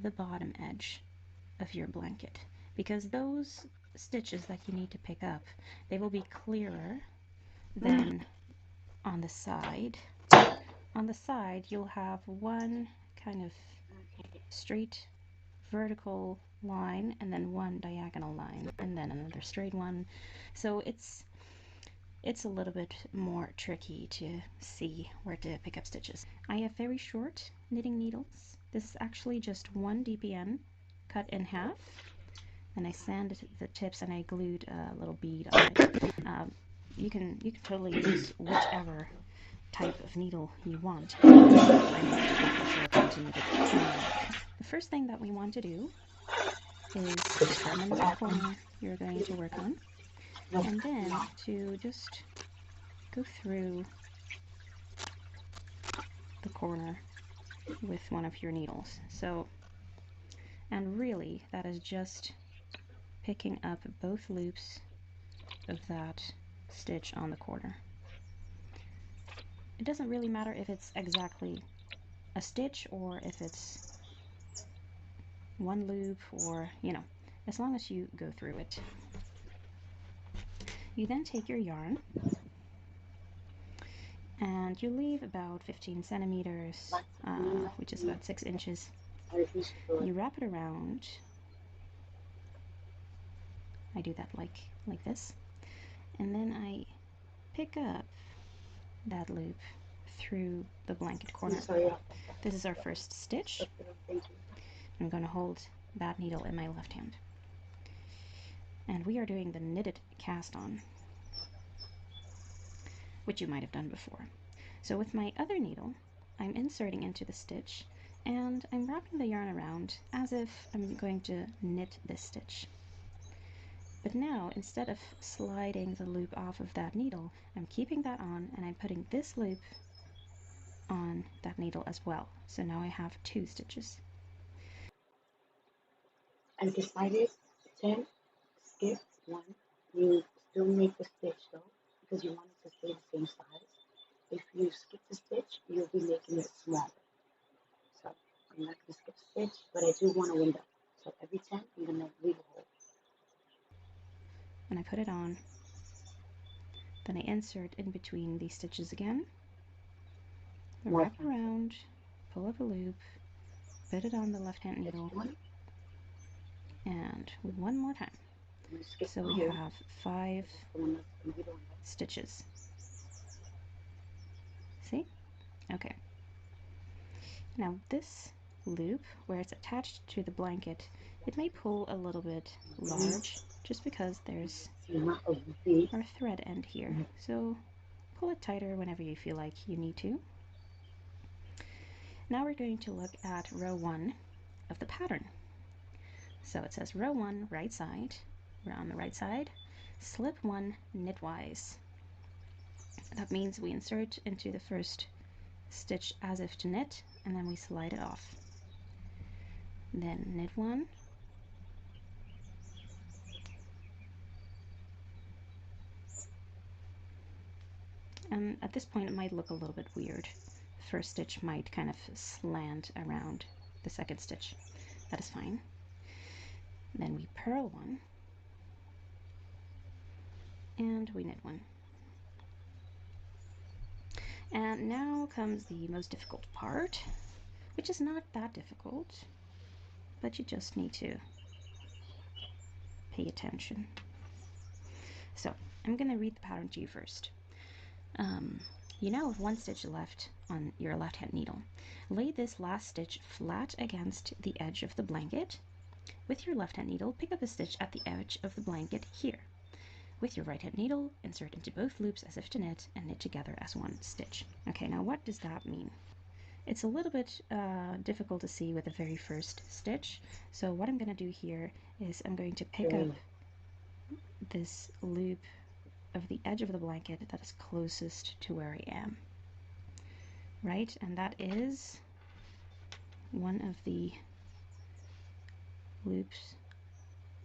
the bottom edge of your blanket, because those stitches that you need to pick up, they will be clearer than on the side. On the side, you'll have one kind of straight vertical line and then one diagonal line and then another straight one. So it's a little bit more tricky to see where to pick up stitches. I have very short knitting needles. This is actually just 1 DPN cut in half, and I sanded the tips and I glued a little bead on it. You can totally use whichever type of needle you want. The first thing that we want to do is determine what corner you're going to work on, and then to just go through the corner with one of your needles. So, and really that is just picking up both loops of that stitch on the corner. It doesn't really matter if it's exactly a stitch or if it's one loop, or, you know, as long as you go through it. You then take your yarn and you leave about 15 centimeters, which is about 6 inches. You wrap it around. I do that like this, and then I pick up that loop through the blanket corner. This is our first stitch. I'm going to hold that needle in my left hand, and we are doing the knitted cast on, which you might have done before. So with my other needle, I'm inserting into the stitch and I'm wrapping the yarn around as if I'm going to knit this stitch. But now, instead of sliding the loop off of that needle, I'm keeping that on and I'm putting this loop on that needle as well. So now I have 2 stitches. I decided to skip one. You still make the stitch though, because you want it to stay the same size. If you skip the stitch, you'll be making it smaller. So I'm not going to skip a stitch, but I do want a window. So every 10, I'm going to leave a hole. And I put it on. Then I insert in between these stitches again. Wrap around, pull up a loop, put it on the left-hand needle, and one more time. So we have 5 stitches. See? Okay. Now this loop, where it's attached to the blanket, it may pull a little bit large just because there's our thread end here. So pull it tighter whenever you feel like you need to. Now we're going to look at row 1 of the pattern. So it says row 1, right side. We're on the right side. Slip 1 knitwise. That means we insert into the first stitch as if to knit, and then we slide it off. Then knit 1. And at this point it might look a little bit weird. The first stitch might kind of slant around the second stitch. That is fine. Then we purl 1 and we knit 1. And now comes the most difficult part, which is not that difficult, but you just need to pay attention. So I'm going to read the pattern to you first. You now have 1 stitch left on your left hand needle. Lay this last stitch flat against the edge of the blanket. With your left hand needle, pick up a stitch at the edge of the blanket here. With your right hand needle, insert into both loops as if to knit and knit together as 1 stitch. Okay, now what does that mean? It's a little bit difficult to see with the very first stitch. So what I'm going to do here is I'm going to pick up this loop of the edge of the blanket that is closest to where I am. Right? And that is one of the loops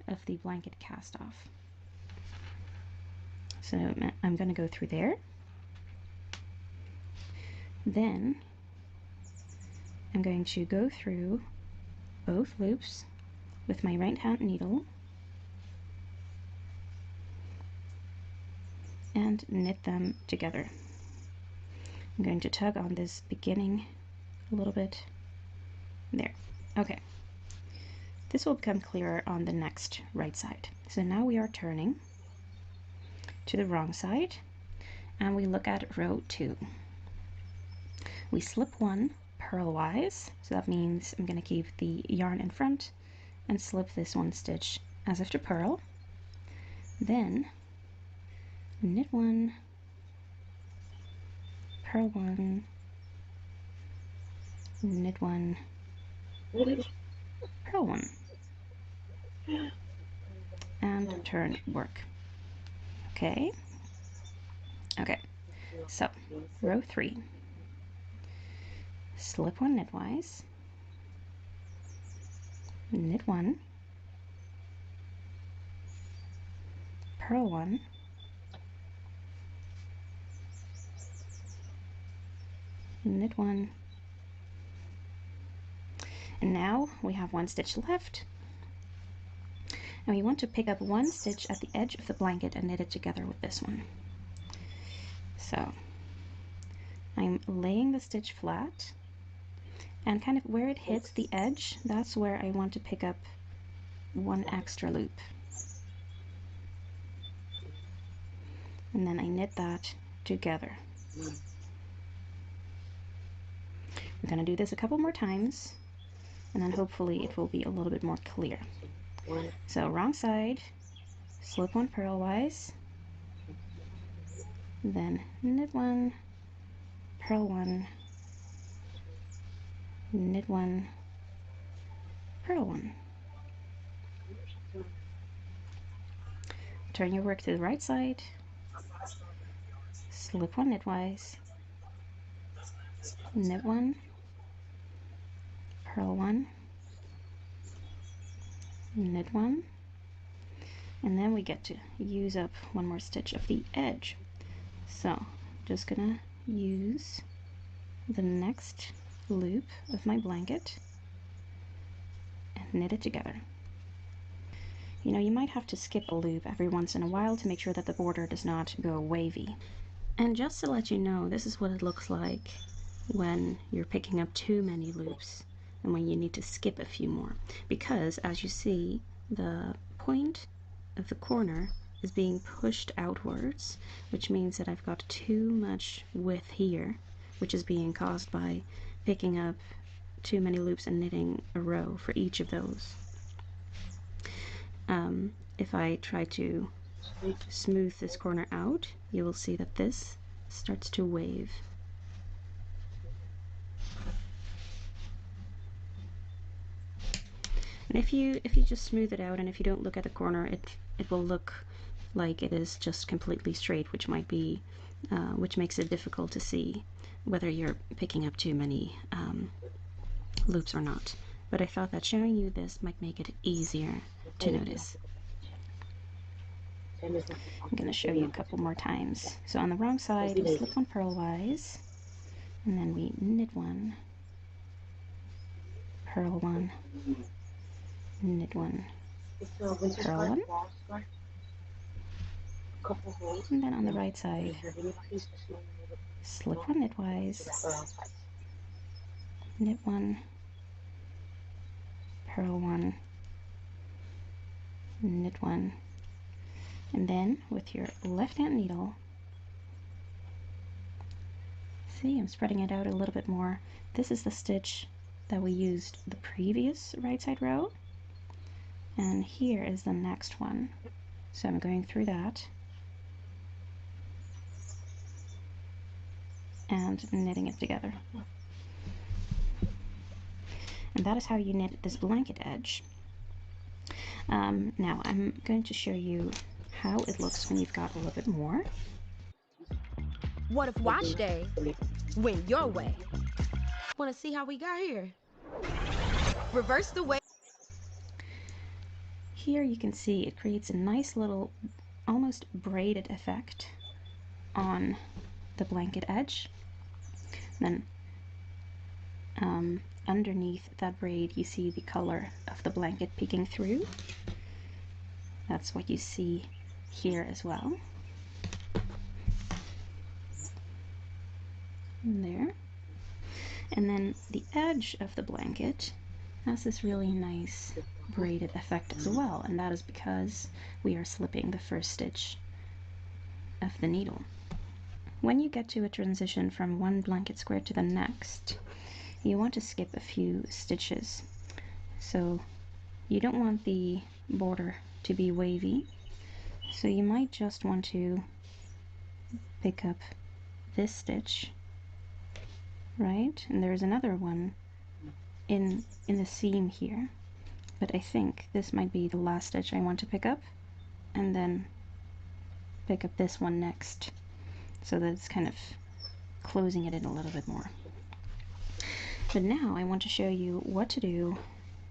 of the blanket cast off. So I'm going to go through there. Then I'm going to go through both loops with my right hand needle and knit them together. I'm going to tug on this beginning a little bit. There. Okay. This will become clearer on the next right side. So now we are turning to the wrong side and we look at row 2. We slip 1 purlwise, so that means I'm going to keep the yarn in front and slip this 1 stitch as if to purl. Then knit 1, purl 1, knit 1, purl 1, and turn work. Okay. Okay. So row 3. Slip 1 knitwise, knit 1, purl 1, knit 1, and now we have 1 stitch left, and we want to pick up 1 stitch at the edge of the blanket and knit it together with this one. So I'm laying the stitch flat, and kind of where it hits the edge, that's where I want to pick up 1 extra loop. And then I knit that together. I'm going to do this a couple more times, and then hopefully it will be a little bit more clear. So wrong side, slip 1 purlwise, then knit 1, purl 1, knit 1, purl 1. Turn your work to the right side, slip 1 knitwise, knit 1, purl 1, knit 1, and then we get to use up 1 more stitch of the edge. So just gonna use the next loop of my blanket and knit it together. You know, you might have to skip a loop every once in a while to make sure that the border does not go wavy. And just to let you know, this is what it looks like when you're picking up too many loops and when you need to skip a few more. Because as you see, the point of the corner is being pushed outwards, which means that I've got too much width here, which is being caused by picking up too many loops and knitting a row for each of those. If I try to smooth this corner out, you will see that this starts to wave. And if you just smooth it out and if you don't look at the corner, it will look like it is just completely straight, which might be which makes it difficult to see whether you're picking up too many loops or not. But I thought that showing you this might make it easier to notice. I'm going to show you a couple more times. So on the wrong side, we slip 1 purlwise, and then we knit 1, purl 1, knit 1, purl 1, and then on the right side, slip 1 knitwise, knit 1, purl 1, knit 1, and then with your left hand needle, see, I'm spreading it out a little bit more. This is the stitch that we used the previous right side row, and here is the next one. So I'm going through that and knitting it together. And that is how you knit this blanket edge. Now I'm going to show you how it looks when you've got a little bit more. What if wash day went your way? Want to see how we got here? Reverse the way. Here you can see it creates a nice little almost braided effect on the blanket edge. Then underneath that braid you see the color of the blanket peeking through. That's what you see here as well. There. And then the edge of the blanket has this really nice braided effect as well, and that is because we are slipping the first stitch of the needle. When you get to a transition from one blanket square to the next, you want to skip a few stitches. So you don't want the border to be wavy, so you might just want to pick up this stitch, right? And there's another one in the seam here, but I think this might be the last stitch I want to pick up, and then pick up this one next, so that it's kind of closing it in a little bit more. But now I want to show you what to do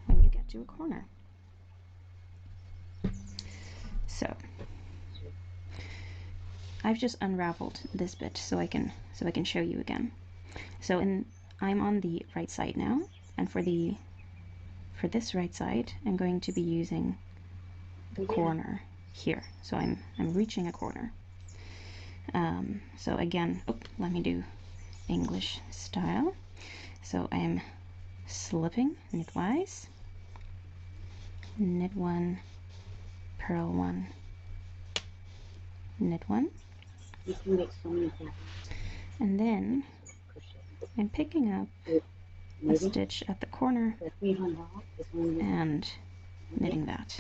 when you get to a corner. So I've just unraveled this bit so I can show you again. So I'm on the right side now, and for this right side I'm going to be using the corner here. So I'm reaching a corner. So again, let me do English style. So I am slipping knitwise, knit one, purl one, knit one, and then I'm picking up a stitch at the corner and knitting that.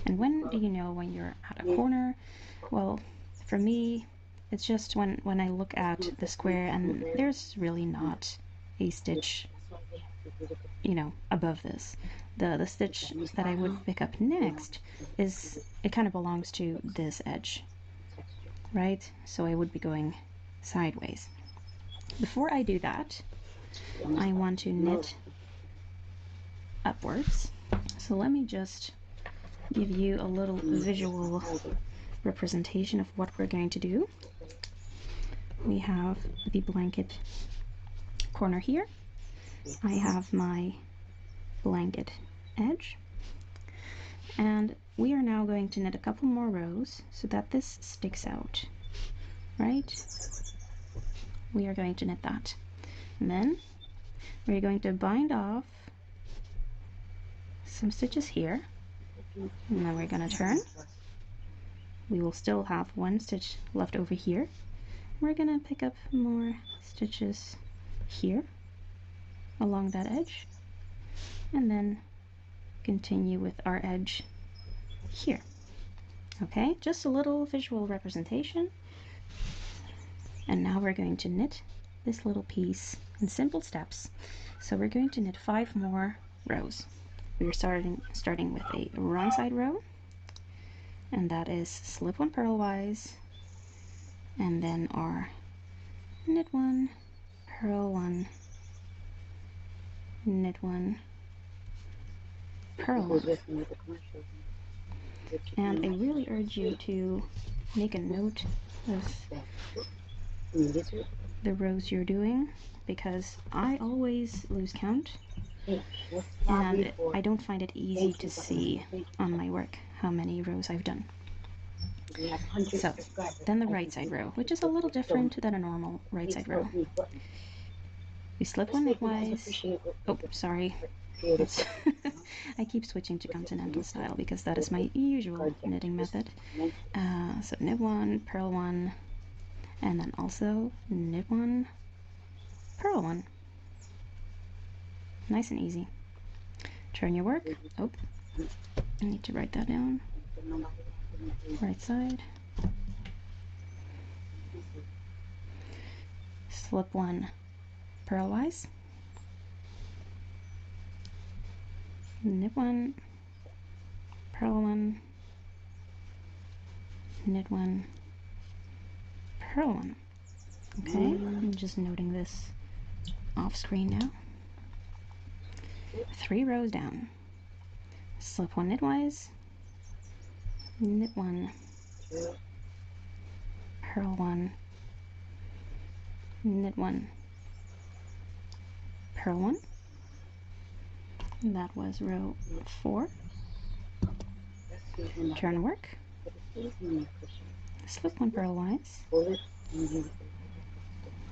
And when do you know when you're at a corner? Well, for me, it's just when I look at the square and there's really not a stitch, you know, above this. The stitch that I would pick up next it kind of belongs to this edge, right? So I would be going sideways. Before I do that, I want to knit upwards. So let me just give you a little visual representation of what we're going to do. We have the blanket corner here. I have my blanket edge, and we are now going to knit a couple more rows so that this sticks out, right? We are going to knit that, and then we're going to bind off some stitches here, and then we're going to turn. We will still have one stitch left over here. We're going to pick up more stitches here along that edge, and then continue with our edge here. Okay, just a little visual representation. And now we're going to knit this little piece in simple steps. So we're going to knit 5 more rows. We're starting with a wrong side row, and that is slip one purlwise, and then our knit one, purl one, knit one, purl one. And I really urge you to make a note of the rows you're doing, because I always lose count, and I don't find it easy to see on my work how many rows I've done. So then the right side row, which is a little different than a normal right side row. We slip one knitwise. Oh, sorry. I keep switching to continental style because that is my usual knitting method. So knit one, purl one, and then also knit one, purl one. Nice and easy. Turn your work. Oh, I need to write that down. Right side. Slip one purlwise. Knit one, purl one, knit one, purl one. Okay, I'm just noting this off screen now. 3 rows down. Slip one knitwise, knit one, purl one, knit one, purl one. That was row 4. Turn work. Slip one purlwise.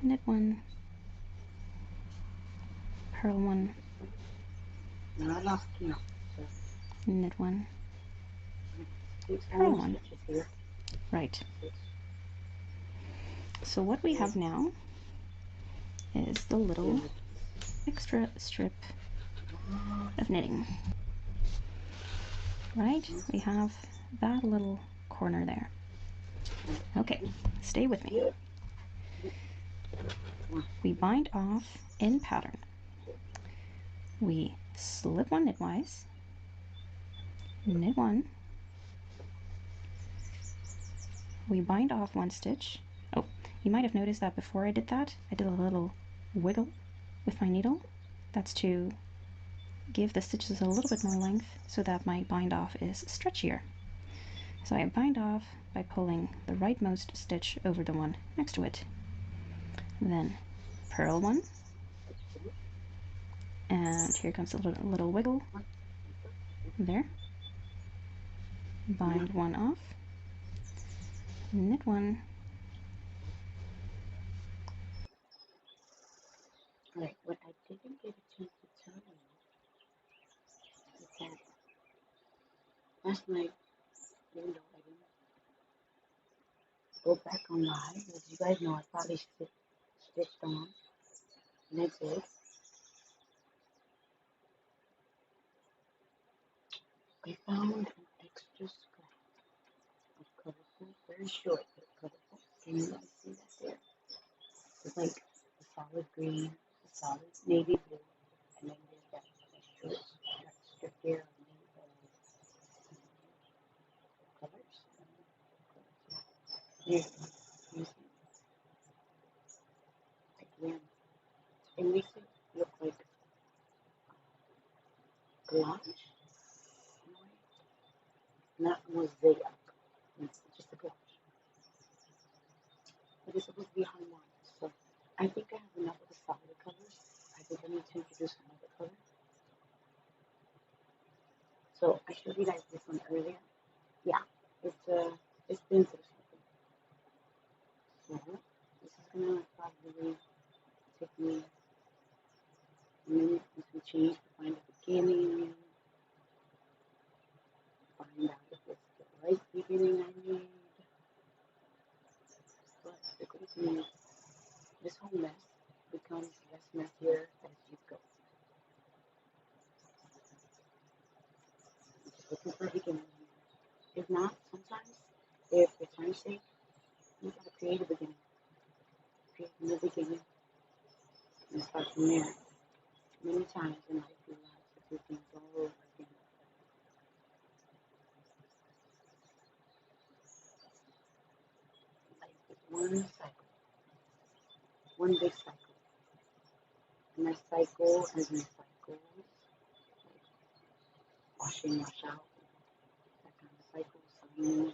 Knit one. Purl one. Knit one. Purl one. Right. So what we have now is the little extra strip of knitting. Right? We have that little corner there. Okay, stay with me. We bind off in pattern. We slip one knitwise, knit one, we bind off one stitch. Oh, you might have noticed that before I did that, I did a little wiggle with my needle. That's to give the stitches a little bit more length so that my bind off is stretchier. So I bind off by pulling the rightmost stitch over the one next to it. Then purl one, and here comes a little wiggle there. Bind one off, knit one. Alright, what I didn't get a chance to tell you is that last night, even though I didn't go back on live, as you guys know, I probably stitched on, and that's it. I found an extra scrap of colorful, very short but colorful. Can you guys see that there? It's like a solid green, a solid navy blue, and then there's that strip there of colors. Here, you see, again, it makes it look like collage, in a way, not mosaic. It's just a collage. But it's supposed to be harmonious, so I think I have enough of the solid colors. I think I need to introduce another color. So I showed you guys this one earlier. Yeah, it's been through something. So this is gonna probably take me a minute and some change to find the beginning, find out if it's the right beginning I need. But the good thing is this whole mess becomes less messier as you go. I'm just looking for a beginning here. If not, sometimes, if for time's sake, you gotta create a beginning. Create a new beginning and start from there. Many times in life you have to do things all over again. Like one cycle, one big cycle. And that cycle as in cycles, like wash in, wash out, that kind of cycle, sewing,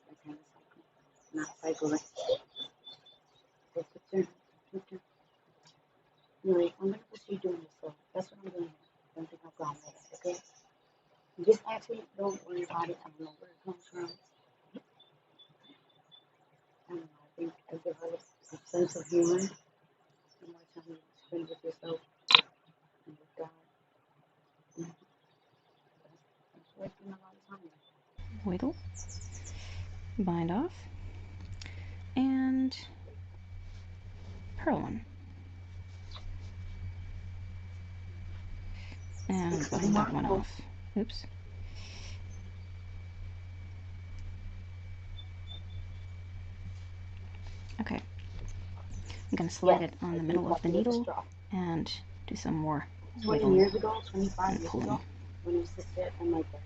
that kind of cycle. Not cycle like take a turn, take a turn. Anyway, I'm gonna proceed doing this, so that's what I'm doing here. Don't think I've gone with it, okay? Just actually don't worry about it. I don't know where it comes from. I don't know. I think I developed a sense of humor. The more time you spend with yourself and with God, that's where I spend a lot of time. Wiggle, bind off, and purl one. And bind that one off. Oops. Okay. I'm going to slide it on the middle of the needle and do some more 20 years ago, 25 years pulling. ago, when I used to sit on my desk,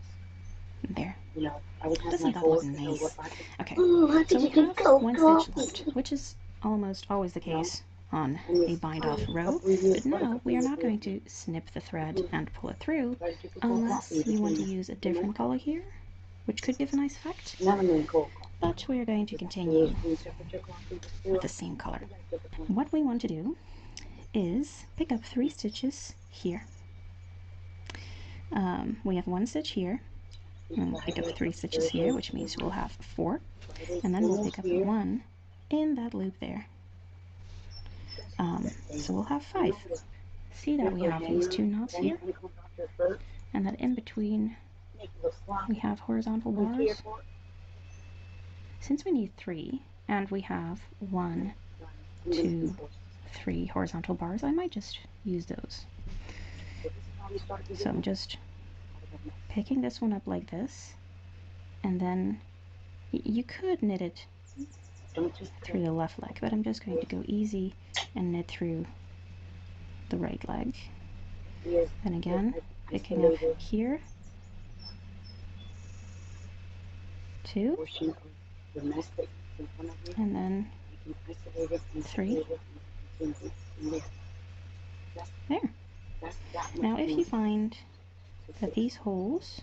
there. you know, I would have Doesn't my that look goals and nice? what I could. Okay, Oh, so we have one stitch left, which is almost always the No. case on And a it's bind off fine. row, Couple of years, but quite a now couple we are years not later. going to snip the thread and pull it through But you could go unless coffee you want to between use a the different moment. color here, which could give a nice effect, Not a main cold coffee. but we are going to Because continue room temperature coffee with before, the same color. you guys get the point. What we want to do is pick up 3 stitches here. We have 1 stitch here, and we'll pick up 3 stitches here, which means we'll have 4, and then we'll pick up 1 in that loop there. So we'll have 5. See that we have these 2 knots here, and that in between we have horizontal bars. Since we need 3, and we have 1, 2, 3 horizontal bars, I might just use those. So I'm just picking this one up like this, and then you could knit it through the left leg, but I'm just going to go easy and knit through the right leg. Then again, picking up here, 2, and then 3. There. Now if you find that these holes,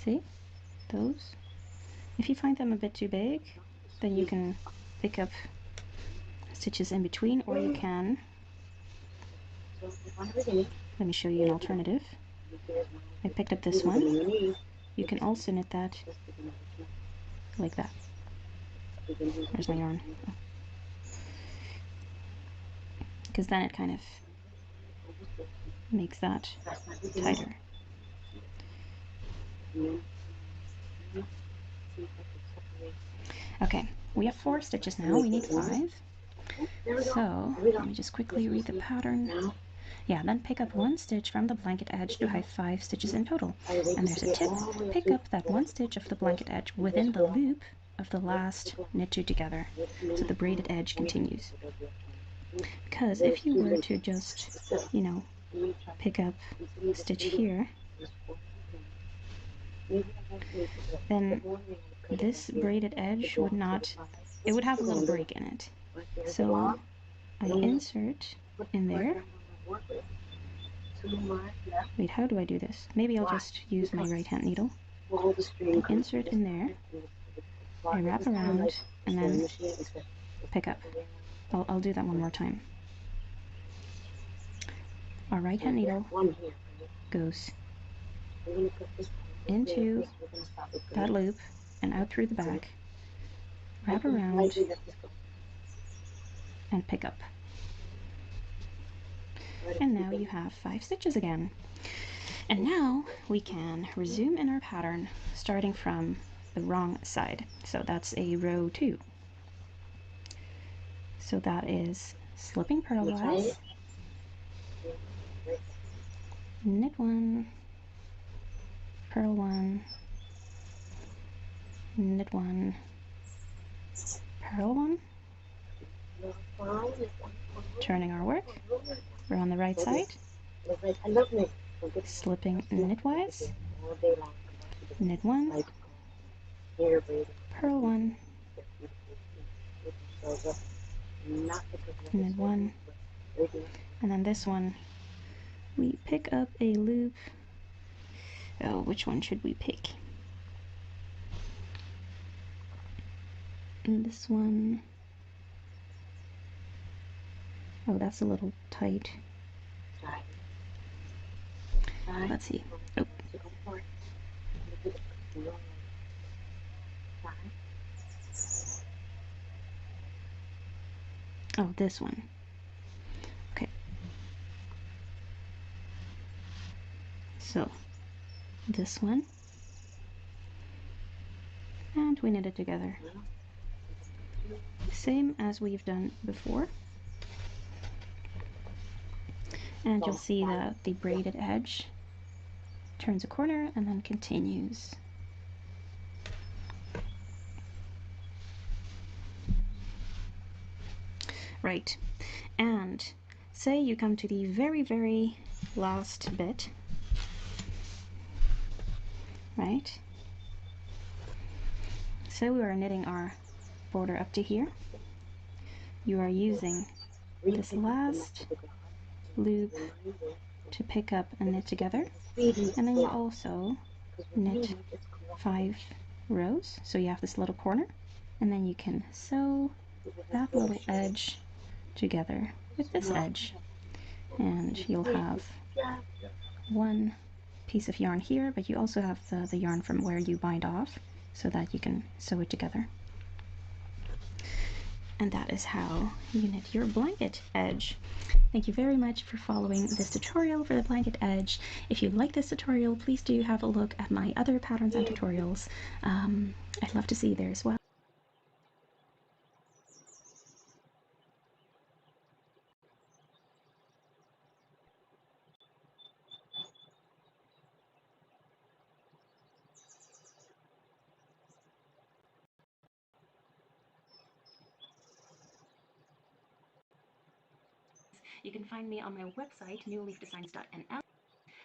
see those, if you find them a bit too big, then you can pick up stitches in between, or you can, let me show you an alternative. I picked up this one. You can also knit that like that. Where's my yarn? Oh. Because then it kind of makes that tighter. Okay, we have 4 stitches now, we need 5. So let me just quickly read the pattern. Yeah, then pick up 1 stitch from the blanket edge to have 5 stitches in total. And there's a tip, pick up that 1 stitch of the blanket edge within the loop of the last knit 2 together, so the braided edge continues. Because if you were to just, you know, pick up a stitch here, then this braided edge would not, it would have a little break in it. So I insert in there. Wait, how do I do this? Maybe I'll just use my right hand needle. I insert in there, I wrap around, and then pick up. I'll do that one more time. Our right hand needle goes into that loop and out through the back, wrap around, and pick up. And now you have 5 stitches again. And now we can resume in our pattern starting from the wrong side. So that's a row 2. So that is slipping purlwise, knit 1, purl 1, knit 1, purl 1, turning our work. We're on the right side, slipping knitwise, knit 1, purl 1, knit 1, and then this one we pick up a loop. Oh, which one should we pick? And this one, oh, that's a little tight. Let's see. Oh. Oh, this one. Okay. So, this one. And we knit it together. Same as we've done before. And you'll see that the braided edge turns a corner and then continues. Right, and say you come to the very, very last bit, right? So we are knitting our border up to here. You are using this last loop to pick up and knit together, and then you also knit 5 rows, so you have this little corner, and then you can sew that little edge together with this edge, and you'll have one piece of yarn here, but you also have the yarn from where you bind off so that you can sew it together. And that is how you knit your blanket edge. Thank you very much for following this tutorial for the blanket edge. If you like this tutorial, please do have a look at my other patterns and tutorials. I'd love to see you there as well. You can find me on my website, newleafdesigns.nl.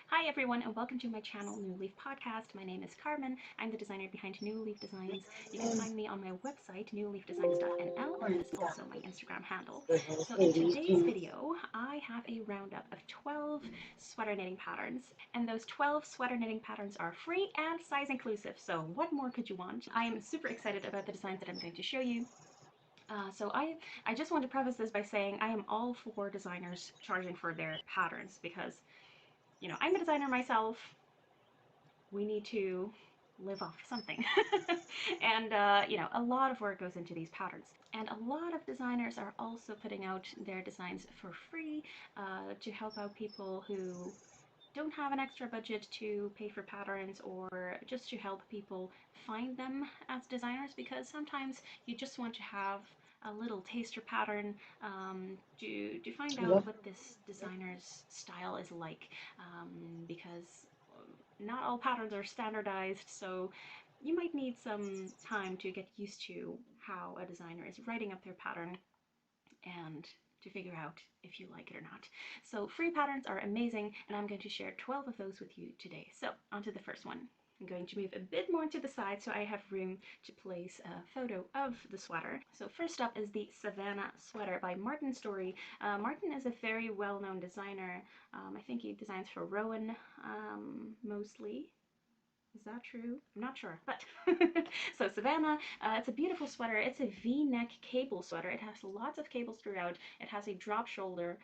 Hi everyone, and welcome to my channel, New Leaf Podcast. My name is Carmen. I'm the designer behind New Leaf Designs. You can find me on my website, newleafdesigns.nl, and that is also my Instagram handle. So in today's video, I have a roundup of 12 sweater knitting patterns, and those 12 sweater knitting patterns are free and size inclusive, so what more could you want? I am super excited about the designs that I'm going to show you. So I just want to preface this by saying I am all for designers charging for their patterns because, you know, I'm a designer myself. We need to live off something. And, you know, a lot of work goes into these patterns. And a lot of designers are also putting out their designs for free to help out people who don't have an extra budget to pay for patterns, or just to help people find them as designers, because sometimes you just want to have a little taster pattern to find out what this designer's style is like, because not all patterns are standardized, so you might need some time to get used to how a designer is writing up their pattern and to figure out if you like it or not. So free patterns are amazing, and I'm going to share 12 of those with you today. So on to the first one. I'm going to move a bit more to the side so I have room to place a photo of the sweater. So first up is the Savannah sweater by Martin Story. Martin is a very well-known designer. I think he designs for Rowan mostly. Is that true? I'm not sure, but so Savannah, it's a beautiful sweater. It's a V-neck cable sweater. It has lots of cables throughout. It has a drop shoulder.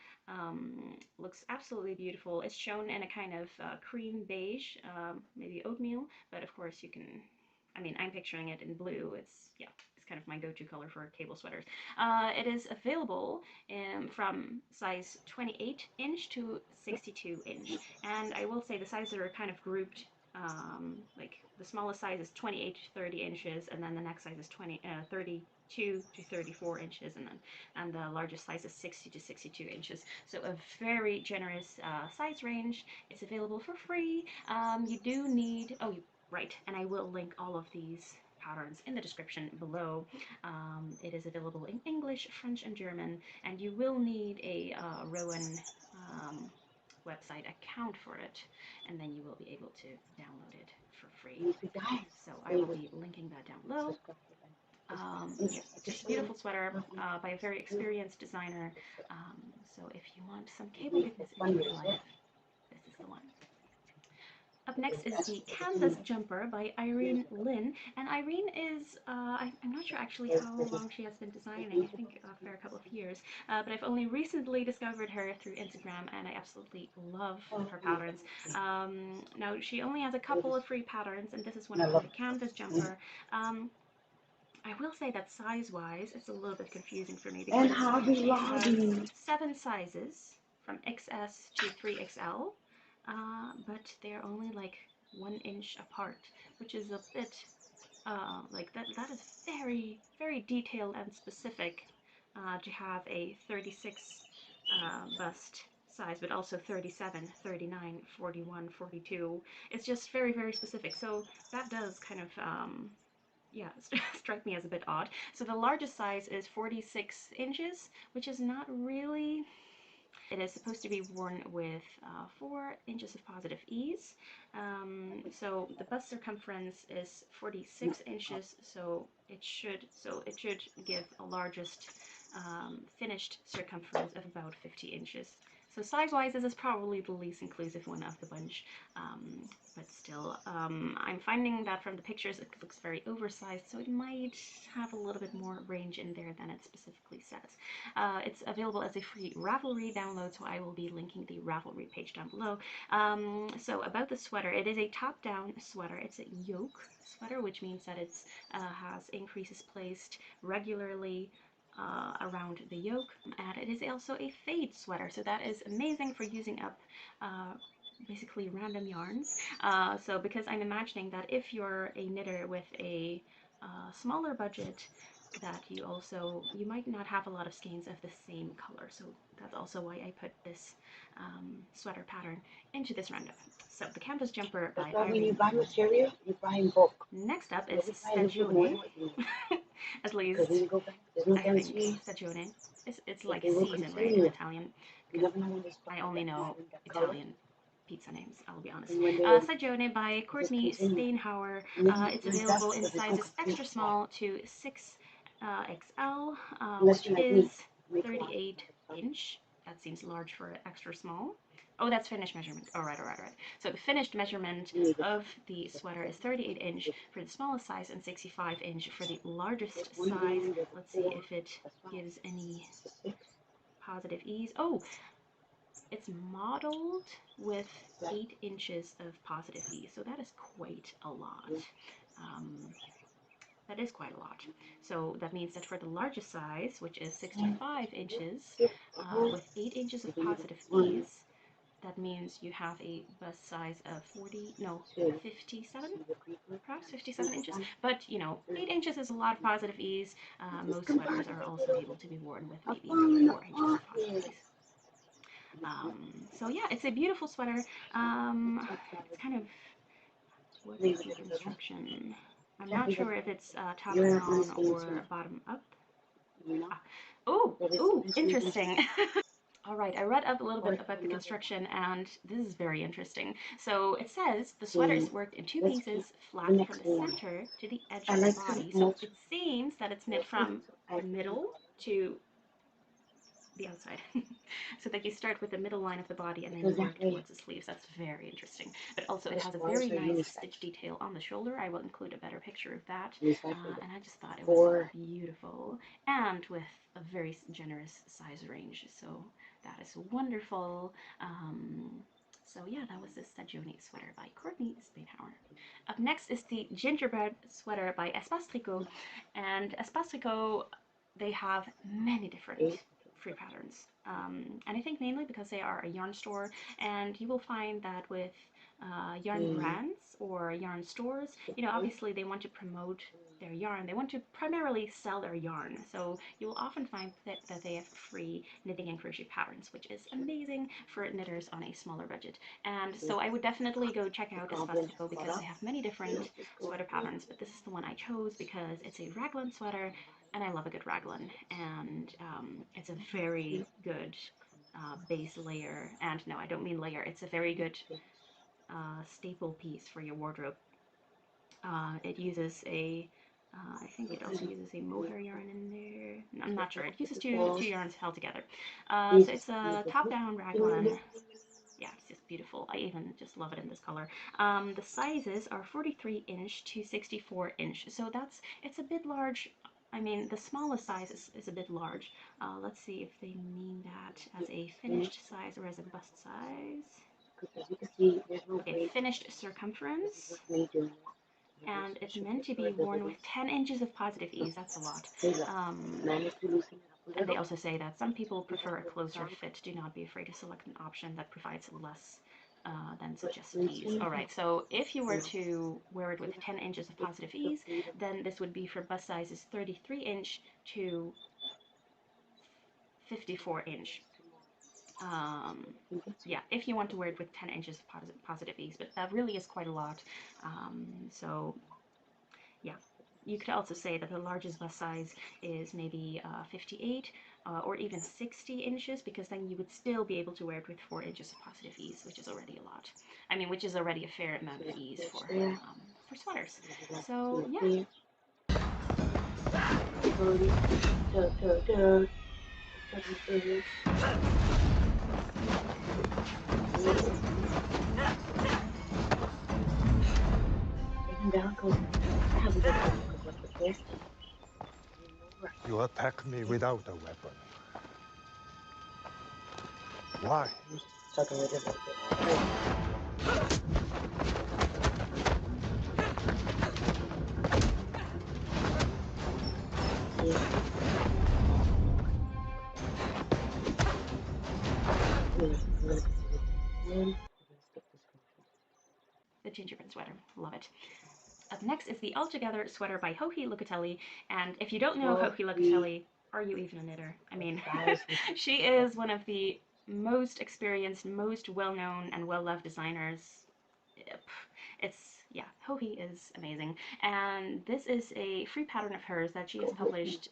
Looks absolutely beautiful. It's shown in a kind of cream beige, maybe oatmeal, but of course you can, I mean, I'm picturing it in blue. It's, yeah, it's kind of my go-to color for cable sweaters. It is available from size 28 inch to 62 inch, and I will say the sizes are kind of grouped. Like the smallest size is 28 to 30 inches, and then the next size is 32 to 34 inches, and the largest size is 60 to 62 inches. So a very generous size range. It's available for free. You do need, oh, right, and I will link all of these patterns in the description below. It is available in English, French, and German, and you will need a Rowan website account for it, and then you will be able to download it for free. So I will be linking that down below. Yeah, just a beautiful sweater by a very experienced designer. So if you want some cable goodness into your life, this is the one. Up next is the Canvas Jumper by Irene Lynn, and Irene is, I'm not sure actually how long she has been designing, I think for a couple of years, but I've only recently discovered her through Instagram, and I absolutely love her patterns. Now, she only has a couple of free patterns, and this is one of them, the Canvas Jumper. I will say that size-wise, it's a little bit confusing for me because she has 7 sizes, from XS to 3XL, but they're only like 1 inch apart, which is a bit like that is very, very detailed and specific to have a 36 bust size, but also 37, 39, 41, 42. It's just very, very specific. So that does kind of yeah, strike me as a bit odd. So the largest size is 46 inches, which is not really. It is supposed to be worn with 4 inches of positive ease. So the bust circumference is 46 inches, so it should give a largest finished circumference of about 50 inches. So size-wise, this is probably the least inclusive one of the bunch, but still, I'm finding that from the pictures it looks very oversized, so it might have a little bit more range in there than it specifically says. It's available as a free Ravelry download, so I will be linking the Ravelry page down below. So about the sweater, it is a top-down sweater. It's a yoke sweater, which means that it has increases placed regularly around the yoke, and it is also a fade sweater, so that is amazing for using up basically random yarns. So because I'm imagining that if you're a knitter with a smaller budget, that you might not have a lot of skeins of the same color, so that's also why I put this sweater pattern into this roundup. So the canvas jumper by That's why when you buy material, you buy in bulk. Next up is Stagione. At least Because when you go back, there's no I think guarantee. Stagione. It's But like they will season, right, in continue. Italian? You never know when they stop I with only that know pattern, that color. Italian pizza names, I'll be honest. And when they Stagione by just Courtney continue. Steinhauer. And then It's when available that's in because it's going sizes to continue extra to fall. small to 6XL, Unless which you're like me. is 38 inch. That seems large for extra small. Oh, that's finished measurement. All right. So the finished measurement of the sweater is 38 inch for the smallest size and 65 inch for the largest size. Let's see if it gives any positive ease. Oh, it's modeled with 8 inches of positive ease, so that is quite a lot. That is quite a lot. So that means that for the largest size, which is 65 inches, with 8 inches of positive ease, that means you have a bust size of 57, perhaps 57 inches. But, 8 inches is a lot of positive ease. Most sweaters are also able to be worn with maybe 4 inches of positive ease. So yeah, it's a beautiful sweater. It's kind of, what is the construction? I'm not sure if it's top down or bottom up. Oh, interesting. All right, I read up a little bit about the construction, and this is very interesting. So it says the sweater is worked in 2 pieces, flat from the center to the edge of the body. So it seems that it's knit from the middle to the outside. So that you start with the middle line of the body and then you work towards the sleeves. That's very interesting. But also it has a very nice stitch detail on the shoulder. I will include a better picture of that. And I just thought it was beautiful and with a very generous size range. So that is wonderful. So yeah, that was the Stagione sweater by Courtney Steinhauer. Up next is the gingerbread sweater by Espace Tricot. And Espace Tricot, they have many different free patterns. And I think mainly because they are a yarn store, and you will find that with yarn brands or yarn stores, obviously they want to promote their yarn. They want to primarily sell their yarn. So you will often find that they have free knitting and crochet patterns, which is amazing for knitters on a smaller budget. And so I would definitely go check out Espace Tricot because they have many different sweater patterns, but this is the one I chose because it's a raglan sweater, and I love a good raglan, and it's a very good base layer. And no, I don't mean layer, it's a very good staple piece for your wardrobe. It uses I think it also uses a mohair yarn in there. I'm not sure. It uses two yarns held together. So it's a top-down raglan. Yeah, it's just beautiful. I even just love it in this color. The sizes are 43 inch to 64 inch. So it's a bit large. I mean, the smallest size is a bit large. Let's see if they mean that as a finished size or as a bust size. Okay, finished circumference. And it's meant to be worn with 10 inches of positive ease. That's a lot. And they also say that some people prefer a closer fit. Do not be afraid to select an option that provides less than suggested ease. Alright, so if you were to wear it with 10 inches of positive ease, then this would be for bust sizes 33 inch to 54 inch. Yeah, if you want to wear it with 10 inches of positive ease, but that really is quite a lot. So yeah, you could also say that the largest bust size is maybe 58 or even 60 inches, because then you would still be able to wear it with 4 inches of positive ease, which is already a lot. I mean, which is already a fair amount of ease for sweaters. So yeah. Taking down because I have a good one because look at this. You attack me without a weapon. Why? Tuck a little bit. The gingerbread sweater, love it. Up next is the Altogether sweater by Joji Locatelli, and if you don't know Joji Locatelli, are you even a knitter? I mean, she is one of the most experienced, most well-known and well-loved designers. It's, yeah, Joji is amazing. And this is a free pattern of hers that she has published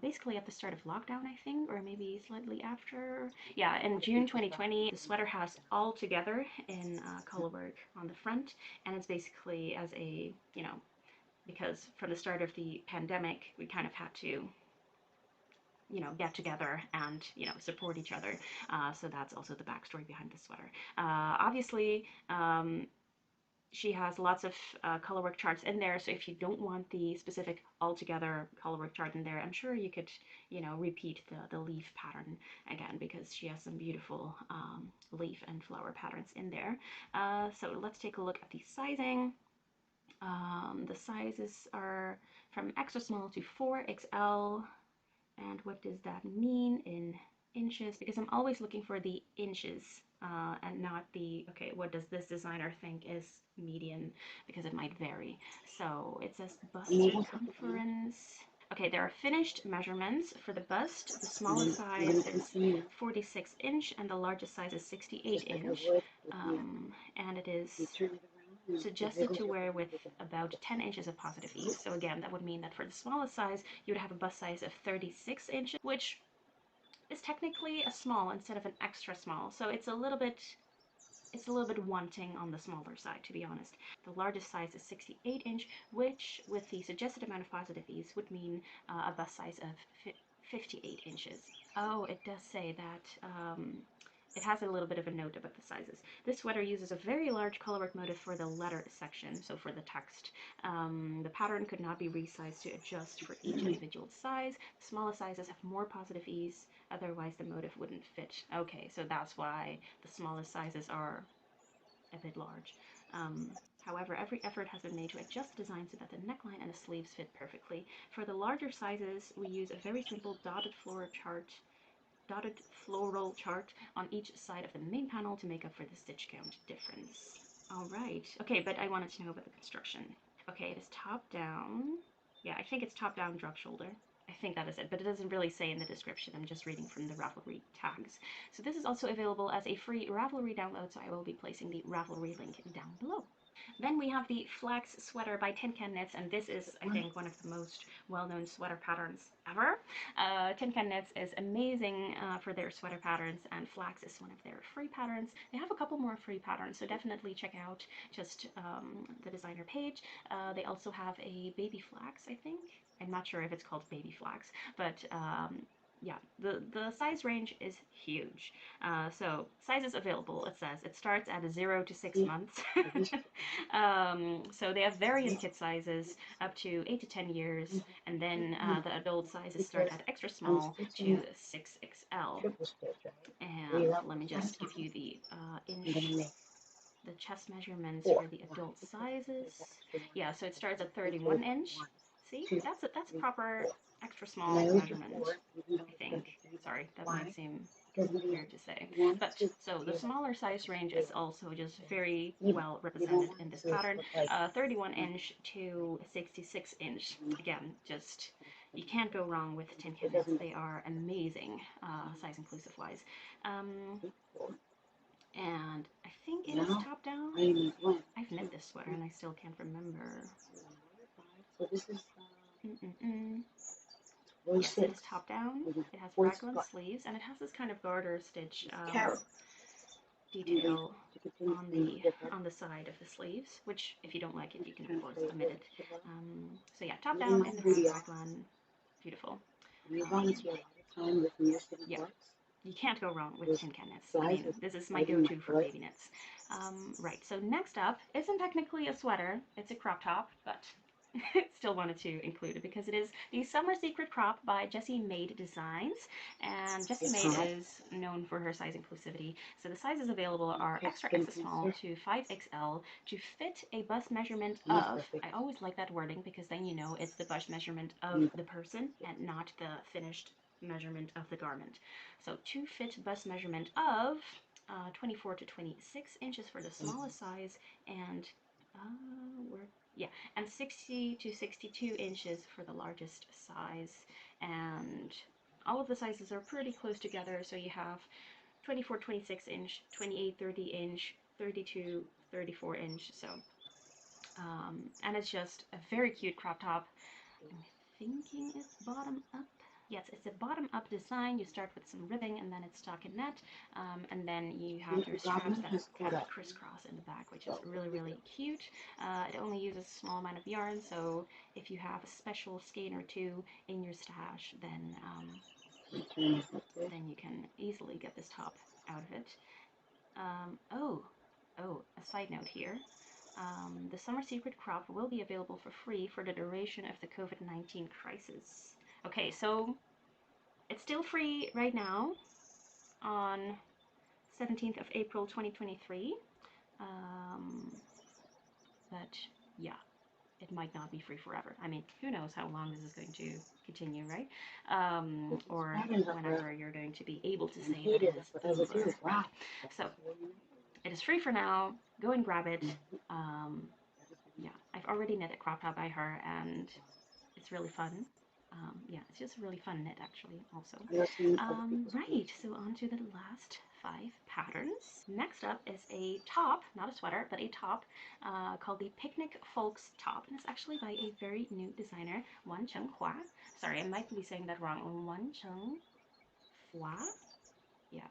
basically at the start of lockdown, I think, or maybe slightly after. Yeah, in June 2020, the sweater has all together in color work on the front, and it's basically as a, you know, because from the start of the pandemic, we kind of had to, you know, get together and, you know, support each other. So that's also the backstory behind the sweater. Obviously, she has lots of colorwork charts in there, so if you don't want the specific altogether colorwork chart in there, I'm sure you could, you know, repeat the leaf pattern again, because she has some beautiful leaf and flower patterns in there. So let's take a look at the sizing. The sizes are from extra small to 4XL. And what does that mean in inches? Because I'm always looking for the inches and not the, okay, what does this designer think is median? Because it might vary. So it says bust circumference. Okay, there are finished measurements for the bust. The smallest size is 46 inch and the largest size is 68 inch. And it is suggested to wear with about 10 inches of positive ease. So again, that would mean that for the smallest size, you would have a bust size of 36 inches, which is technically a small instead of an extra small. So it's a little bit wanting on the smaller side, to be honest. The largest size is 68 inch, which with the suggested amount of positive ease would mean a bust size of 58 inches. Oh, it does say that it has a little bit of a note about the sizes. This sweater uses a very large colorwork motif for the letter section, so for the text. The pattern could not be resized to adjust for each individual size. The smallest sizes have more positive ease, otherwise the motif wouldn't fit. Okay, so that's why the smallest sizes are a bit large. However, every effort has been made to adjust the design so that the neckline and the sleeves fit perfectly. For the larger sizes, we use a very simple dotted floral chart on each side of the main panel to make up for the stitch count difference. All right. Okay, but I wanted to know about the construction. Okay, it is top down. Yeah, I think it's top down, drop shoulder. I think that is it, but it doesn't really say in the description. I'm just reading from the Ravelry tags. So this is also available as a free Ravelry download, so I will be placing the Ravelry link down below. Then we have the Flax Sweater by Tin Can Knits, and this is, I think, one of the most well-known sweater patterns ever. Tin Can Knits is amazing for their sweater patterns, and Flax is one of their free patterns. They have a couple more free patterns, so definitely check out just the designer page. They also have a baby flax, I think. I'm not sure if it's called baby flax, but yeah, the size range is huge. So sizes available, it says. It starts at 0 to 6 months. So they have various kit sizes up to 8 to 10 years, and then the adult sizes start at extra small to 6XL. And let me just give you the the chest measurements for the adult sizes. Yeah, so it starts at 31 inch. See, that's a proper extra small measurement, I think. Sorry, that might seem weird to say. But so the smaller size range is also just very well represented in this pattern. 31 inch to 66 inch. Again, just you can't go wrong with Tin Can Knits. They are amazing, size inclusive wise. And I think it is top down. I've knit this sweater and I still can't remember. So this is yes, it is top down. It has raglan sleeves and it has this kind of garter stitch detail on the side of the sleeves, which if you don't like it, you can of course omit it. So yeah, top down in the round raglan, beautiful. Yeah. you can't go wrong with This tin can knits. I flies mean, is this is my biting my go-to for foot. baby knits. Right, so next up isn't technically a sweater, it's a crop top, but still wanted to include it because it is the Summer Secret Crop by Jessie Maid Designs, and Jessie It's Maid hot. is known for her size inclusivity. So the sizes available are Catch extra skin extra small cancer. to 5XL to fit a bust measurement Not of. perfect. I always like that wording because then you know it's the bust measurement of Mm. the person and not the finished measurement of the garment. So to fit bust measurement of 24 to 26 inches for the smallest size, and where yeah, and 60 to 62 inches for the largest size. And all of the sizes are pretty close together, so you have 24, 26 inch, 28, 30 inch, 32, 34 inch. So and it's just a very cute crop top. I'm thinking it's bottom up. Yes, it's a bottom up design. You start with some ribbing and then it's stockinette, and then you have your The straps government that has cut up. crisscross in the back, which is So really, really cute. It only uses a small amount of yarn, so if you have a special skein or two in your stash, then you can easily get this top out of it. A side note here. The Summer Secret Crop will be available for free for the duration of the COVID-19 crisis. Okay, so it's still free right now on 17th of April 2023. But yeah, it might not be free forever. I mean, who knows how long this is going to continue, right? Or whenever you're going to be able to say that it is over. Right. So it is free for now. Go and grab it. Yeah, I've already knit a crop top by her, and it's really fun. Yeah, it's just a really fun knit actually also. Right, so on to the last 5 patterns. Next up is a top, not a sweater, but a top called the Picnic Folks Top, and it's actually by a very new designer, Wan Cheng Hua. Sorry, I might be saying that wrong. Wan Cheng Hua? Yeah,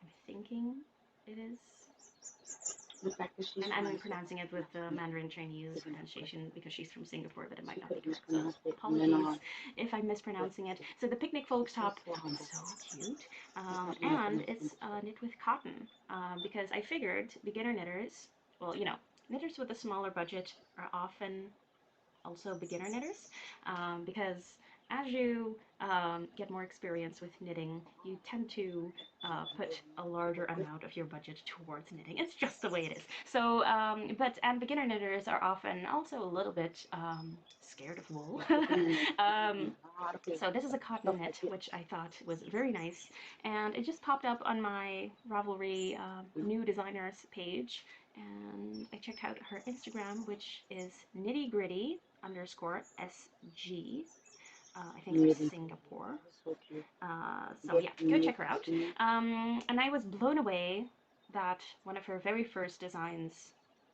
I'm thinking it is. And I'm pronouncing it with the Mandarin Chinese pronunciation because she's from Singapore, but it might not be correct. So apologies if I'm mispronouncing it. So the Picnic Folks top, so cute, and it's knit with cotton because I figured beginner knitters, well, you know, knitters with a smaller budget are often also beginner knitters because as you get more experience with knitting, you tend to put a larger amount of your budget towards knitting. It's just the way it is. So, and beginner knitters are often also a little bit scared of wool. So this is a cotton knit, which I thought was very nice, and it just popped up on my Ravelry new designers page, and I checked out her Instagram, which is nitty-gritty _ SG. I think for Singapore. So yeah, go check her out. And I was blown away that one of her very first designs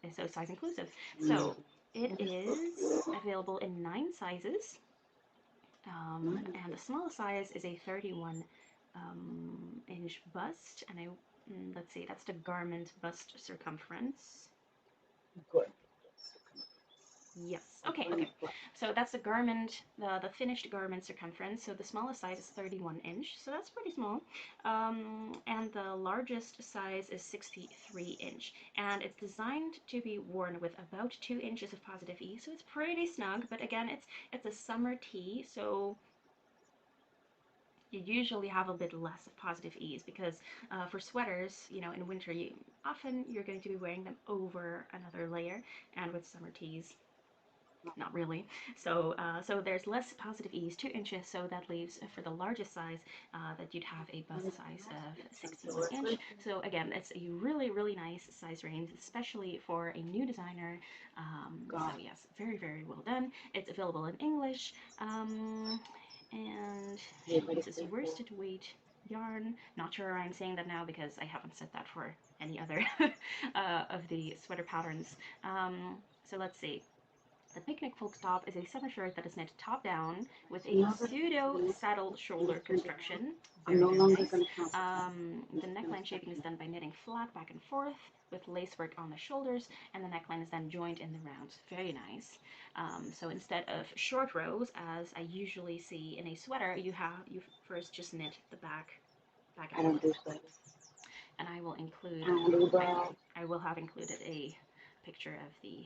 is so size inclusive. So it is available in 9 sizes, and the smallest size is a 31 inch bust, and let's see, that's the garment bust circumference. Good. Yes. Okay. So that's the garment, the finished garment circumference. So the smallest size is 31 inch. So that's pretty small. And the largest size is 63 inch. And it's designed to be worn with about 2 inches of positive ease. So it's pretty snug. But again, it's a summer tee. So you usually have a bit less of positive ease because for sweaters, you know, in winter, you're going to be wearing them over another layer. And with summer tees, not really. So so there's less positive ease, 2 inches, so that leaves for the largest size that you'd have a bust size of 61 inch. So again, it's a really, really nice size range, especially for a new designer. So yes, very, very well done. It's available in English, and she uses worsted weight yarn. Not sure I'm saying that now because I haven't said that for any other of the sweater patterns. So let's see. The Picnic Folks top is a summer shirt that is knit top down with a pseudo saddle shoulder construction. Very, very nice. The neckline shaping is done by knitting flat back and forth with lace work on the shoulders, and the neckline is then joined in the rounds. Very nice. So instead of short rows, as I usually see in a sweater, you first just knit the back back I and don't forth. do sweaters. And I will include, I don't do bras. I will have included a picture of the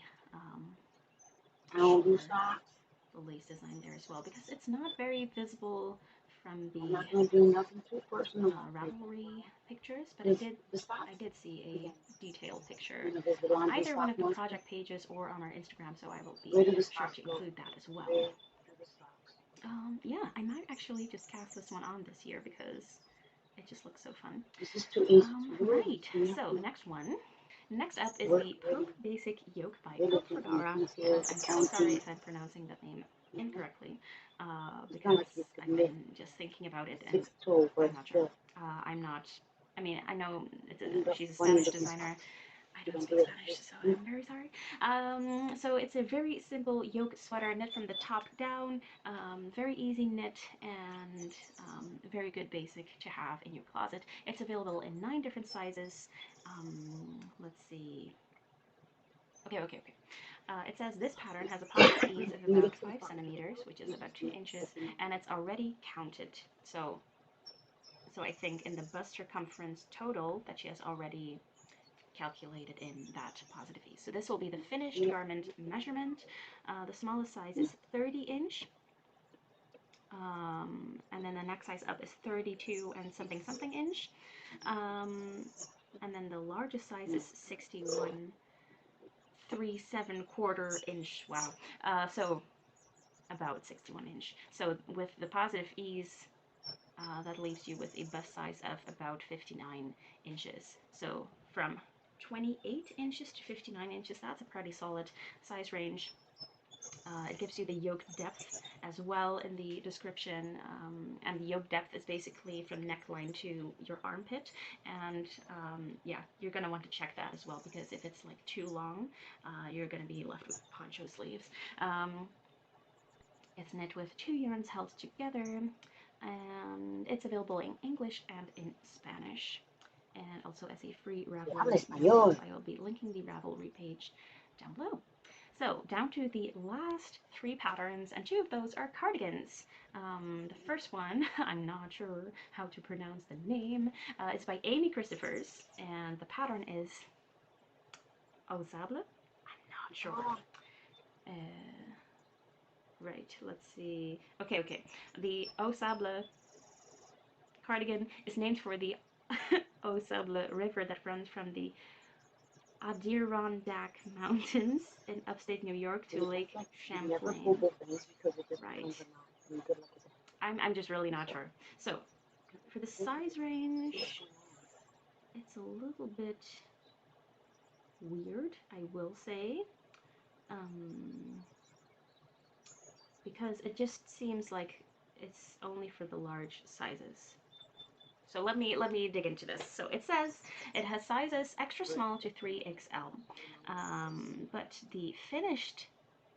I don't do shore, socks. the lace design there as well, because it's not very visible from I'm the not gonna do nothing too personal. Ravelry pictures, but The socks. I did see a detailed picture You know, there's the on laundry either one sock of the monster. project pages or on our Instagram, so I will be Where do the sure socks to go? include that as well. Where do the socks? Yeah, I might actually just cast this one on this year because it just looks so fun. This is too easy. Right, so the next one. Next up is the Pope Basic Yoke by Pope Ferrara, and I'm so sorry if I'm pronouncing that name incorrectly, because I've been just thinking about it and I'm not sure. I'm not, I mean, I know she's a Spanish designer. I don't speak Spanish, so I'm very sorry. So it's a very simple yoke sweater knit from the top down, very easy knit, and very good basic to have in your closet. It's available in 9 different sizes. Let's see. Okay. It says this pattern has a positive ease of about 5 centimeters, which is about 2 inches, and it's already counted. So I think in the bust circumference total that she has already calculated in that positive ease. So this will be the finished garment measurement. The smallest size is 30-inch. And then the next size up is 32 and something inch. And then the largest size is 61 3/7/4 inch. Wow. So about 61 inch. So with the positive ease, that leaves you with a bust size of about 59 inches. So from 28 inches to 59 inches, that's a pretty solid size range. It gives you the yoke depth as well in the description, and the yoke depth is basically from neckline to your armpit, and yeah, you're going to want to check that as well, because if it's like too long, you're going to be left with poncho sleeves. It's knit with 2 yarns held together, and it's available in English and in Spanish, and also as a free Ravelry download. So I will be linking the Ravelry page down below. So down to the last 3 patterns, and 2 of those are cardigans. The first one, I'm not sure how to pronounce the name, it's by Amy Christophers, and the pattern is Au Sable? I'm not sure. Right, let's see. Okay. The Au Sable cardigan is named for the Au Sable River that runs from the Adirondack Mountains in upstate New York to Lake Champlain. Right. I'm just really not sure. So for the size range, it's a little bit weird, I will say, because it just seems like it's only for the large sizes. So let me dig into this. So it says it has sizes extra small to 3XL, but the finished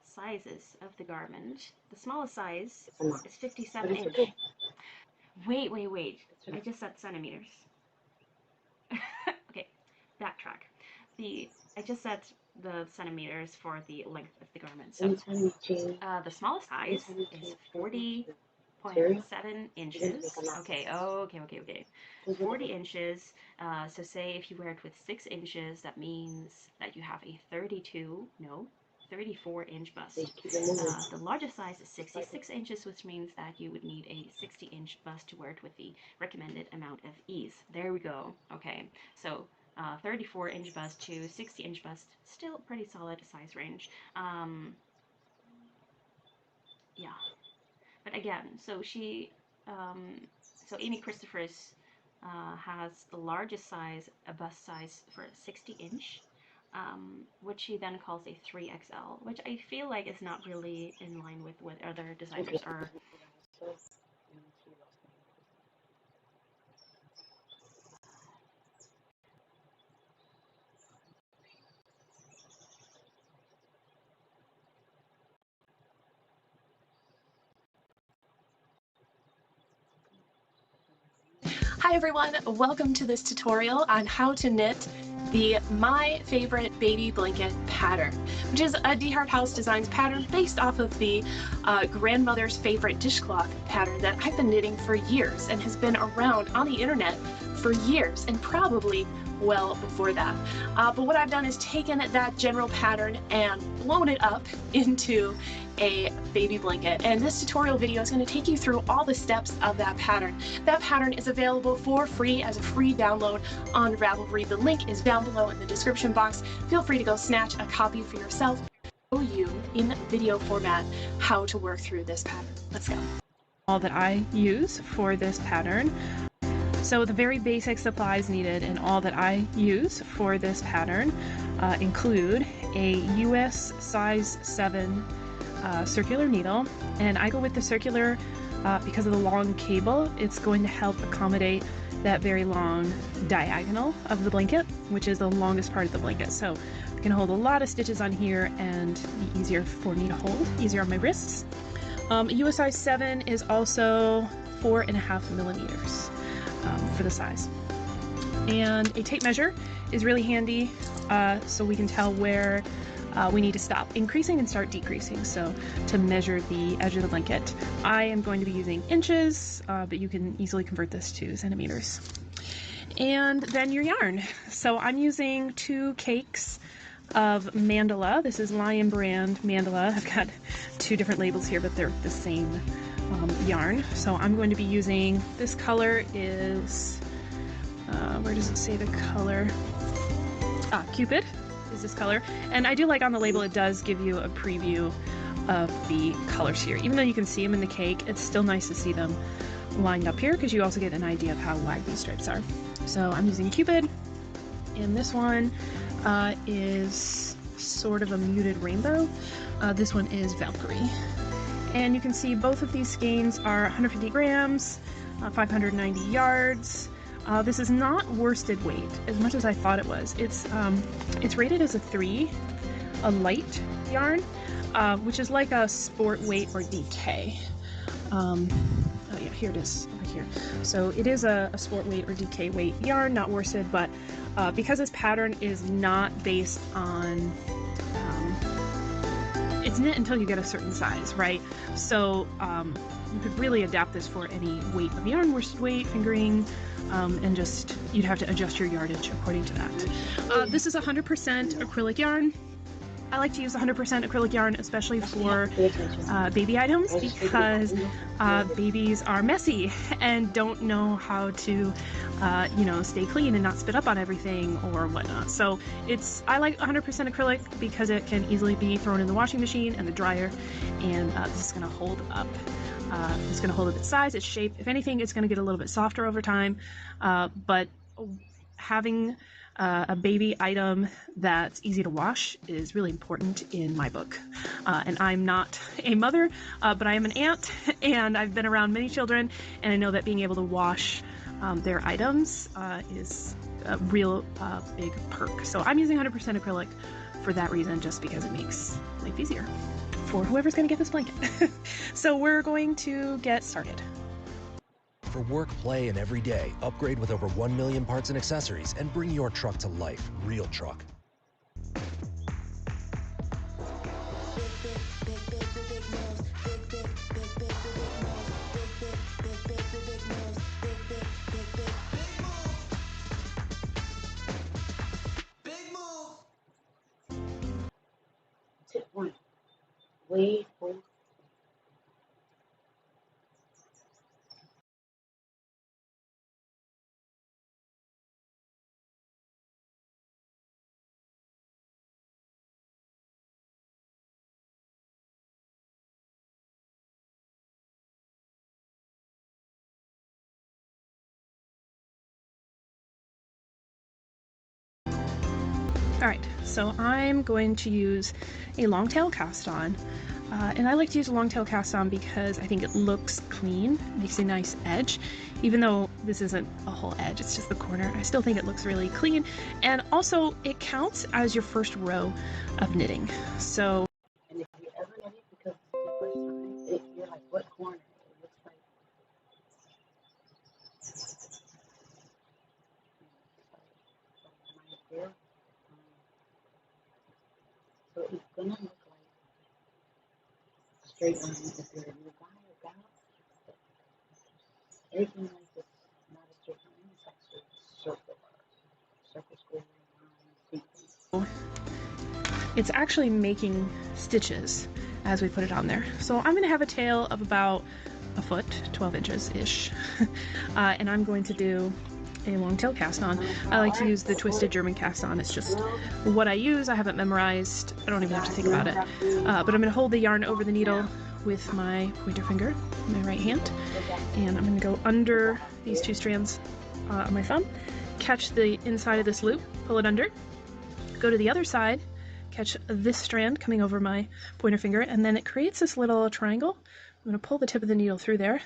sizes of the garment, the smallest size is 57 inch. Wait. I just said centimeters. Okay, backtrack. I just said the centimeters for the length of the garment. So the smallest size is 40.7 inches. Okay. 40 inches. So say if you wear it with 6 inches, that means that you have a 34-inch bust. The largest size is 66 inches, which means that you would need a 60-inch bust to wear it with the recommended amount of ease. There we go. Okay, so 34-inch bust to 60-inch bust, still pretty solid size range. Yeah, but again, so Amy Christophers has the largest size, a bust size for 60-inch. Which she then calls a 3XL, which I feel like is not really in line with what other designers are. Hi everyone, welcome to this tutorial on how to knit the My Favorite Baby Blanket pattern, which is a D Hard House Designs pattern based off of the Grandmother's Favorite Dishcloth pattern that I've been knitting for years and has been around on the internet for years and probably well before that. But what I've done is taken that general pattern and blown it up into a baby blanket, and this tutorial video is going to take you through all the steps of that pattern. That pattern is available for free as a free download on Ravelry. The link is down below in the description box. Feel free to go snatch a copy for yourself. Show you in video format how to work through this pattern. Let's go. All that I use for this pattern. So the very basic supplies needed and all that I use for this pattern include a US size 7 circular needle, and I go with the circular because of the long cable. It's going to help accommodate that very long diagonal of the blanket, which is the longest part of the blanket. So I can hold a lot of stitches on here and be easier for me to hold, easier on my wrists. US size 7 is also 4.5 millimeters for the size. And a tape measure is really handy so we can tell where we need to stop increasing and start decreasing, so to measure the edge of the blanket. I am going to be using inches, but you can easily convert this to centimeters. And then your yarn. So I'm using 2 cakes of mandala. This is Lion brand mandala. I've got 2 different labels here, but they're the same yarn. So I'm going to be using, this color is, where does it say the color? Cupid is this color. And I do like on the label it does give you a preview of the colors here. Even though you can see them in the cake, it's still nice to see them lined up here because you also get an idea of how wide these stripes are. So I'm using Cupid, and this one is sort of a muted rainbow. This one is Valkyrie. And you can see both of these skeins are 150 grams, 590 yards. This is not worsted weight as much as I thought it was. It's rated as a 3, a light yarn, which is like a sport weight or DK. Oh yeah, here it is over here. So it is a sport weight or DK weight yarn, not worsted, but because this pattern is not based on it's knit until you get a certain size, right? So you could really adapt this for any weight of yarn, worsted weight, fingering, and just you'd have to adjust your yardage according to that. This is 100% acrylic yarn. I like to use 100% acrylic yarn, especially for baby items, because babies are messy and don't know how to, you know, stay clean and not spit up on everything or whatnot. So I like 100% acrylic because it can easily be thrown in the washing machine and the dryer, and this is going to hold up. It's going to hold up its size, its shape. If anything, it's going to get a little bit softer over time, but having a baby item that's easy to wash is really important in my book. And I'm not a mother, but I am an aunt, and I've been around many children, and I know that being able to wash their items is a real big perk. So I'm using 100% acrylic for that reason, just because it makes life easier for whoever's going to get this blanket. So we're going to get started. For work, play, and every day, upgrade with over 1 million parts and accessories and bring your truck to life. Real truck. Tip 1. Wave both. Alright, so I'm going to use a long tail cast on, and I like to use a long tail cast on because I think it looks clean, makes a nice edge. Even though this isn't a whole edge, it's just the corner, I still think it looks really clean, and also it counts as your first row of knitting. So, And if you ever knit it because it's your first time, you're like, what corner? It looks like. here. So it's gonna look like a straight line if you're a new guy or gal. Everything like this is not a straight line, it's actually circle, square, line, sequence. It's actually making stitches as we put it on there. So I'm going to have a tail of about a foot, 12 inches-ish, and I'm going to do a long tail cast on. I like to use the twisted German cast on. It's just what I use. I haven't memorized. I don't even have to think about it. But I'm going to hold the yarn over the needle with my pointer finger, my right hand, and I'm going to go under these two strands on my thumb, catch the inside of this loop, pull it under, go to the other side, catch this strand coming over my pointer finger, and then it creates this little triangle. I'm going to pull the tip of the needle through there,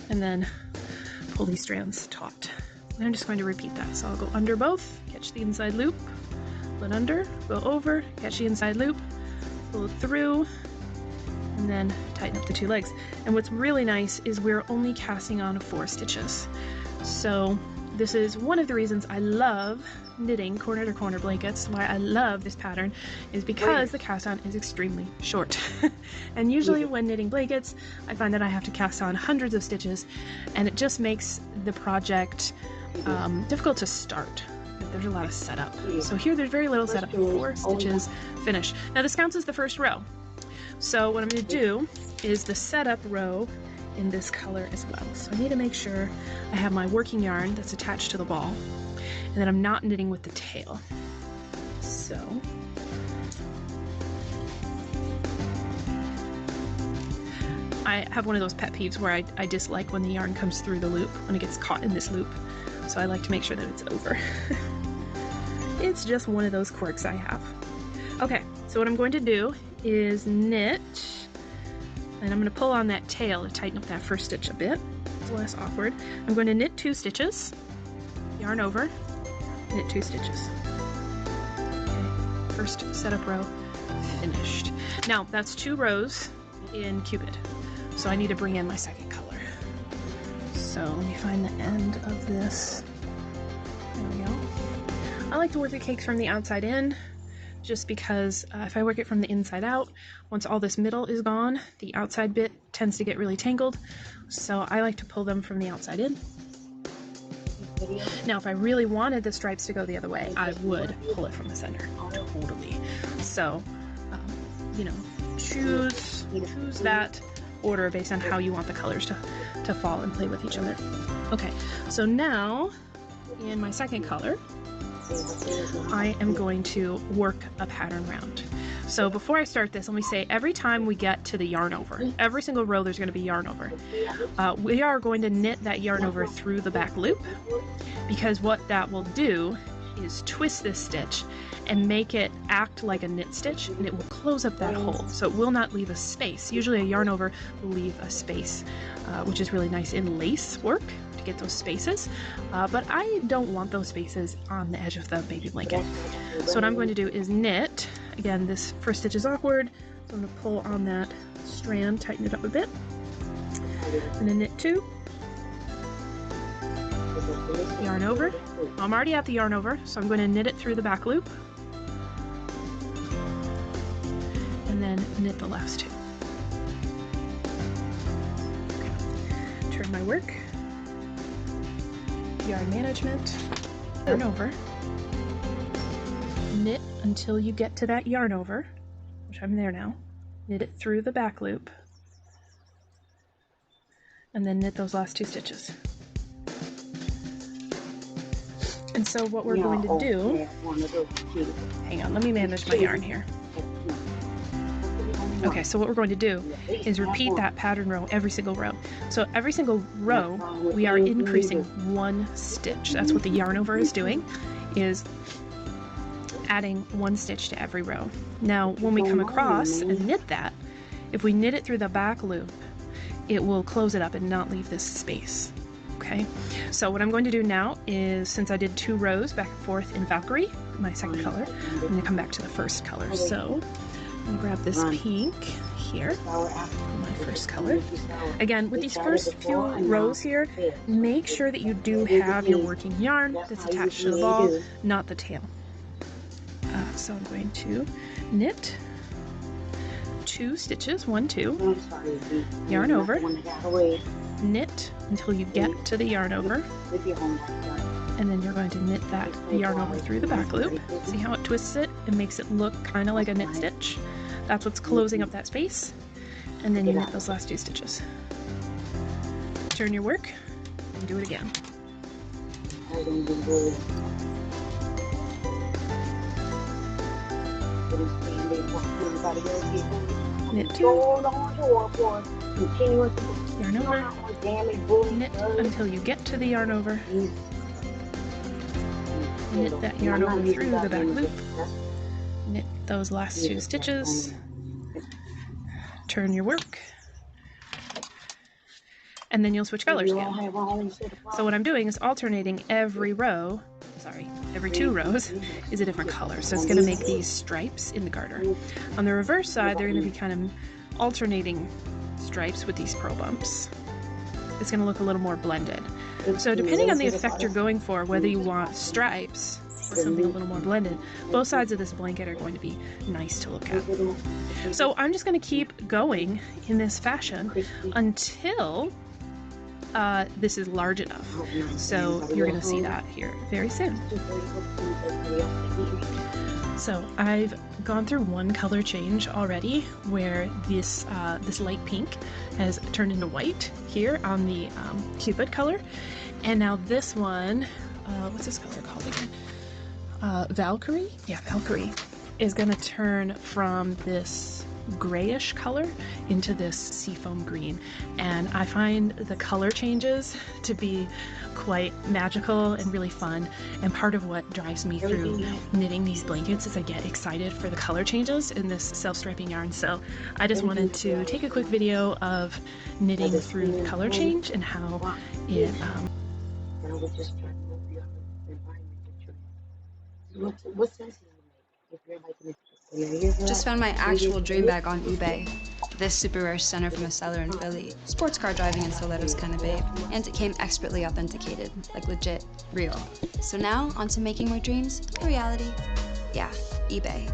and then pull these strands taut. And I'm just going to repeat that. So I'll go under both, catch the inside loop, pull it under, go over, catch the inside loop, pull it through, and then tighten up the two legs. And what's really nice is we're only casting on 4 stitches. So this is one of the reasons I love knitting corner to corner blankets. Why I love this pattern is because the cast on is extremely short. And usually when knitting blankets, I find that I have to cast on hundreds of stitches, and it just makes the project difficult to start. There's a lot of setup. So here there's very little setup, 4 stitches, finish. Now this counts as the first row. So what I'm going to do is the setup row in this color as well. So I need to make sure I have my working yarn that's attached to the ball, and that I'm not knitting with the tail. So I have one of those pet peeves where I dislike when the yarn comes through the loop, when it gets caught in this loop. So I like to make sure that it's over. It's just one of those quirks I have. Okay, so what I'm going to do is knit, and I'm going to pull on that tail to tighten up that first stitch a bit. It's less awkward. I'm going to knit 2 stitches, yarn over, knit 2 stitches. Okay. First setup row finished. Now that's 2 rows in Cupid, so I need to bring in my second color. So let me find the end of this. There we go. I like to work the cakes from the outside in, just because if I work it from the inside out, once all this middle is gone, the outside bit tends to get really tangled. So I like to pull them from the outside in. Now, if I really wanted the stripes to go the other way, I would pull it from the center, totally. So, you know, choose that order based on how you want the colors to fall and play with each other. Okay, so now in my second color, I am going to work a pattern round. So before I start this, let me say every time we get to the yarn over, every single row there's going to be yarn over. We are going to knit that yarn over through the back loop, because what that will do is twist this stitch and make it act like a knit stitch, and it will close up that hole, so it will not leave a space. Usually a yarn over will leave a space, which is really nice in lace work to get those spaces, but I don't want those spaces on the edge of the baby blanket. So what I'm going to do is knit. Again, this first stitch is awkward, so I'm going to pull on that strand, tighten it up a bit, and then knit 2, yarn over. I'm already at the yarn over, so I'm going to knit it through the back loop, and then knit the last 2. Okay. Turn my work, yarn management, yarn over, knit until you get to that yarn over, which I'm there now, knit it through the back loop, and then knit those last 2 stitches. And so what we're going to do, hang on, let me manage my yarn here. Okay, so what we're going to do is repeat that pattern row every single row. So every single row, we are increasing 1 stitch. That's what the yarn over is doing, is adding 1 stitch to every row. Now, when we come across and knit that, if we knit it through the back loop, it will close it up and not leave this space. Okay, so what I'm going to do now is, since I did 2 rows back and forth in Valkyrie, my second color, I'm going to come back to the first color. So I'm gonna grab this pink here, my first color. Again, with these first few rows here, make sure that you do have your working yarn that's attached to the ball, not the tail. So I'm going to knit 2 stitches, 1, 2, yarn over, knit until you get to the yarn over, and then you're going to knit that yarn over through the back loop. See how it twists it and makes it look kind of like a knit stitch? That's what's closing up that space. And then you knit those last 2 stitches. Turn your work and do it again. Knit 2, yarn over, knit until you get to the yarn over, knit that yarn over through the back loop, knit those last 2 stitches, turn your work, and then you'll switch colors again. So what I'm doing is alternating every 2 rows is a different color. So it's going to make these stripes in the garter. On the reverse side, they're going to be kind of alternating stripes with these pearl bumps. It's going to look a little more blended. So depending on the effect you're going for, whether you want stripes or something a little more blended, both sides of this blanket are going to be nice to look at. So I'm just going to keep going in this fashion until this is large enough. So you're going to see that here very soon. So I've gone through one color change already, where this this light pink has turned into white here on the Cupid color, and now this one, what's this color called again? Valkyrie? Yeah, Valkyrie is going to turn from this grayish color into this seafoam green, and I find the color changes to be quite magical and really fun, and part of what drives me through knitting these blankets is I get excited for the color changes in this self-striping yarn. So I just wanted to take a quick video of knitting through the color change and how it what sense does it make if you're like Just found my actual dream bag on eBay. This super rare stunner from a seller in Philly. Sports car driving and stilettos kind of babe. And it came expertly authenticated, like legit, real. So now, on to making my dreams a reality. Yeah, eBay.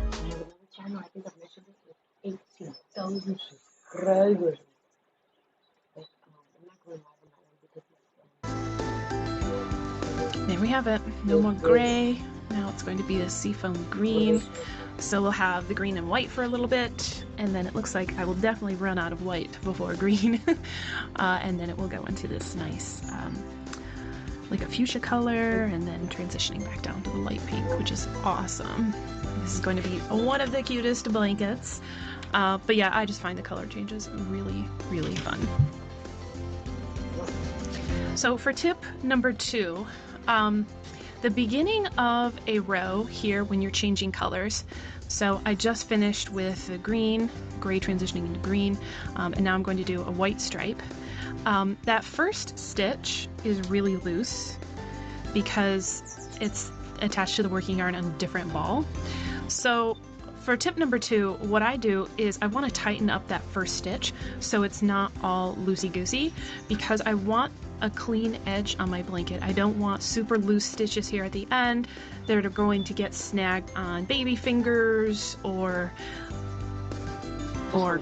There we have it. No more gray. Now it's going to be a seafoam green. So we'll have the green and white for a little bit, and then it looks like I will definitely run out of white before green. And then it will go into this nice, like a fuchsia color, and then transitioning back down to the light pink, which is awesome. This is going to be one of the cutest blankets. But yeah, I just find the color changes really, really fun. So for tip number 2, the beginning of a row here when you're changing colors. So I just finished with the green, gray transitioning into green, and now I'm going to do a white stripe. That first stitch is really loose because it's attached to the working yarn on a different ball. So for tip number 2, what I do is I want to tighten up that first stitch so it's not all loosey-goosey, because I want a clean edge on my blanket. I don't want super loose stitches here at the end that are going to get snagged on baby fingers or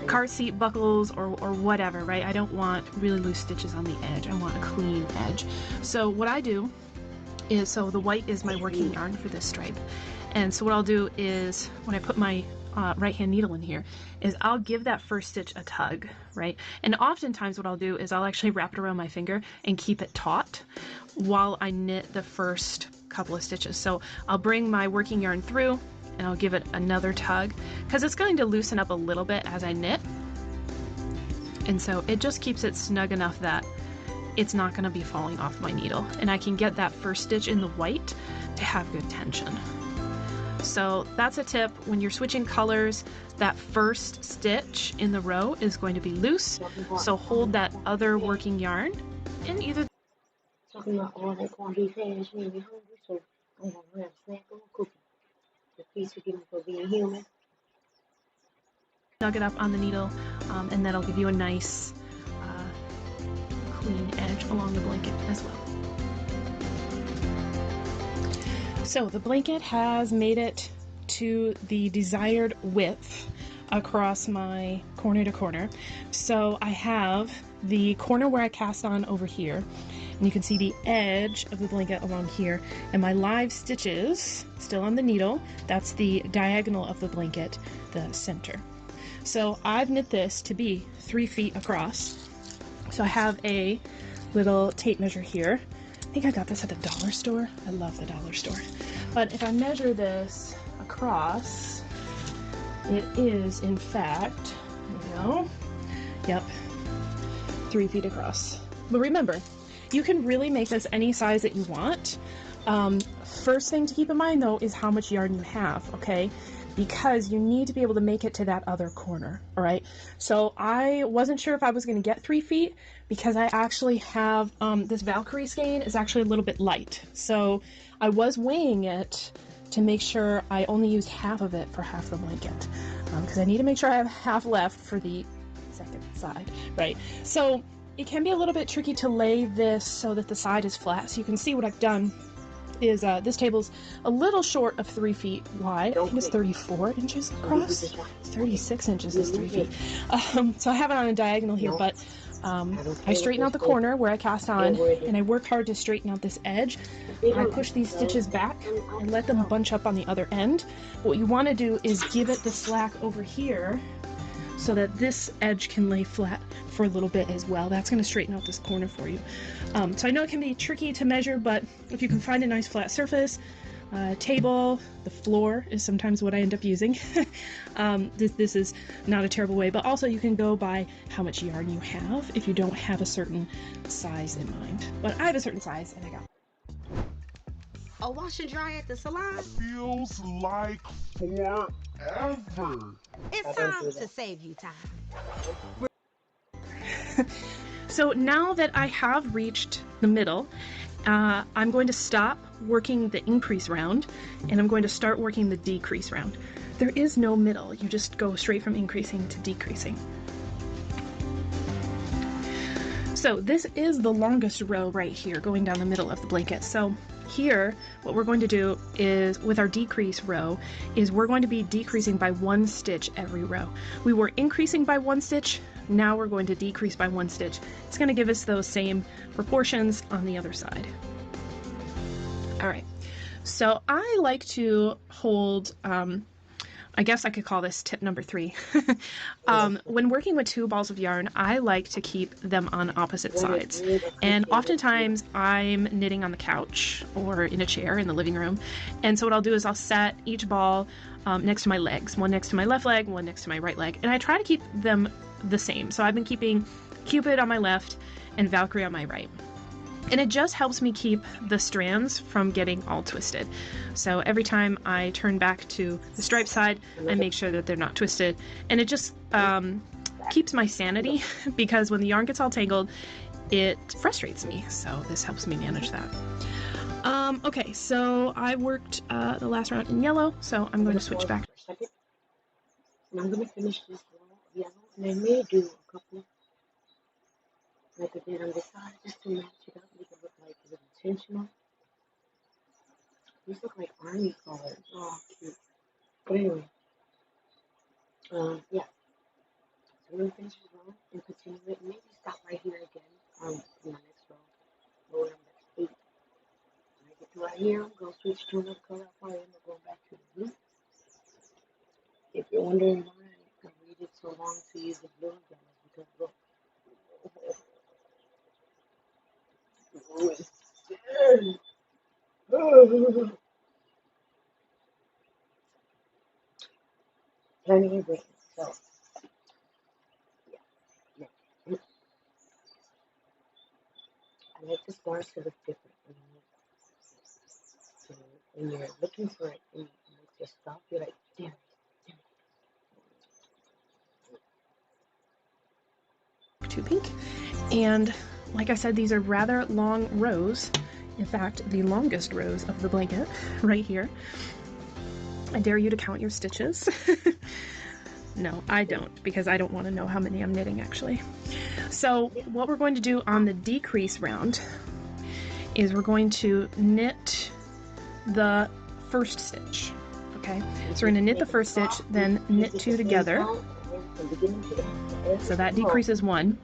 car seat buckles or whatever, right? I don't want really loose stitches on the edge. I want a clean edge. So what I do is, so the white is my working yarn for this stripe. And so what I'll do is, when I put my right hand needle in here, is I'll give that first stitch a tug, right? And oftentimes what I'll do is I'll actually wrap it around my finger and keep it taut while I knit the first couple of stitches. So I'll bring my working yarn through and I'll give it another tug, because it's going to loosen up a little bit as I knit. And so it just keeps it snug enough that it's not going to be falling off my needle, and I can get that first stitch in the white to have good tension. So that's a tip. When you're switching colors, that first stitch in the row is going to be loose, so hold that other working yarn in either. Talking about all that quantity cash made me hungry, so I'm gonna grab a snack or a cookie. Please forgive me for being human. Dug it up on the needle, and that'll give you a nice clean edge along the blanket as well. So the blanket has made it to the desired width across my corner to corner. So I have the corner where I cast on over here, and you can see the edge of the blanket along here, and my live stitches still on the needle. That's the diagonal of the blanket, the center. So I've knit this to be 3 feet across. So I have a little tape measure here. I think I got this at the dollar store. I love the dollar store. But if I measure this across, it is in fact, there we go, yep, 3 feet across. But remember, you can really make this any size that you want. First thing to keep in mind though is how much yarn you have, okay? Because you need to be able to make it to that other corner, all right? So I wasn't sure if I was going to get 3 feet because I actually have, this Valkyrie skein is actually a little bit light. So I was weighing it to make sure I only used half of it for half the blanket, because I need to make sure I have half left for the second side, right? So it can be a little bit tricky to lay this so that the side is flat. So you can see what I've done is this table's a little short of 3 feet wide. I think it's 34 inches across. It's 36 inches is 3 feet. So I have it on a diagonal here, but I straighten out the corner where I cast on, and I work hard to straighten out this edge. I push these stitches back and let them bunch up on the other end. What you want to do is give it the slack over here so that this edge can lay flat for a little bit as well. That's going to straighten out this corner for you. So I know it can be tricky to measure, but if you can find a nice flat surface, table, the floor is sometimes what I end up using. This is not a terrible way, but also you can go by how much yarn you have if you don't have a certain size in mind. But I have a certain size and I got A wash and dry at the salon? Feels like forever. It's time to save you time. So now that I have reached the middle, I'm going to stop working the increase round and I'm going to start working the decrease round. There is no middle, you just go straight from increasing to decreasing. So this is the longest row right here going down the middle of the blanket. So here, what we're going to do is, with our decrease row, is we're going to be decreasing by 1 stitch every row. We were increasing by 1 stitch, now we're going to decrease by 1 stitch. It's going to give us those same proportions on the other side. All right, so I like to hold, I guess I could call this tip number 3. When working with 2 balls of yarn, I like to keep them on opposite sides. And oftentimes I'm knitting on the couch or in a chair in the living room. And so what I'll do is I'll set each ball next to my legs, one next to my left leg, one next to my right leg. And I try to keep them the same. So I've been keeping Cupid on my left and Valkyrie on my right. And it just helps me keep the strands from getting all twisted. So every time I turn back to the stripe side, I make sure that they're not twisted. And it just keeps my sanity, because when the yarn gets all tangled, it frustrates me. So this helps me manage that. Okay, so I worked the last round in yellow, so I'm going to switch back. And I'm going to finish this row of yellow, and I may do a couple like I did on this side, just to match it up, make it look like it was intentional. These look like army colors. Oh, cute. But anyway, yeah. So I'm going to finish this row and continue it. Maybe stop right here again in my next row. Row number 8. When I get to right here, I'm going to switch to another color. I'll probably end up going back to the blue. If you're wondering why I waited so long to use the blue again, it's because look. Plenty of rain, so yeah. I like the stars to look different. So when you're looking for it and you just stop, you're like, damn it. Too pink. And like I said, these are rather long rows. In fact, the longest rows of the blanket right here. I dare you to count your stitches. No, I don't, because I don't want to know how many I'm knitting actually. So what we're going to do on the decrease round is we're going to knit the first stitch. Okay, so we're going to knit the first stitch, then knit 2 together. So that decreases 1.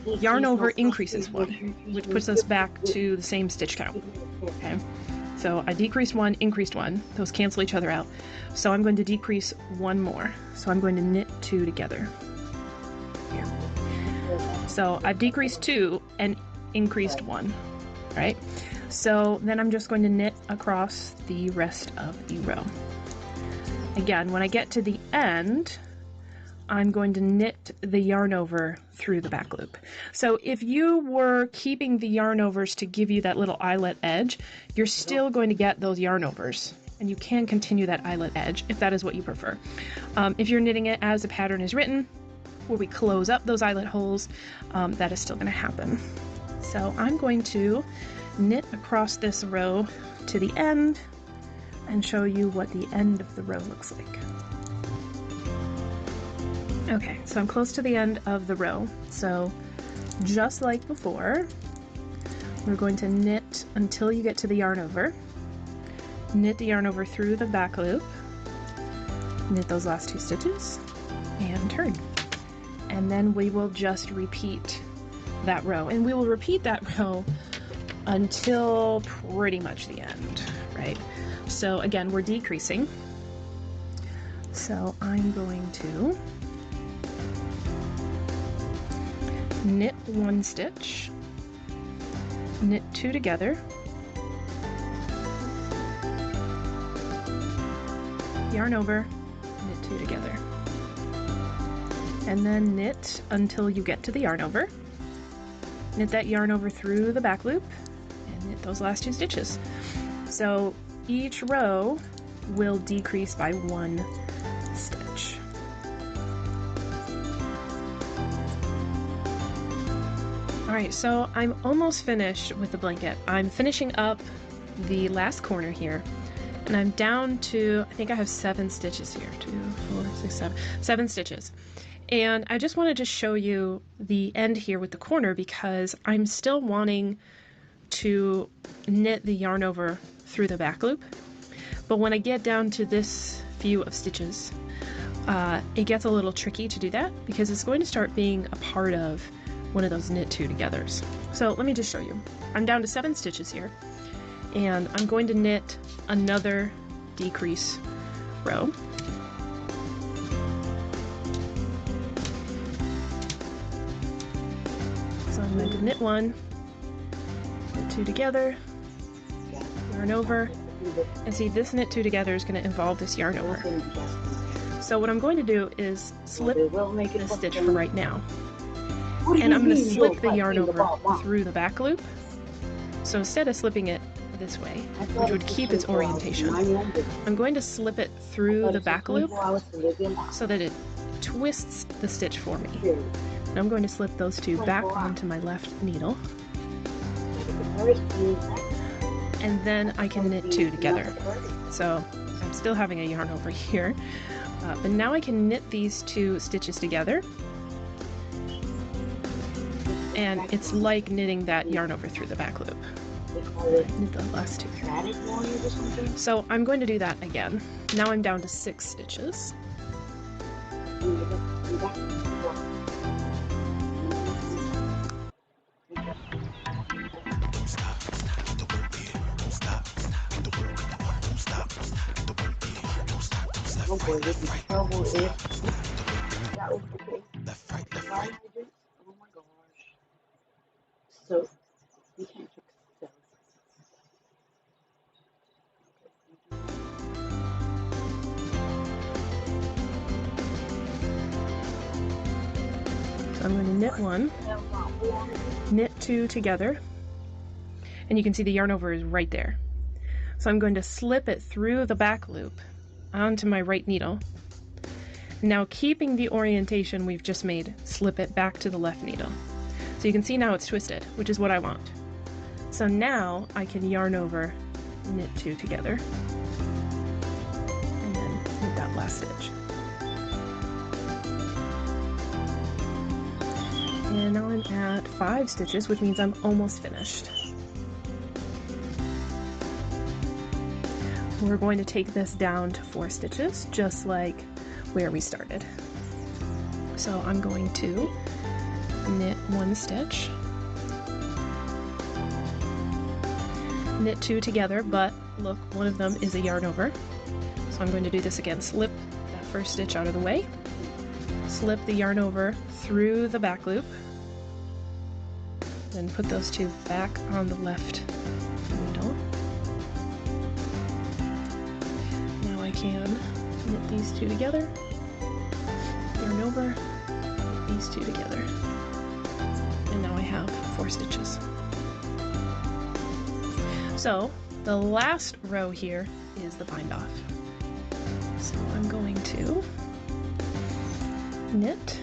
Yarn over increases 1, which puts us back to the same stitch count. Okay, so I decreased 1, increased 1. Those cancel each other out. So I'm going to decrease 1 more. So I'm going to knit 2 together. Here. So I've decreased 2 and increased 1, right? So then I'm just going to knit across the rest of the row. Again, when I get to the end, I'm going to knit the yarn over through the back loop. So if you were keeping the yarn overs to give you that little eyelet edge, you're still going to get those yarn overs, and you can continue that eyelet edge if that is what you prefer. If you're knitting it as the pattern is written, where we close up those eyelet holes, that is still going to happen. So I'm going to knit across this row to the end and show you what the end of the row looks like. Okay, so I'm close to the end of the row. So just like before, we're going to knit until you get to the yarn over. Knit the yarn over through the back loop. Knit those last 2 stitches and turn. And then we will just repeat that row. And we will repeat that row until pretty much the end, right? So again, we're decreasing. So I'm going to knit 1 stitch, knit 2 together, yarn over, knit 2 together, and then knit until you get to the yarn over. Knit that yarn over through the back loop and knit those last 2 stitches. So each row will decrease by 1 stitch. Alright, so I'm almost finished with the blanket. I'm finishing up the last corner here, and I'm down to, I think I have 7 stitches here. 2, 4, 6, 7. 7 stitches. And I just wanted to show you the end here with the corner because I'm still wanting to knit the yarn over through the back loop. But when I get down to this few of stitches, it gets a little tricky to do that because it's going to start being a part of one of those knit 2 togethers. So let me just show you. I'm down to 7 stitches here, and I'm going to knit another decrease row. So I'm going to knit 1, knit 2 together, yarn over, and see this knit 2 together is going to involve this yarn over. So what I'm going to do is slip this stitch for right now. And I'm going to slip the yarn over through the back loop. So instead of slipping it this way, which would keep its orientation, I'm going to slip it through the back loop so that it twists the stitch for me. And I'm going to slip those 2 back onto my left needle. And then I can knit 2 together. So I'm still having a yarn over here, but now I can knit these 2 stitches together. And it's like knitting that yarn over through the back loop. Knit the last 2 here. So I'm going to do that again. Now I'm down to 6 stitches. So you can't fix those. So I'm going to knit 1, knit 2 together, and you can see the yarn over is right there. So I'm going to slip it through the back loop onto my right needle. Now, keeping the orientation we've just made, slip it back to the left needle. So you can see now it's twisted, which is what I want. So now I can yarn over, knit 2 together, and then knit that last stitch. And now I'm at 5 stitches, which means I'm almost finished. We're going to take this down to 4 stitches, just like where we started. So I'm going to knit 1 stitch, knit 2 together, but look, one of them is a yarn over. So I'm going to do this again. Slip that first stitch out of the way, slip the yarn over through the back loop, then put those 2 back on the left needle. Now I can knit these 2 together, yarn over, knit these 2 together, and now I have 4 stitches. So the last row here is the bind off. So I'm going to knit.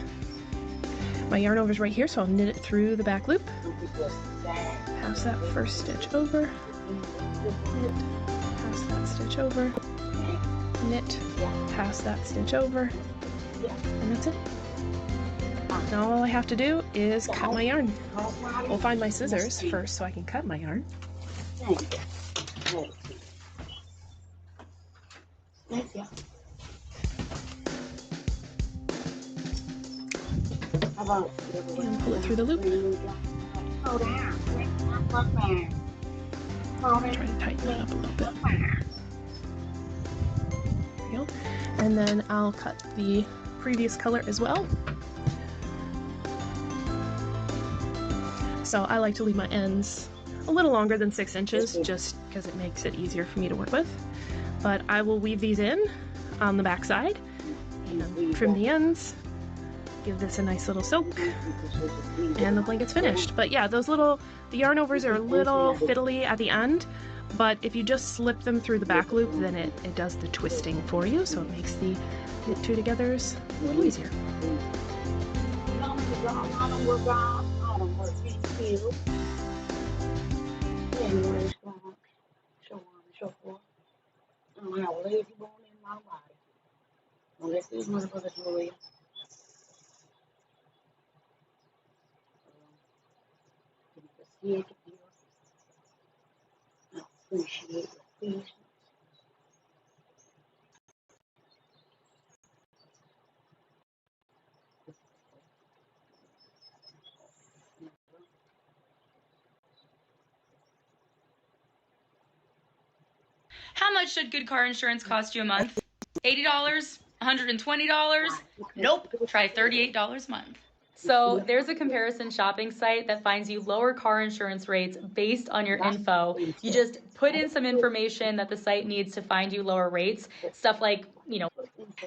My yarn over is right here, so I'll knit it through the back loop. Pass that first stitch over. Knit, pass that stitch over. Knit, pass that stitch over. And that's it. Now all I have to do is cut my yarn. We'll find my scissors first so I can cut my yarn. And pull it through the loop. Try to tighten that up a little bit. There we go. And then I'll cut the previous color as well. So I like to leave my ends a little longer than 6 inches just because it makes it easier for me to work with. But I will weave these in on the back side and trim the ends. Give this a nice little soak, and the blanket's finished. But yeah, the yarn overs are a little fiddly at the end, but if you just slip them through the back loop, then it does the twisting for you, so it makes the knit 2 togethers a little easier. Appreciate your patience. How much should good car insurance cost you a month? $80? $120? Nope. Try $38 a month. So there's a comparison shopping site that finds you lower car insurance rates based on your info. You just put in some information that the site needs to find you lower rates. Stuff like,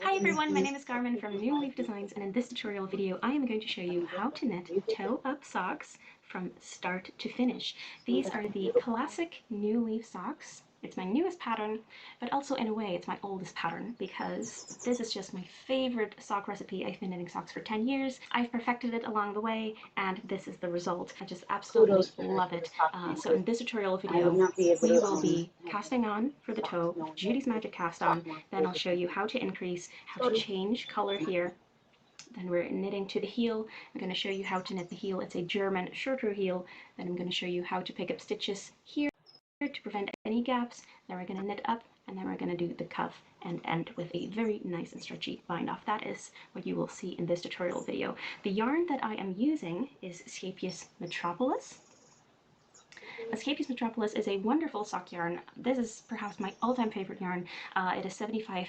Hi everyone, my name is Carmen from New Leaf Designs, and in this tutorial video I am going to show you how to knit toe-up socks from start to finish. These are the classic New Leaf socks. It's my newest pattern, but also in a way it's my oldest pattern because this is just my favorite sock recipe. I've been knitting socks for 10 years. I've perfected it along the way, and this is the result. I just absolutely love it. So in this tutorial video, we will be casting on for the toe, Judy's Magic Cast On. Then I'll show you how to increase, how to change color here. Then we're knitting to the heel. I'm going to show you how to knit the heel. It's a German shorter heel. Then I'm going to show you how to pick up stitches here to prevent any gaps. Then we're going to knit up, and then we're going to do the cuff and end with a very nice and stretchy bind off. That is what you will see in this tutorial video. The yarn that I am using is Scapious Metropolis. Scapious Metropolis is a wonderful sock yarn. This is perhaps my all-time favorite yarn. It is 75%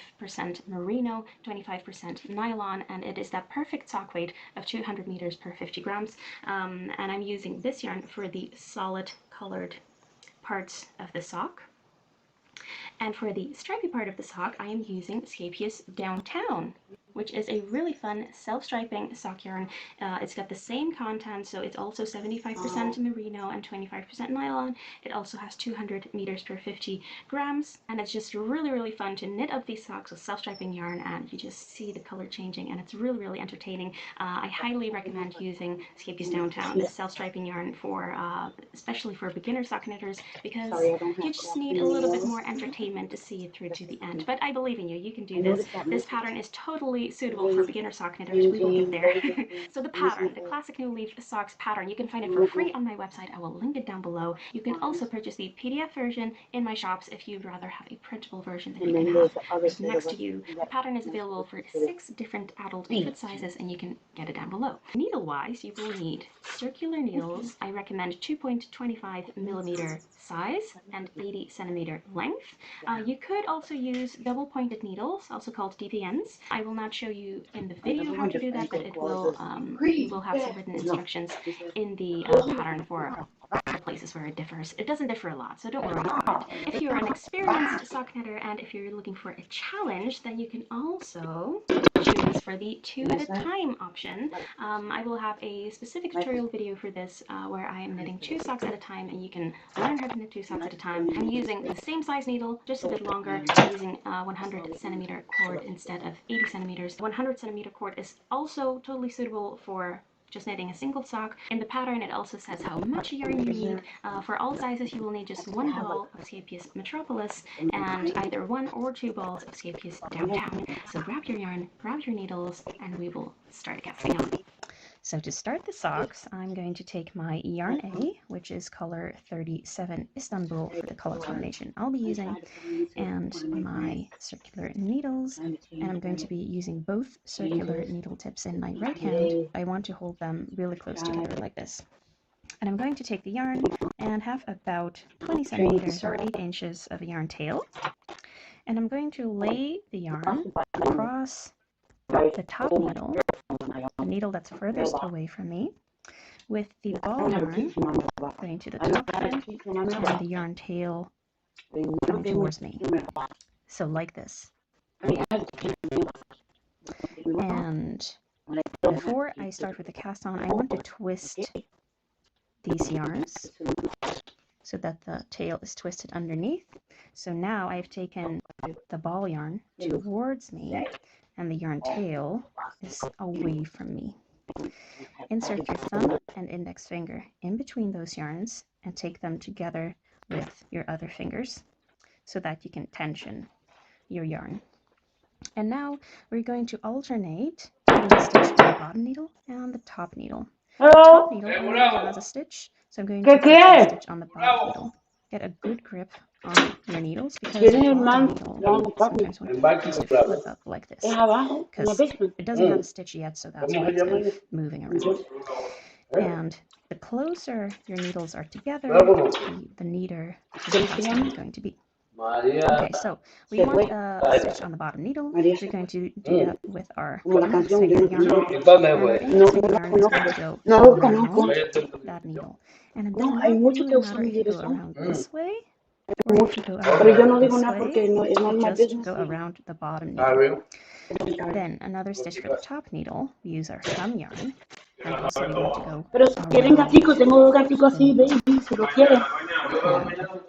merino, 25% nylon, and it is that perfect sock weight of 200 meters per 50 grams. And I'm using this yarn for the solid colored parts of the sock. And for the stripy part of the sock, I am using Scapious Downtown, which is a really fun self-striping sock yarn. It's got the same content, so it's also 75% merino and 25% nylon. It also has 200 meters per 50 grams, and it's just really, really fun to knit up these socks with self-striping yarn, and you just see the color changing, and it's really, really entertaining. I highly recommend using Scapious Downtown, this self-striping yarn, for especially for beginner sock knitters, because you just need a little bit more entertainment be meant to see it through to the end, but I believe in you. You can do this. This pattern is totally suitable for beginner sock knitters. We will get there. So the pattern, the classic new leaf socks pattern, you can find it for free on my website. I will link it down below. You can also purchase the PDF version in my shops if you'd rather have a printable version that you can have right next to you. The pattern is available for 6 different adult foot sizes, and you can get it down below. Needle-wise, you will need circular needles. I recommend 2.25 millimeter size and 80 centimeter length. You could also use double-pointed needles, also called DPNs. I will not show you in the video how to do that, but it will you will have some written instructions in the pattern for places where it differs. It doesn't differ a lot, so don't worry about it. If you're an experienced sock knitter and if you're looking for a challenge, then you can also choose for the 2 at a time option. I will have a specific tutorial video for this where I am knitting 2 socks at a time, and you can learn how to knit 2 socks at a time. I'm using the same size needle, just a bit longer. I'm using 100 centimeter cord instead of 80 centimeters. 100 centimeter cord is also totally suitable for just knitting a single sock. In the pattern, it also says how much yarn you need. For all sizes, you will need just 1 ball of Scapious Metropolis and either 1 or 2 balls of Scapious Downtown. So grab your yarn, grab your needles, and we will start casting on. So to start the socks, I'm going to take my yarn A, which is color 37 Istanbul for the color combination I'll be using, and my circular needles, and I'm going to be using both circular needle tips in my right hand. I want to hold them really close together like this. And I'm going to take the yarn and have about 20 centimeters or 8 inches of yarn tail, and I'm going to lay the yarn across the top needle, the needle that's furthest away from me, with the ball yarn going to the top here, and the yarn tail coming towards me. So like this. And before I start with the cast on, I want to twist these yarns so that the tail is twisted underneath. So now I've taken the ball yarn towards me, and the yarn tail is away from me. Insert your thumb and index finger in between those yarns and take them together with your other fingers so that you can tension your yarn. And now we're going to alternate putting the stitch on the bottom needle and on the top needle. The top needle already has a stitch, so I'm going to put the stitch on the bottom needle. Get a good grip on your needles, because the bottom needle sometimes wants to flip up like this, because it doesn't have a stitch yet, so that's why it's kind of moving around. And the closer your needles are together, the neater the casting is going to be. Okay, so we want a stitch on the bottom needle. We're going to do that with our index finger yarn. And our index finger yarn is going to go around that needle. And it does not really matter if you go around this way or if you go around this way. You just go around the bottom needle. Then another stitch for the top needle. We use our thumb yarn. And also we want to go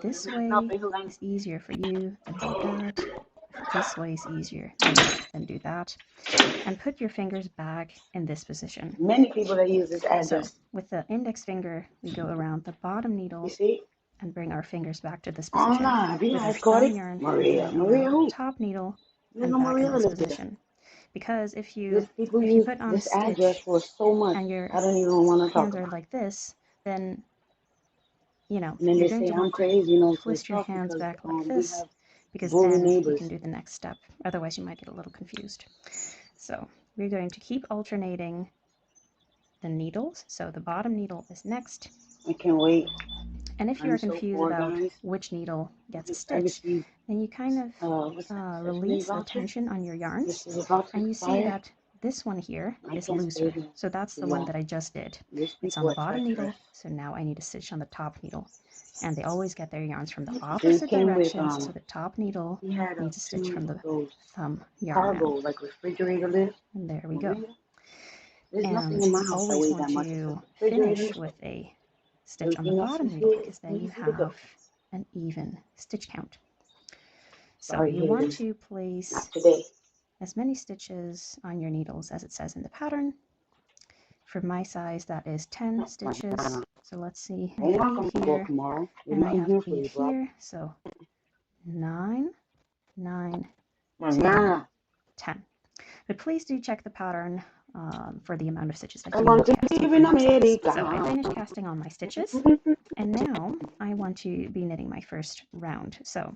this way is easier for you, then do that. This way is easier, then do that. And put your fingers back in this position. Many people that use this as so with the index finger, we go around the bottom needle and bring our fingers back to this position. With our thumb yarn, we go around the top needle and back in this position. Because if you put on a stitch and your hands are like this, then you're going to want to twist your hands back like this, because then you can do the next step. Otherwise, you might get a little confused. So we're going to keep alternating the needles. So the bottom needle is next. I can't wait. And if you're confused about which needle gets a stitch, then you kind of release the tension on your yarns, and you see that this one here is looser. So that's the one that I just did. It's on the bottom needle, so now I need a stitch on the top needle. And they always get their yarns from the opposite directions, so the top needle needs a stitch from the thumb yarn now. And there we go. And you always want to finish with a stitch on the bottom needle, because then you have an even stitch count. So you want to place as many stitches on your needles as it says in the pattern. For my size, that is 10 stitches. So let's see, I have 8 here, and I have 8 here, so 9, 9, 10. But please do check the pattern for the amount of stitches that you need casting for your sizes. So I finished casting all my stitches, and now I want to be knitting my first round. So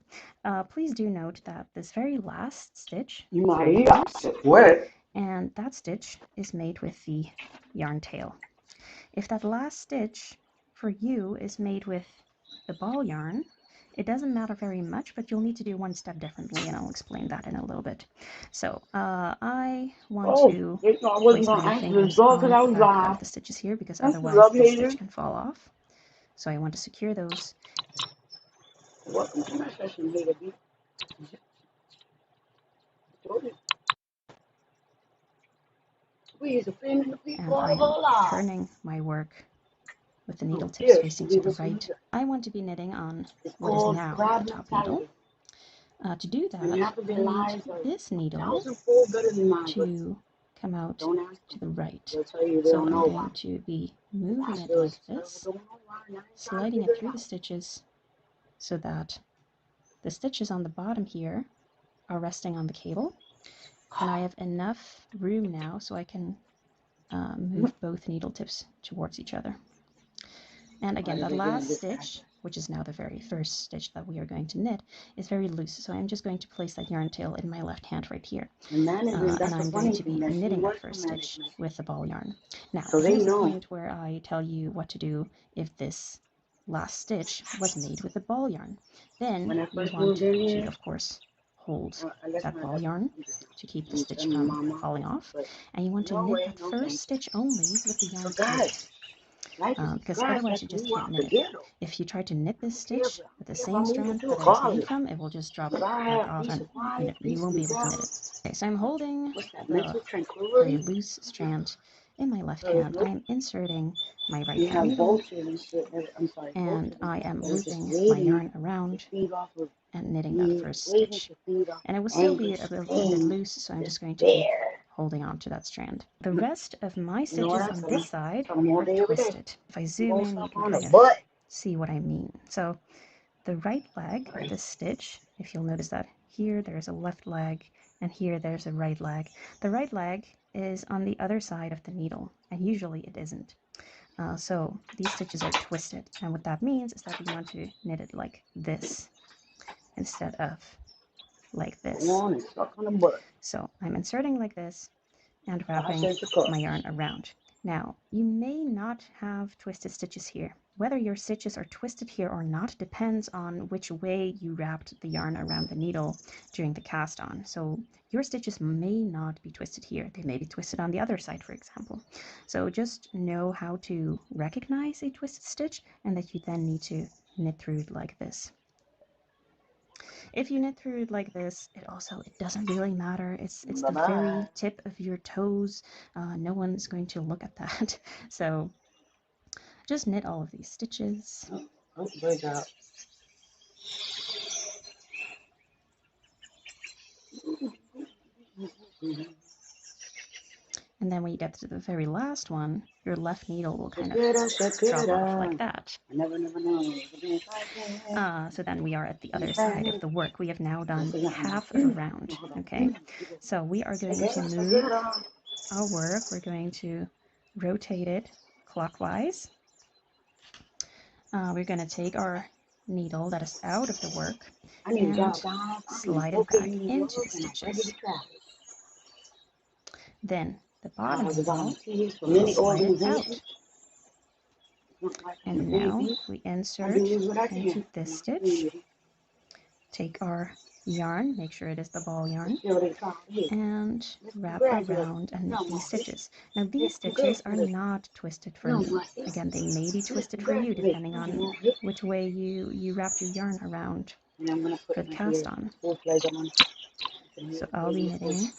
please do note that this very last stitch is very loose, and that stitch is made with the yarn tail. If that last stitch for you is made with the ball yarn, it doesn't matter very much, but you'll need to do one step differently, and I'll explain that in a little bit. So I want to place my fingers on the back of the stitches here, because otherwise the stitch can fall off. So I want to secure those. Welcome to my session, baby. And I am turning my work with the needle tips facing to the right. I want to be knitting on what is now the top needle. To do that, I need this needle to come out to the right. So I'm going to be moving it like this, sliding it through the stitches so that the stitches on the bottom here are resting on the cable. And I have enough room now so I can move both needle tips towards each other. And again, that last stitch, which is now the very first stitch that we are going to knit, is very loose. So I'm just going to place that yarn tail in my left hand right here. And I'm going to be knitting that first stitch with the ball yarn. Now, here's the point where I tell you what to do if this last stitch was made with the ball yarn. Then you want to, of course, hold that ball yarn to keep the stitch from falling off. And you want to knit that first stitch only with the yarn tail. Because otherwise you just can't knit it. If you try to knit this stitch with the same strand that it was made from, it will just drop back off and you won't be able to knit it. Okay, so I'm holding the very loose strand in my left hand. I am inserting my right hand needle, and I am looping my yarn around and knitting that first stitch. And it will still be a little bit loose, so I'm just going to keep holding on to that strand. The rest of my stitches on this side are twisted. If I zoom in, you can kind of see what I mean. So the right leg of this stitch, if you'll notice that here there's a left leg and here there's a right leg. The right leg is on the other side of the needle, and usually it isn't. So these stitches are twisted, and what that means is that we want to knit it like this instead of like this. So I'm inserting like this and wrapping my yarn around. Now, you may not have twisted stitches here. Whether your stitches are twisted here or not depends on which way you wrapped the yarn around the needle during the cast on. So your stitches may not be twisted here. They may be twisted on the other side, for example. So just know how to recognize a twisted stitch and that you then need to knit through it like this. If you knit through it like this, it doesn't really matter. It's the very tip of your toes. No one's going to look at that. So just knit all of these stitches. Good job. And then when you get to the very last one, your left needle will kind of drop off like that. So then we are at the other side of the work. We have now done half of a round, okay? So we are going to move our work. We're going to rotate it clockwise. We're going to take our needle that is out of the work and slide it back into the stitches. Then the bottom needle, slide it out. And now we insert into this stitch, take our yarn, make sure it is the ball yarn, and wrap around and knit these stitches. Now these stitches are not twisted for me. Again, they may be twisted for you depending on which way you wrap your yarn around for the cast on. So I'll be knitting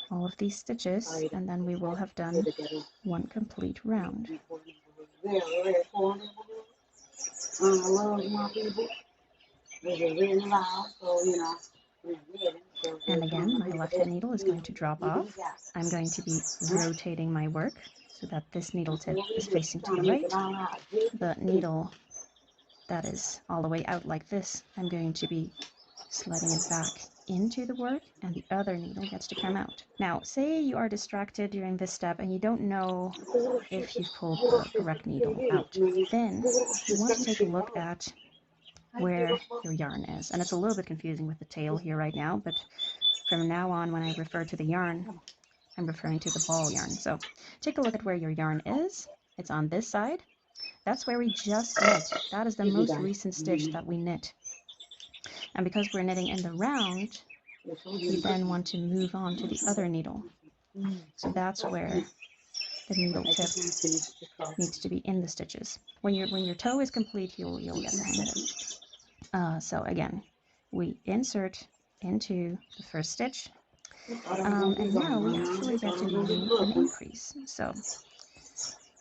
all of these stitches, and then we will have done one complete round. And again, my left hand needle is going to drop off. I'm going to be rotating my work so that this needle tip is facing to the right. The needle that is all the way out like this, I'm going to be sliding it back into the work, and the other needle gets to come out. Now, say you are distracted during this step and you don't know if you've pulled the correct needle out. Then you want to take a look at where your yarn is. And it's a little bit confusing with the tail here right now, but from now on, when I refer to the yarn, I'm referring to the ball yarn. So take a look at where your yarn is. It's on this side. That's where we just knit. That is the most recent stitch that we knit. And because we're knitting in the round, we then want to move on to the other needle. So that's where the needle tip needs to be in the stitches. When your toe is complete, you'll get the hang of it. So again, we insert into the first stitch, and now we actually get to do an increase. So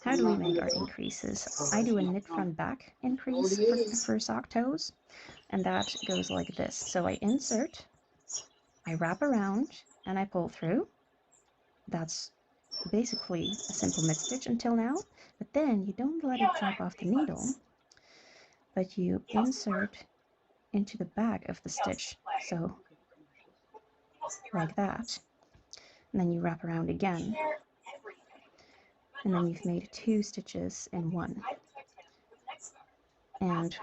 how do we make our increases? I do a knit front back increase for sock toes, and that goes like this. So I insert, I wrap around, and I pull through. That's basically a simple mid stitch until now, but then you don't let it drop off the needle, but you insert into the back of the stitch, so like that, and then you wrap around again, and then you've made 2 stitches in one, and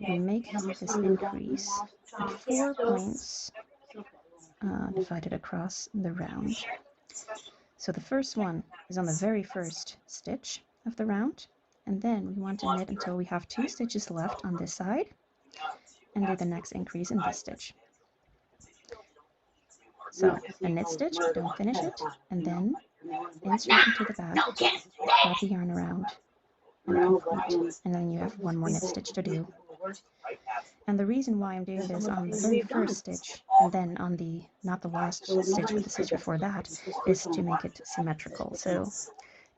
we make this increase at 4 points divided across the round. So the first one is on the very first stitch of the round, and then we want to knit until we have 2 stitches left on this side, and do the next increase in this stitch. So a knit stitch, don't finish it, and then insert into the back, wrap the yarn around, and complete. And then you have 1 more knit stitch to do. And the reason why I'm doing this on the very first stitch, and then on the, not the last stitch, but the stitch before that, is to make it symmetrical. So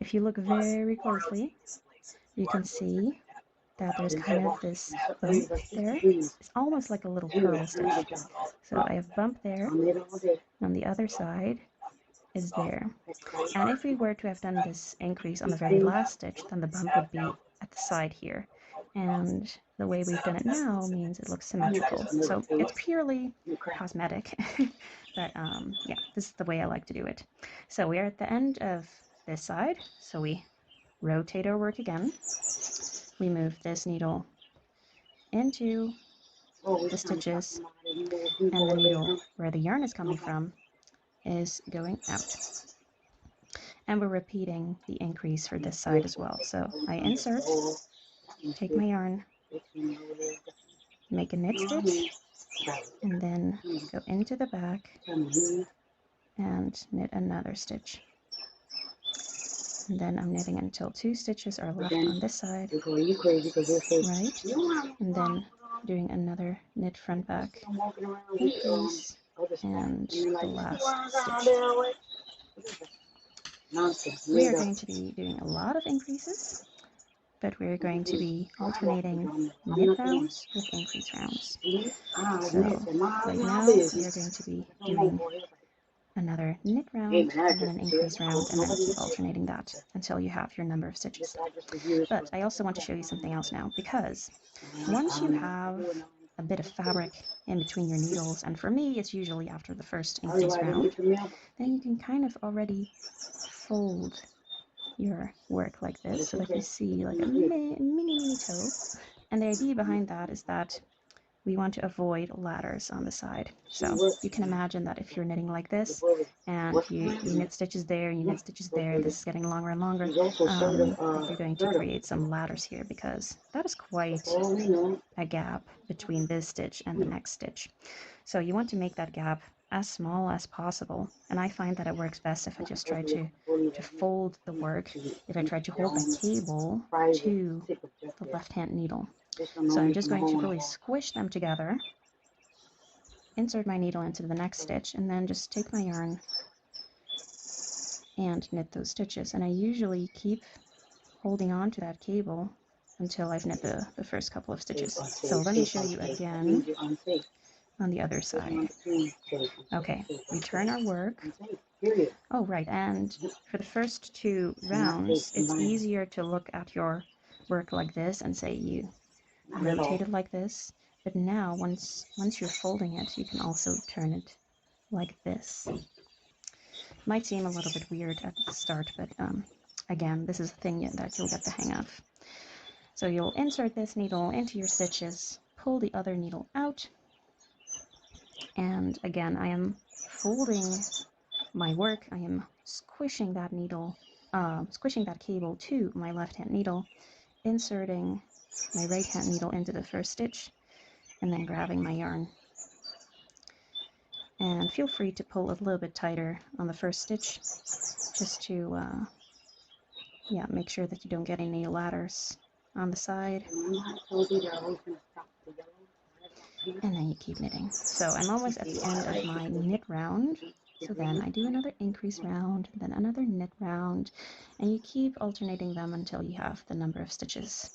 if you look very closely, you can see that there's kind of this bump there. It's almost like a little purl stitch. So I have bump there, and on the other side is there. And if we were to have done this increase on the very last stitch, then the bump would be at the side here. And the way we've done it now means it looks symmetrical. So it's purely cosmetic, but yeah, this is the way I like to do it. So we are at the end of this side, so we rotate our work again. We move this needle into the stitches, and the needle where the yarn is coming from is going out. And we're repeating the increase for this side as well. So I insert, take my yarn, make a knit stitch, and then go into the back and knit another stitch. And then I'm knitting until 2 stitches are left on this side, right? And then doing another knit front back increase and the last stitch. We are going to be doing a lot of increases, but we're going to be alternating knit rounds with increase rounds. So right now we are going to be doing another knit round, and then an increase round, and then keep alternating that until you have your number of stitches. But I also want to show you something else now, because once you have a bit of fabric in between your needles, and for me it's usually after the first increase round, then you can kind of already fold your work like this so that you see like a mini toe. And the idea behind that is that we want to avoid ladders on the side. So you can imagine that if you're knitting like this, and you knit stitches there, and you knit stitches there, this is getting longer and longer, you're going to create some ladders here, because that is quite a gap between this stitch and the next stitch. So you want to make that gap as small as possible, and I find that it works best if I just try to fold the work, if I try to hold the cable to the left-hand needle. So I'm just going to really squish them together, insert my needle into the next stitch, and then just take my yarn and knit those stitches. And I usually keep holding on to that cable until I've knit the first couple of stitches. So let me show you again on the other side. Okay, we turn our work. Oh, right, and for the first 2 rounds, it's easier to look at your work like this and say you rotate it like this. But now, once you're folding it, you can also turn it like this. Might seem a little bit weird at the start, but again, this is a thing that you'll get the hang of. So you'll insert this needle into your stitches, pull the other needle out, and again, I am folding my work. I am squishing that needle, squishing that cable to my left-hand needle, inserting my right-hand needle into the first stitch, and then grabbing my yarn. And feel free to pull a little bit tighter on the first stitch, just to yeah, make sure that you don't get any ladders on the side. And then you keep knitting. So I'm almost at the end of my knit round. So then I do another increase round, then another knit round, and you keep alternating them until you have the number of stitches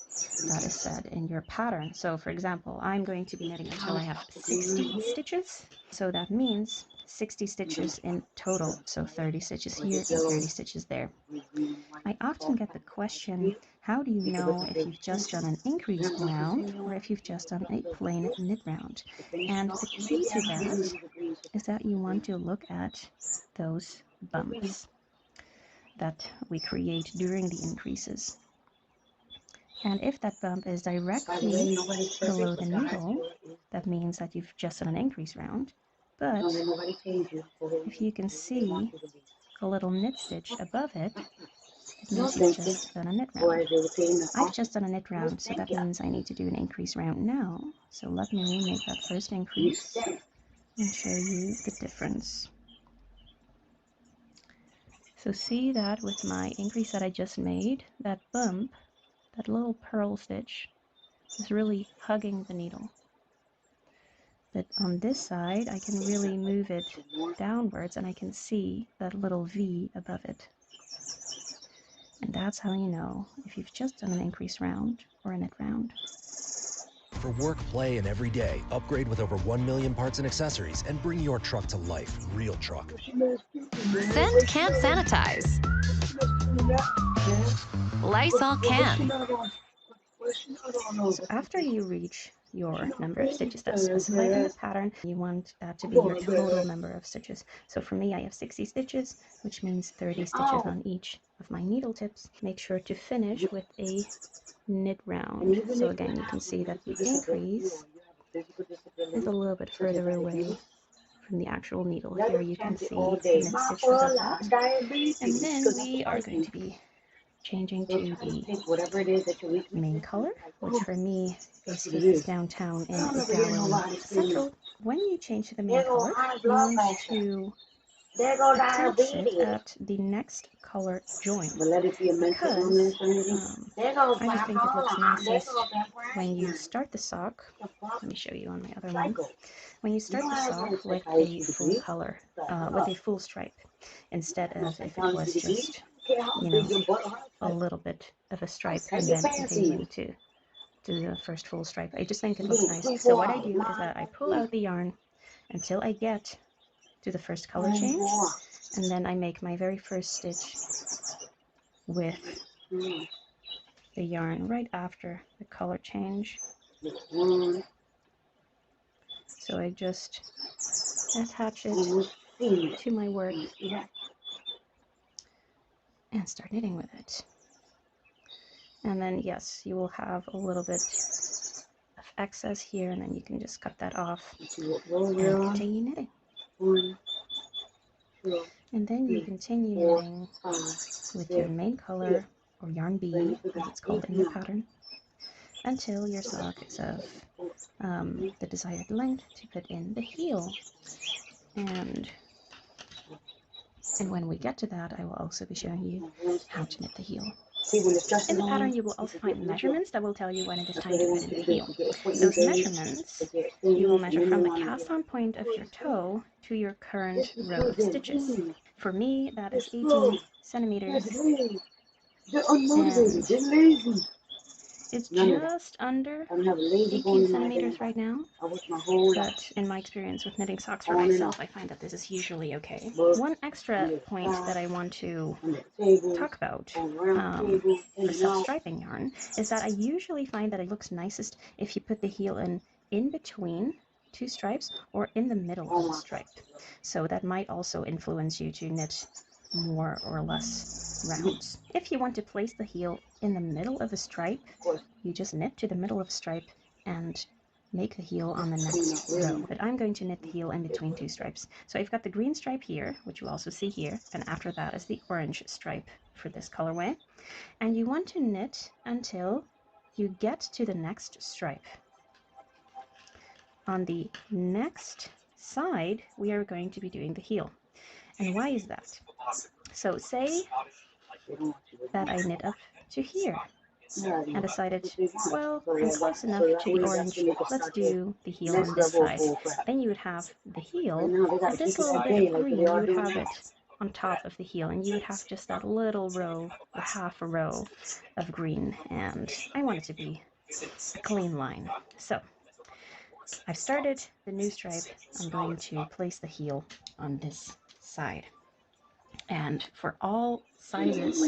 that is said in your pattern. So for example, I'm going to be knitting until I have 60 stitches. So that means 60 stitches in total. So 30 stitches here and 30 stitches there. I often get the question, how do you know if you've just done an increase round or if you've just done a plain knit round? And the key to that is that you want to look at those bumps that we create during the increases. And if that bump is directly below the needle, that means that you've just done an increase round. But if you can see a little knit stitch above it, it means you've just done a knit round. I've just done a knit round, so that means I need to do an increase round now. So let me make that first increase and show you the difference. So see that with my increase that I just made, that bump, that little purl stitch, is really hugging the needle. But on this side, I can really move it downwards and I can see that little V above it. And that's how you know if you've just done an increase round or a knit round. For work, play, and every day, upgrade with over 1 million parts and accessories and bring your truck to life. Real truck. Scent can't sanitize. Lysol can. So after you reach your number of stitches that's specified in the pattern, you want that to be your total number of stitches. So for me, I have 60 stitches, which means 30 stitches on each of my needle tips. Make sure to finish with a knit round. So again, you can see that the increase is a little bit further away from the actual needle. Here you can see the knit stitch above that. And then we are going to be changing to the main color, which for me basically is downtown in Gallery Central. When you change to the main color, you want to attach it at the next color join, because I just think it looks nicest when you start the sock. Let me show you on my other one. When you start the sock with a full color, with a full stripe, instead of if it was just, you know, a little bit of a stripe and then continuing to the first full stripe. I just think it looks nice. So what I do is that I pull out the yarn until I get to the first color change, and then I make my very first stitch with the yarn right after the color change. So I just attach it to my work and start knitting with it. And then yes, you will have a little bit of excess here, and then you can just cut that off and continue knitting. And then you continue knitting with your main color, or yarn B as it's called in the pattern, until your sock is of the desired length to put in the heel. And when we get to that, I will also be showing you how to knit the heel. In the pattern, you will also find measurements that will tell you when it is time to put in the heel. Those measurements, you will measure from the cast-on point of your toe to your current row of stitches. For me, that is 18 centimeters. And it's just under 18 centimeters right now, but in my experience with knitting socks for myself, I find that this is usually okay. One extra point that I want to talk about for self-striping yarn is that I usually find that it looks nicest if you put the heel in between two stripes or in the middle of the stripe. So that might also influence you to knit more or less rounds. If you want to place the heel in the middle of a stripe, you just knit to the middle of a stripe and make the heel on the next row. But I'm going to knit the heel in between two stripes. So I've got the green stripe here, which you also see here, and after that is the orange stripe for this colorway. And you want to knit until you get to the next stripe. On the next side, we are going to be doing the heel. And why is that? So say that I knit up to here and decided, well, I'm close enough to the orange, let's do the heel on this side. Then you would have the heel, and this little bit of green, you would have it on top of the heel, and you would have just that little row, or half a row of green, and I want it to be a clean line. So I've started the new stripe. I'm going to place the heel on this side. And for all sizes,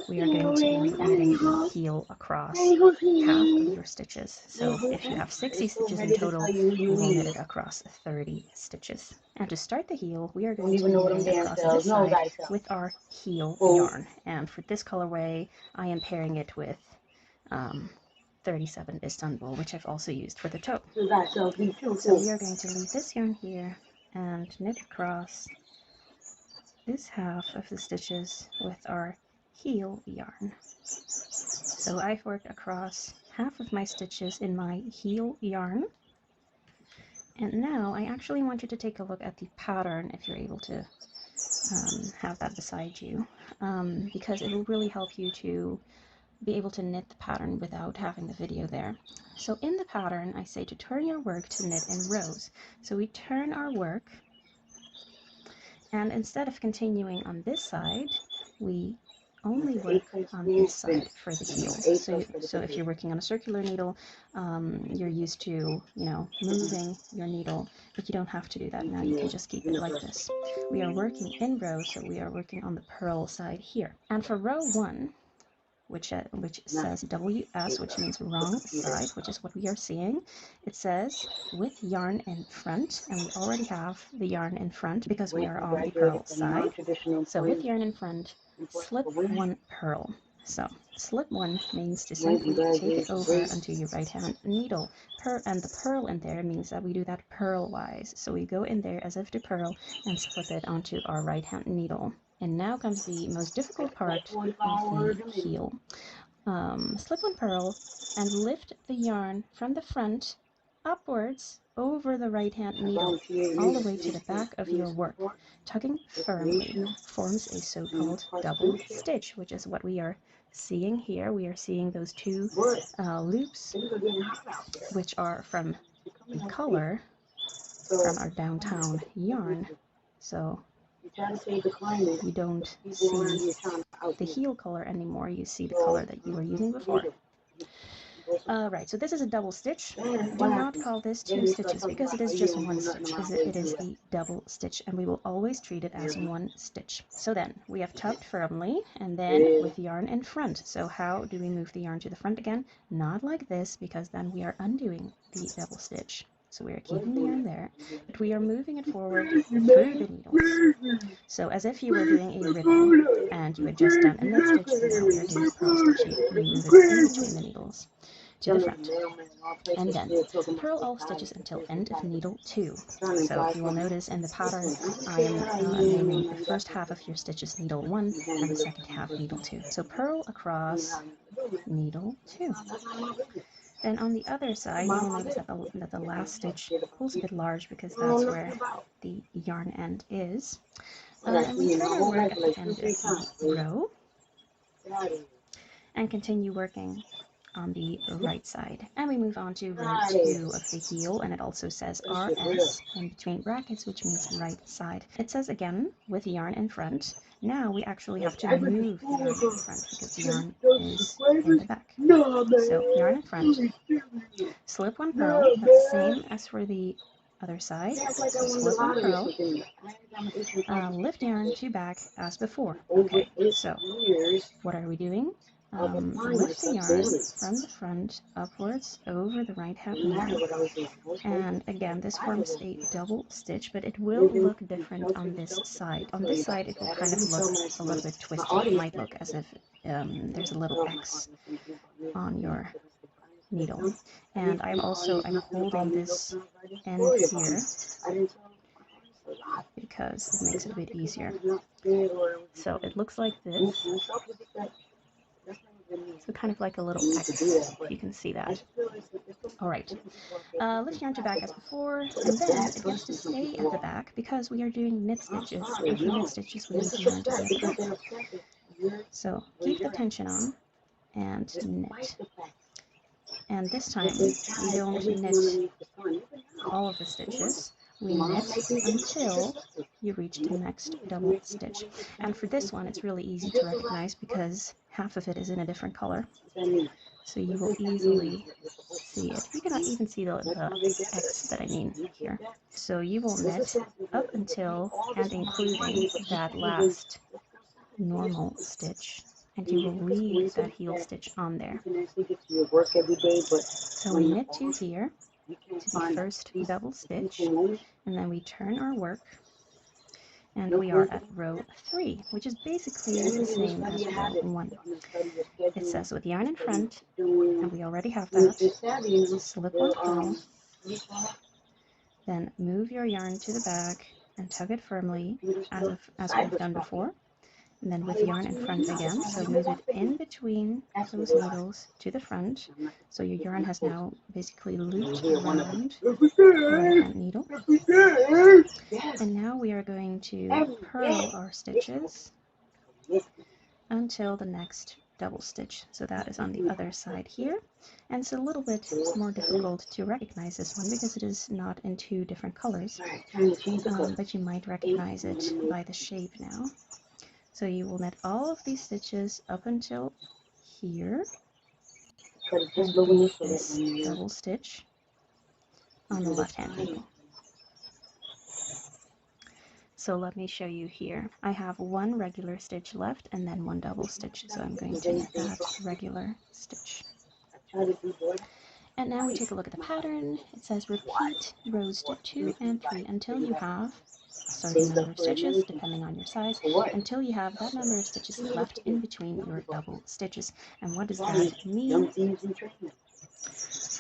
we are going to be knitting the heel across half of your stitches. So if you have 60 stitches in total, you will knit it across 30 stitches. And to start the heel, we are going to be knitting across this side with our heel yarn. And for this colorway, I am pairing it with 37 Istanbul, which I've also used for the toe. So we are going to leave this yarn here and knit across this half of the stitches with our heel yarn. So I've worked across half of my stitches in my heel yarn. And now I actually want you to take a look at the pattern if you're able to have that beside you, because it will really help you to be able to knit the pattern without having the video there. So in the pattern, I say to turn your work to knit in rows. So we turn our work, and instead of continuing on this side, we only work on this side for the heel. So if you're working on a circular needle, you're used to, you know, moving your needle, but you don't have to do that now. You can just keep it like this. We are working in rows, so we are working on the purl side here. And for row 1, which says WS, which means wrong side, which is what we are seeing. It says with yarn in front, and we already have the yarn in front because we are on the purl side. So with yarn in front, slip 1 purl. So slip 1 means to simply take it over onto your right hand needle. And the purl in there means that we do that purl-wise. So we go in there as if to purl and slip it onto our right hand needle. And now comes the most difficult part of the heel. Slip 1 purl and lift the yarn from the front upwards over the right hand needle all the way to the back of your work. Tugging firmly forms a so-called double stitch, which is what we are seeing here. We are seeing those 2 loops, which are from the color from our downtown yarn. So you don't see the heel color anymore, you see the color that you were using before. Right, so this is a double stitch. Do not call this 2 stitches because it is just 1 stitch. It is a double stitch, and we will always treat it as 1 stitch. So then we have tucked firmly and then with yarn in front. So how do we move the yarn to the front again? Not like this, because then we are undoing the double stitch. So we are keeping the yarn there, but we are moving it forward through the needles. So as if you were doing a ribbon and you had just done a knit stitch, and now we are doing a purl stitch. We move it in between the needles to the front. And then purl all stitches until end of needle 2. So you will notice in the pattern I am naming the first half of your stitches needle 1 and the second half needle 2. So purl across needle 2. Then on the other side, you will notice that the last stitch pulls a bit large because that's where the yarn end is. And we turn our work at the end of the row and continue working on the right side. And we move on to row 2 of the heel, and it also says RS in between brackets, which means right side. It says again with yarn in front. Now we actually have to move the yarn in front because the yarn is in the back. So yarn in front, slip one purl, that's the same as for the other side. So slip one purl, lift yarn to back as before. Okay, so what are we doing? Lift the yarn from the front upwards over the right hand needle, and again this forms a double stitch, but it will look different on this side. On this side it will kind of look a little bit twisted. It might look as if there's a little X on your needle, and I'm holding this end here because it makes it a bit easier. So it looks like this. So kind of like a little X, if you can see that. Alright, lift yarn to back as before, and then it has to stay at the back because we are doing knit stitches, and for knit stitches we need the yarn to be at the back. So keep the tension on and knit. And this time we don't knit all of the stitches, we knit until you reach the next double stitch. And for this one it's really easy to recognize because half of it is in a different color, so you will easily see it. You cannot even see the X that I mean here. So you will knit up until and including that last normal stitch, and you will leave that heel stitch on there. So we knit to here, to the first double stitch, and then we turn our work, and we are at row 3, which is basically the same as row 1. It says with yarn in front, and we already have that. Slip one purl, then move your yarn to the back and tug it firmly as we've done before. And then with yarn in front again, so move it in between those needles to the front. So your yarn has now basically looped around the right hand needle. And now we are going to purl our stitches until the next double stitch. So that is on the other side here. And it's a little bit more difficult to recognize this one because it is not in 2 different colors. But you might recognize it by the shape now. So you will knit all of these stitches up until here, and leave this double stitch on the left hand needle. So let me show you here. I have 1 regular stitch left and then 1 double stitch, so I'm going to knit that regular stitch. And now we take a look at the pattern. It says repeat rows 2 and 3 until you have a certain number of stitches, depending on your size, until you have that number of stitches left in between your double stitches. And what does that mean? Of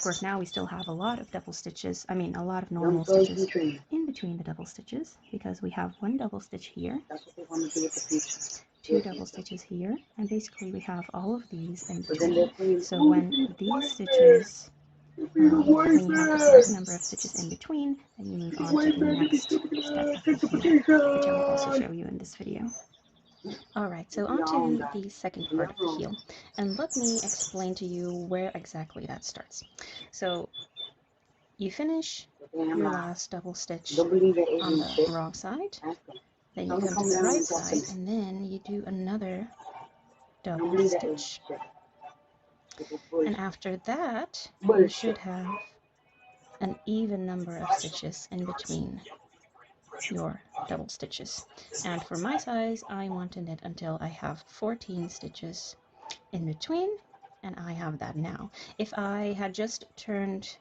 course, now we still have a lot of double stitches, a lot of normal stitches in between the double stitches, because we have 1 double stitch here, 2 double stitches here, and basically we have all of these in between. So when these stitches, when you have a certain number of stitches in between, then you move on to the next step of the heel, which I will also show you in this video. Alright, so on to the second part of the heel, and let me explain to you where exactly that starts. So you finish your last double stitch on the wrong side, then you come to the right side, and then you do another double stitch. And after that, you should have an even number of stitches in between your double stitches. And for my size, I want to knit until I have 14 stitches in between, and I have that now. If I had just turned,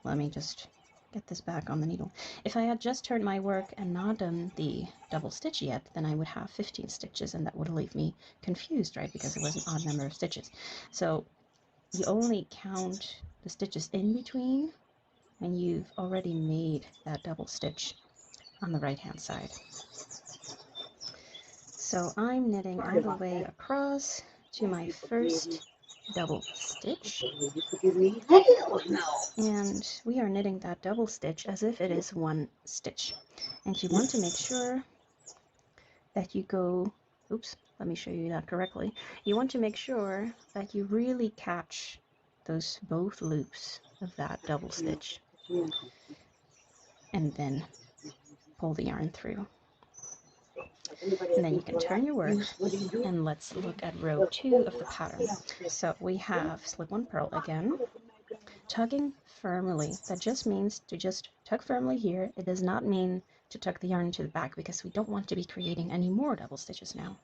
let me just get this back on the needle. If I had just turned my work and not done the double stitch yet, then I would have 15 stitches, and that would leave me confused, right? Because it was an odd number of stitches. So you only count the stitches in between when you've already made that double stitch on the right hand side. So I'm knitting all the way across to my first double stitch, and we are knitting that double stitch as if it is 1 stitch, and you want to make sure that you go, oops, let me show you that correctly. You want to make sure that you really catch those both loops of that double stitch, and then pull the yarn through. And then you can turn your work, and let's look at row 2 of the pattern. So we have slip one purl again, tugging firmly. That just means to just tug firmly here. It does not mean to tuck the yarn to the back, because we don't want to be creating any more double stitches now.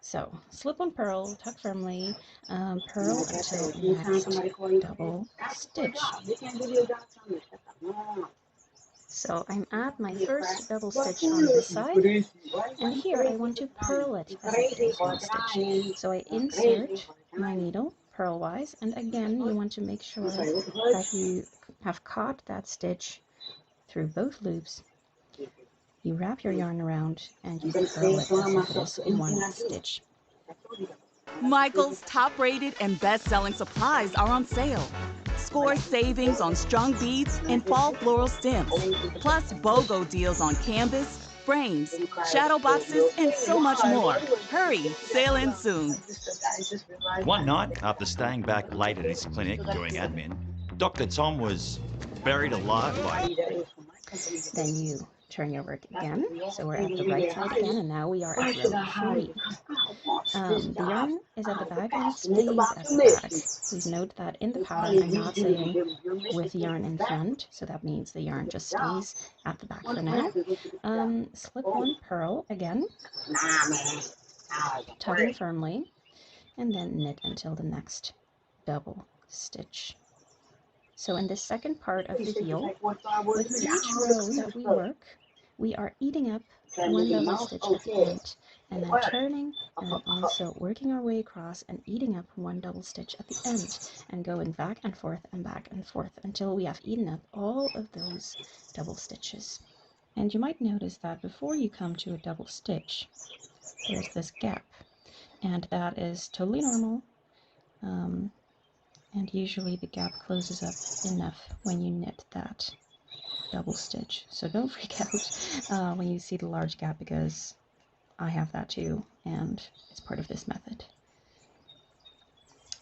So slip one purl, tuck firmly, purl until next double stitch. So I'm at my first double stitch on this side, and here I want to purl it as if it is one stitch. So I insert my needle purlwise, and again you want to make sure that you have caught that stitch through both loops. You wrap your yarn around and you purl it as if it is one stitch. Michael's top-rated and best-selling supplies are on sale. Score savings on strung beads and fall floral stems, plus BOGO deals on canvas, frames, shadow boxes, and so much more. Hurry, sale ends soon. One night, after staying back late at his clinic doing admin, Dr. Tom was buried alive by... Then you turn your work again, so we're at the right side again, and now we are at row 3. The yarn is at the back and it stays at the back. Please note that in the pattern I'm not saying with yarn in front, so that means the yarn just stays at the back for now. Slip one purl again, tugging firmly, and then knit until the next double stitch. So in the second part of the heel, with each row that we work, we are eating up one double stitch at the end, and then turning, and then also working our way across and eating up one double stitch at the end, and going back and forth until we have eaten up all of those double stitches. And you might notice that before you come to a double stitch, there's this gap, and that is totally normal. And usually the gap closes up enough when you knit that double stitch. So don't freak out when you see the large gap, because I have that too, and it's part of this method.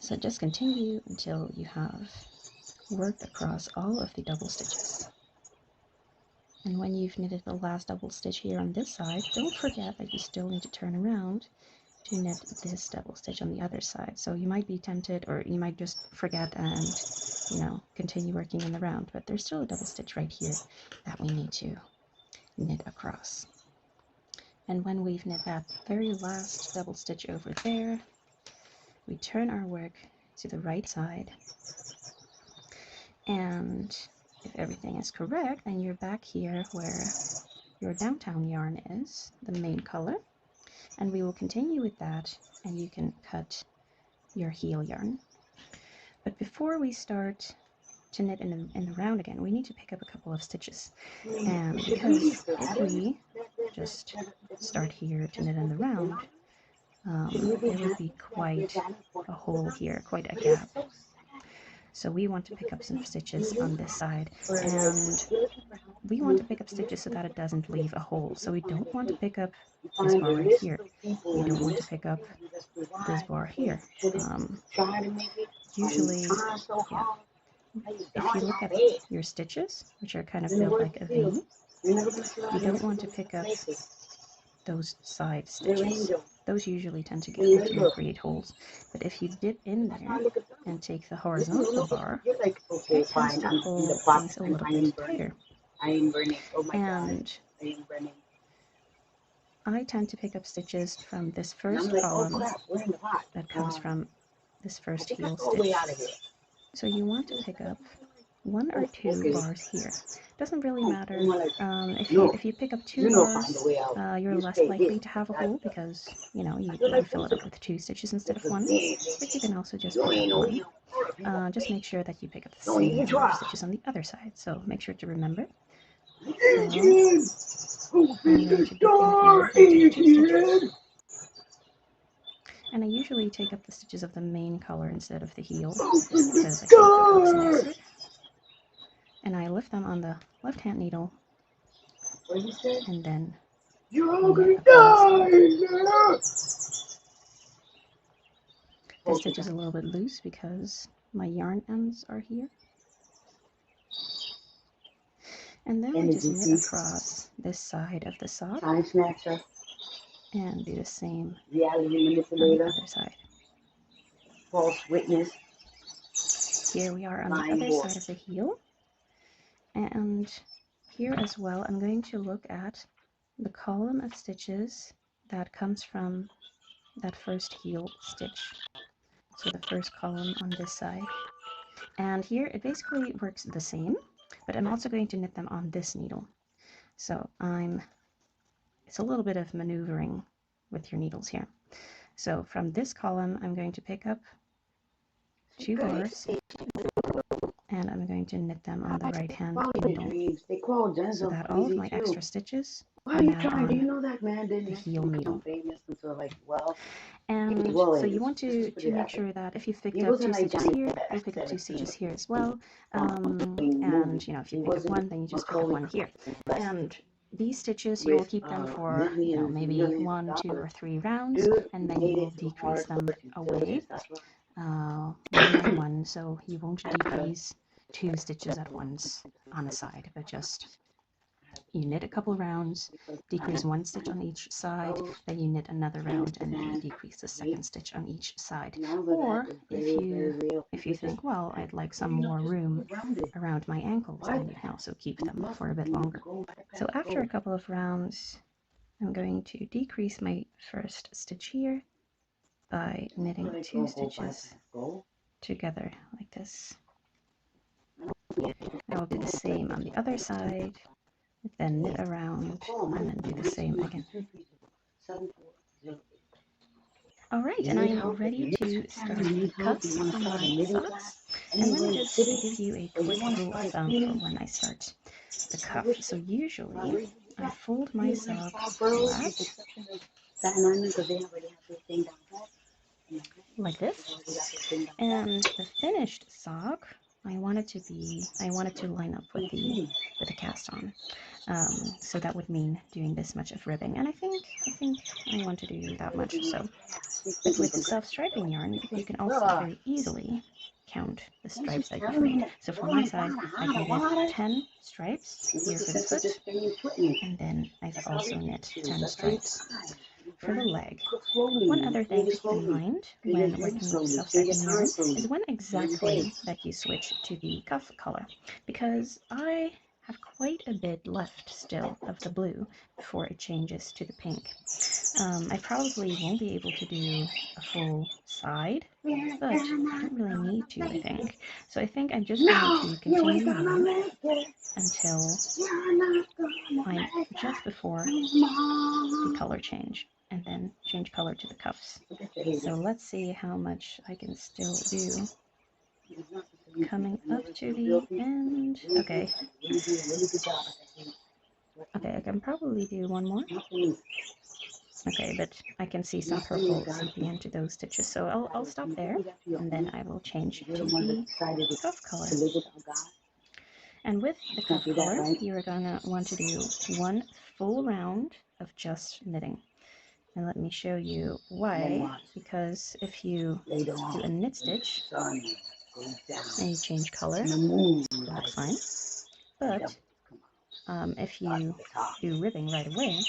So just continue until you have worked across all of the double stitches. And when you've knitted the last double stitch here on this side, don't forget that you still need to turn around to knit this double stitch on the other side. So you might be tempted, or you might just forget and, you know, continue working in the round, but there's still a double stitch right here that we need to knit across. And when we've knit that very last double stitch over there, we turn our work to the right side, and if everything is correct, then you're back here where your downtown yarn is, the main color. And we will continue with that, and you can cut your heel yarn. But before we start to knit in the round again, we need to pick up a couple of stitches. And because if we just start here to knit in the round, there would be quite a hole here, quite a gap. So we want to pick up some stitches on this side, and we want to pick up stitches so that it doesn't leave a hole. So we don't want to pick up this bar right here. We don't want to pick up this bar here. Usually, yeah, if you look at your stitches, which are kind of built like a V, you don't want to pick up those side stitches. Those usually tend to create holes. But if you dip in there and take the horizontal bar, it tends to hold things a little bit tighter. And I tend to pick up stitches from this first column that comes from this first heel stitch. So you want to pick up 1 or 2 bars here. Doesn't really matter. If you pick up 2 bars, you're less likely to have a hole, because you know you fill it up with 2 stitches instead of 1. But you can also just pick up 1. Just make sure that you pick up the same number of stitches on the other side. So make sure to remember. So I'm going to dip in here and take 2 stitches. And I usually take up the stitches of the main color instead of the heel, because I think it looks nicer. And I lift them on the left-hand needle, and then knit across. The stitch is a little bit loose because my yarn ends are here. And then I just knit across this side of the sock Time snatcher, and do the same reality on the manipulator, other side. false witness, Here we are on the lying other horse. side of the heel. And here as well, I'm going to look at the column of stitches that comes from that first heel stitch. So the first column on this side. And here it basically works the same, but I'm also going to knit them on this needle. So it's a little bit of maneuvering with your needles here. So from this column, I'm going to pick up 2 bars, and I'm going to knit them on the right hand needle, so that all of my extra stitches are now on the heel needle. And so you want to make sure that if you've picked up 2 stitches here, you'll pick up 2 stitches here as well. And you know, if you pick up 1, then you just pick up 1 here. And these stitches, you will keep them for, you know, maybe 1, 2, or 3 rounds, and then you will decrease them away one by one, so you won't decrease 2 stitches at once on a side, but just you knit a couple rounds, decrease 1 stitch on each side, then you knit another round and then you decrease the second stitch on each side. Or if you think, well, I'd like some more room around my ankles, then you can also keep them for a bit longer. So after a couple of rounds, I'm going to decrease my first stitch here by knitting 2 stitches together like this. I will do the same on the other side, then knit around, and then do the same again. Alright, and I'm ready to start the cuffs on my socks. And let me just give you a quick rule of thumb for when I start the cuff. So usually, I fold my sock flat, like this, and the finished sock, I want it to line up with the cast on. So that would mean doing this much of ribbing, and I think I want to do that much. So, but with the self-striping yarn, you can also very easily count the stripes that you've made. So for my side, I've knitted 10 stripes here for the foot, and then I've also knit 10 stripes for the leg. One other thing to keep in mind when working with self-striping yarn is when exactly that you switch to the cuff color, because I have quite a bit left still of the blue before it changes to the pink. I probably won't be able to do a full side, but I don't really need to, I think. So I think I'm just going to continue on until I'm just before the color change, and then change color to the cuffs. So let's see how much I can still do. Coming up to the end. Okay, I can probably do one more. Okay, but I can see some purple seeping into those stitches, so I'll stop there, and then I will change to the cuff color. And with the cuff color, you're gonna want to do 1 full round of just knitting. And let me show you why, because if you do a knit stitch and you change color, it looks fine. But if you do ribbing right away,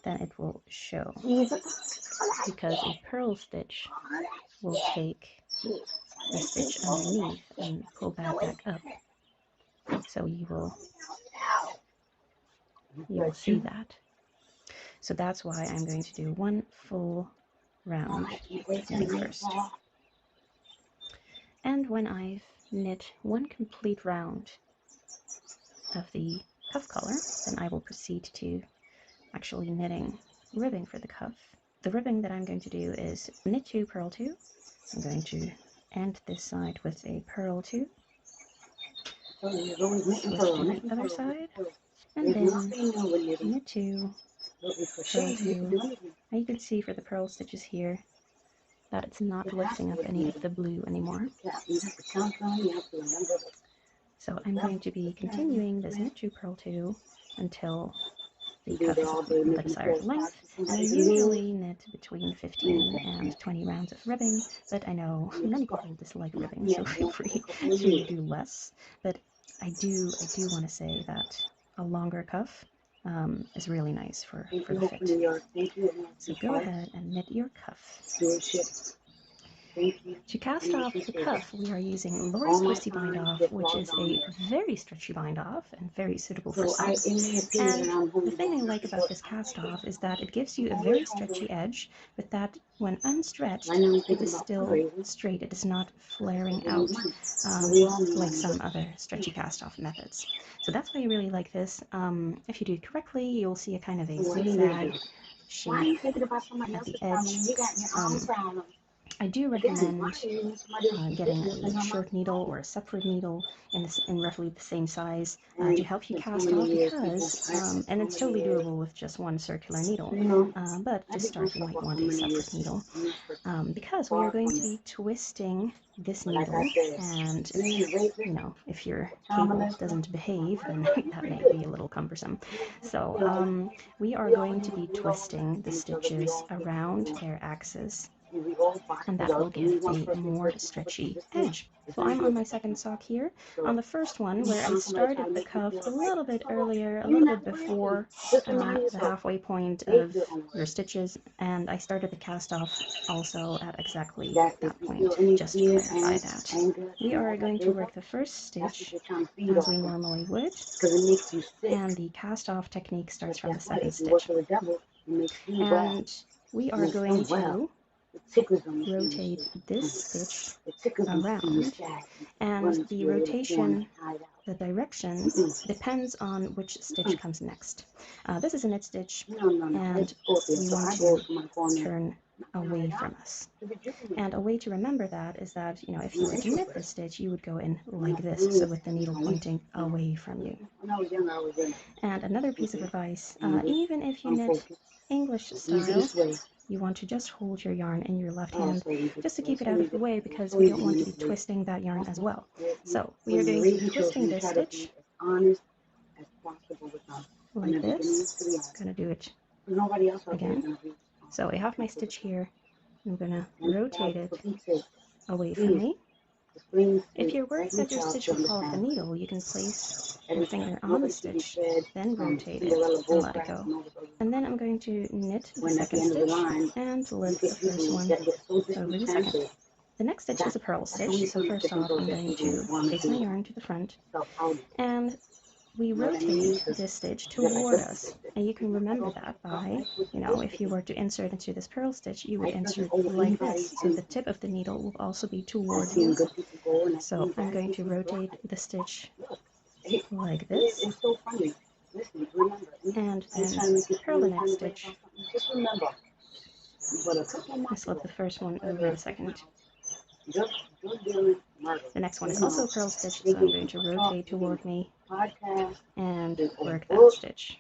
then it will show, because a purl stitch will take the stitch underneath and pull that back up. So you will see that. So that's why I'm going to do 1 full round knitting first. And when I've knit 1 complete round of the cuff color, then I will proceed to actually knitting ribbing for the cuff. The ribbing that I'm going to do is knit 2, purl 2. I'm going to end this side with a purl 2, switch to the other side, and then knit 2, purl 2. Now you can see for the purl stitches here that it's not lifting up any of the blue anymore. So I'm going to be continuing this knit 2, purl 2 until The cuff is the desired length, and I usually knit between 15 and 20 rounds of ribbing, but I know many people dislike ribbing, so feel free to do less. But I do want to say that a longer cuff is really nice for the fit. So go ahead and knit your cuff. To cast off the cuff, we are using Lori's Twisty Bind Off, which is a very stretchy bind off and very suitable for socks. And the thing I like about this cast off is that it gives you a very stretchy edge, but that when unstretched, it is still straight. It is not flaring out like some other stretchy cast off methods. So that's why I really like this. If you do it correctly, you'll see a kind of a zigzag shape at the edge. I do recommend getting a short needle or a separate needle in roughly the same size to help you cast off because, and it's totally doable with just one circular needle, but to start you might want a separate needle because we are going to be twisting this needle, and you know, if your cable doesn't behave, then that may be a little cumbersome. So we are going to be twisting the stitches around their axis, and that will give a more stretchy edge. So I'm on my second sock here. On the first one, where I started the cuff a little bit earlier, a little bit before the halfway point of your stitches, and I started the cast off also at exactly that point, just to clarify that. We are going to work the first stitch as we normally would, and the cast off technique starts from the second stitch. And we are going to rotate this stitch around, and the rotation, the direction, depends on which stitch comes next. This is a knit stitch, and we want to turn away from us. And a way to remember that is that, you know, if you were to knit this stitch, you would go in like this, so with the needle pointing away from you. And another piece of advice, even if you knit English style, you want to just hold your yarn in your left hand just to keep it out of the way, because we don't want to be twisting that yarn as well. So we are going to be twisting this stitch like this. I'm going to do it again. So I have my stitch here. I'm going to rotate it away from me. If you're worried that your stitch will fall off the needle, you can place your finger on the stitch, then rotate it and let it go. And then I'm going to knit the second stitch and lift the first one over the second. The next stitch is a purl stitch, so first off I'm going to take my yarn to the front, and we rotate this stitch toward us, and you can remember that by, you know, if you were to insert into this purl stitch, you would insert like this, so the tip of the needle will also be toward you. So I'm going to rotate the stitch like this, and then purl the next stitch. I slip the first one over the second. The next one is also a purl stitch, so I'm going to rotate toward me and work that stitch.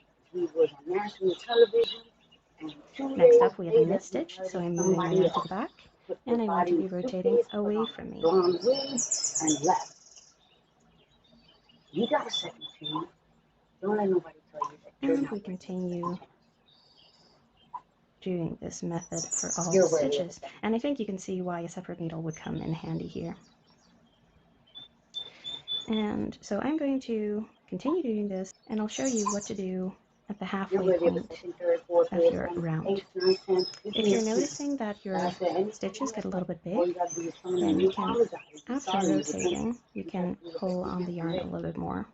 Next up we have a knit stitch, so I'm moving my yarn to the back, and I want to be rotating away from me. And we continue doing this method for all the stitches, and I think you can see why a separate needle would come in handy here. And so I'm going to continue doing this, and I'll show you what to do at the halfway point of your round. If you're noticing that your stitches get a little bit big, then you can, after rotating, you can pull on the yarn a little bit more.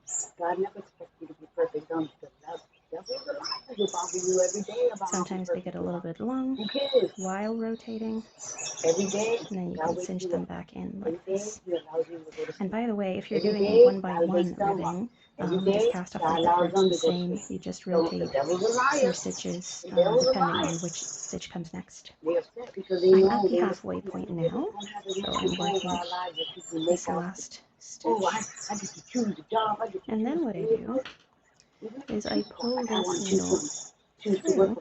Sometimes they get a little bit long while rotating, and then you can cinch them back in like this. And by the way, if you're doing a 1x1 ribbing, this cast off method works the same. You just rotate your stitches depending on which stitch comes next. I'm at the halfway point now, so I'm working this last stitch. And then what I do is I pull this needle through,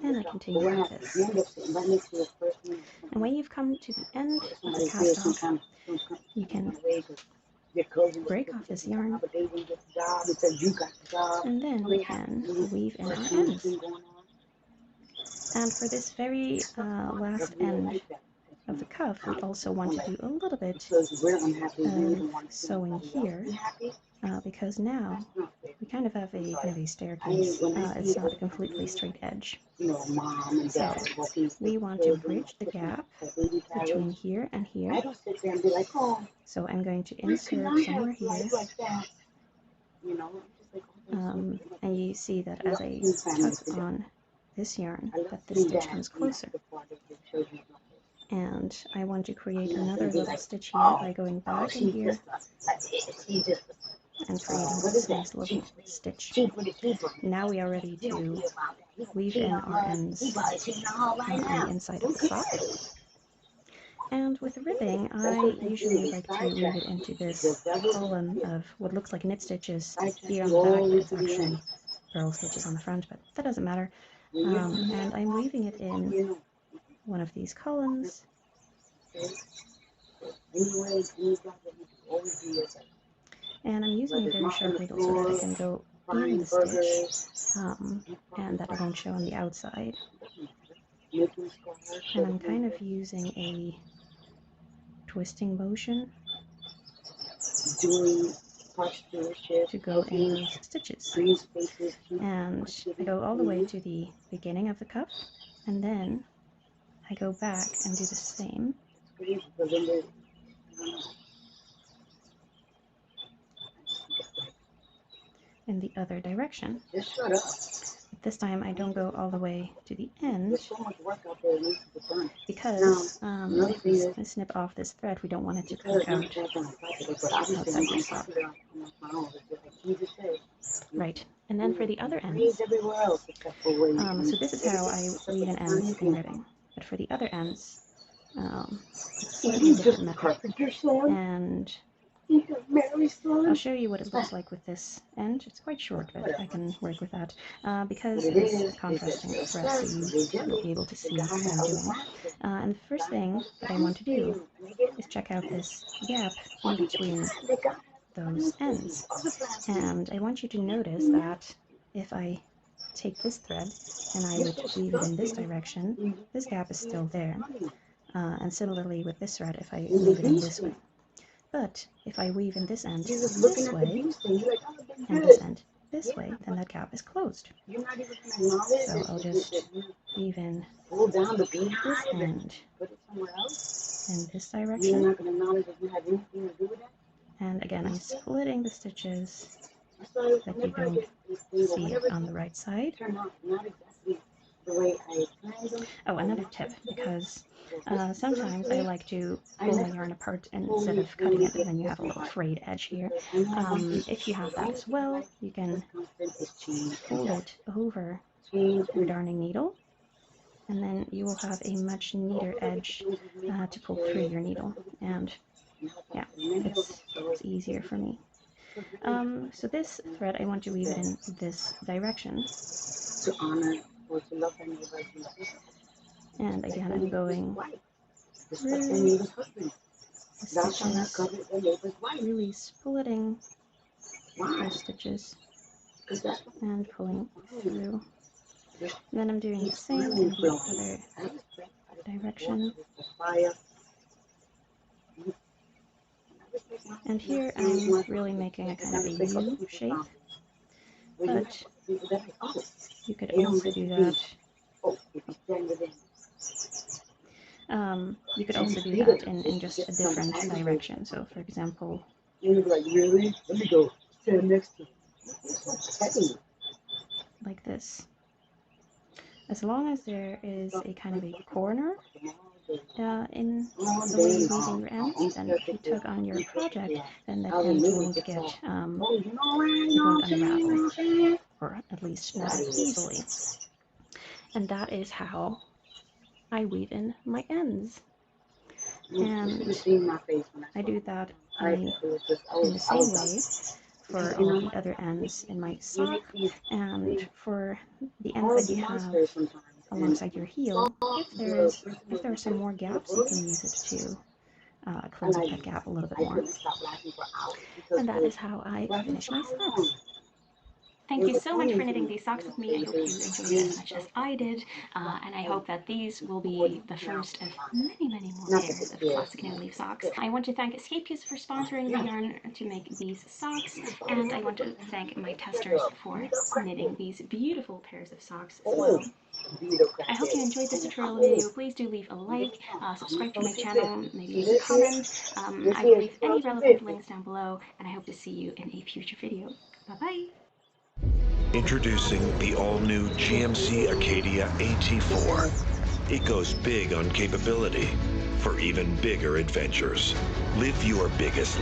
and I continue like this. And when you've come to the end of the cast off, you can break off this yarn, and then we can weave in our ends. And for this very last end of the cuff, we also want to do a little bit of sewing here, because now we kind of have a staircase. It's not a completely straight edge. So we want to bridge the gap between here and here. So I'm going to insert somewhere here. And you see that as I tug on this yarn, that the stitch comes closer. And I want to create another little stitch here by going back in here and creating this nice little stitch. Now we are ready to weave in our ends on the inside of the sock. And with ribbing, I usually like to weave it into this column of what looks like knit stitches here on the back, but it's actually purl stitches on the front, but that doesn't matter. And I'm weaving it in one of these columns. And I'm using a very sharp needle so that I can go in the stitch, and that it won't show on the outside. And I'm kind of using a twisting motion to go in those stitches. And I go all the way to the beginning of the cuff, and then I go back and do the same. In the other direction. This time I don't go all the way to the end, because if we snip off this thread, we don't want it to poke out outside your sock. Right, and then for the other ends, so this is how I weave in ends in ribbing, but for the other ends, it's a different method. And I'll show you what it looks like with this end. It's quite short, but I can work with that because it is contrasting threads, so you'll be able to see what I'm doing. And the first thing that I want to do is check out this gap in between those ends. And I want you to notice that if I take this thread and I would weave it in this direction, this gap is still there. And similarly with this thread, if I weave it in this way. But if I weave in this end this way, and this end this way, then that gap is closed. So I'll just weave in this end in this direction. And again, I'm splitting the stitches so that you don't see it on the right side. Oh, another tip, because sometimes I like to pull my yarn apart instead of cutting it, and then you have a little frayed edge here. If you have that as well, you can fold it over your darning needle, and then you will have a much neater edge to pull through your needle. And yeah, it's easier for me. So this thread, I want to weave it in this direction. And again, I'm going through the stitches, really splitting those stitches and pulling through. And then I'm doing the same in the other direction. And here I'm really making a kind of a U shape, but you could also do that. You could also do that in just a different direction. So, for example, like this. As long as there is a kind of a corner in the way you're weaving your ends, then if you tug on your project, then that end won't get won't unravel, or at least not as easily. And that is how I weave in my ends. And I do that in the same way for all of the other ends in my sock, and for the ends that you have alongside your heel, if there are some more gaps, you can use it to close up that gap a little bit more. And that is how I finish my socks. Thank you so much for knitting these socks with me. I hope you enjoyed it as much as I did, and I hope that these will be the first of many, many more pairs of classic no-leaf socks. I want to thank Escapeuse for sponsoring the yarn to make these socks, and I want to thank my testers for knitting these beautiful pairs of socks as well. I hope you enjoyed this tutorial video. Please do leave a like, subscribe to my channel, maybe leave a comment. I will leave any relevant links down below, and I hope to see you in a future video. Bye-bye! Introducing the all-new GMC Acadia AT4. It goes big on capability for even bigger adventures. Live your biggest.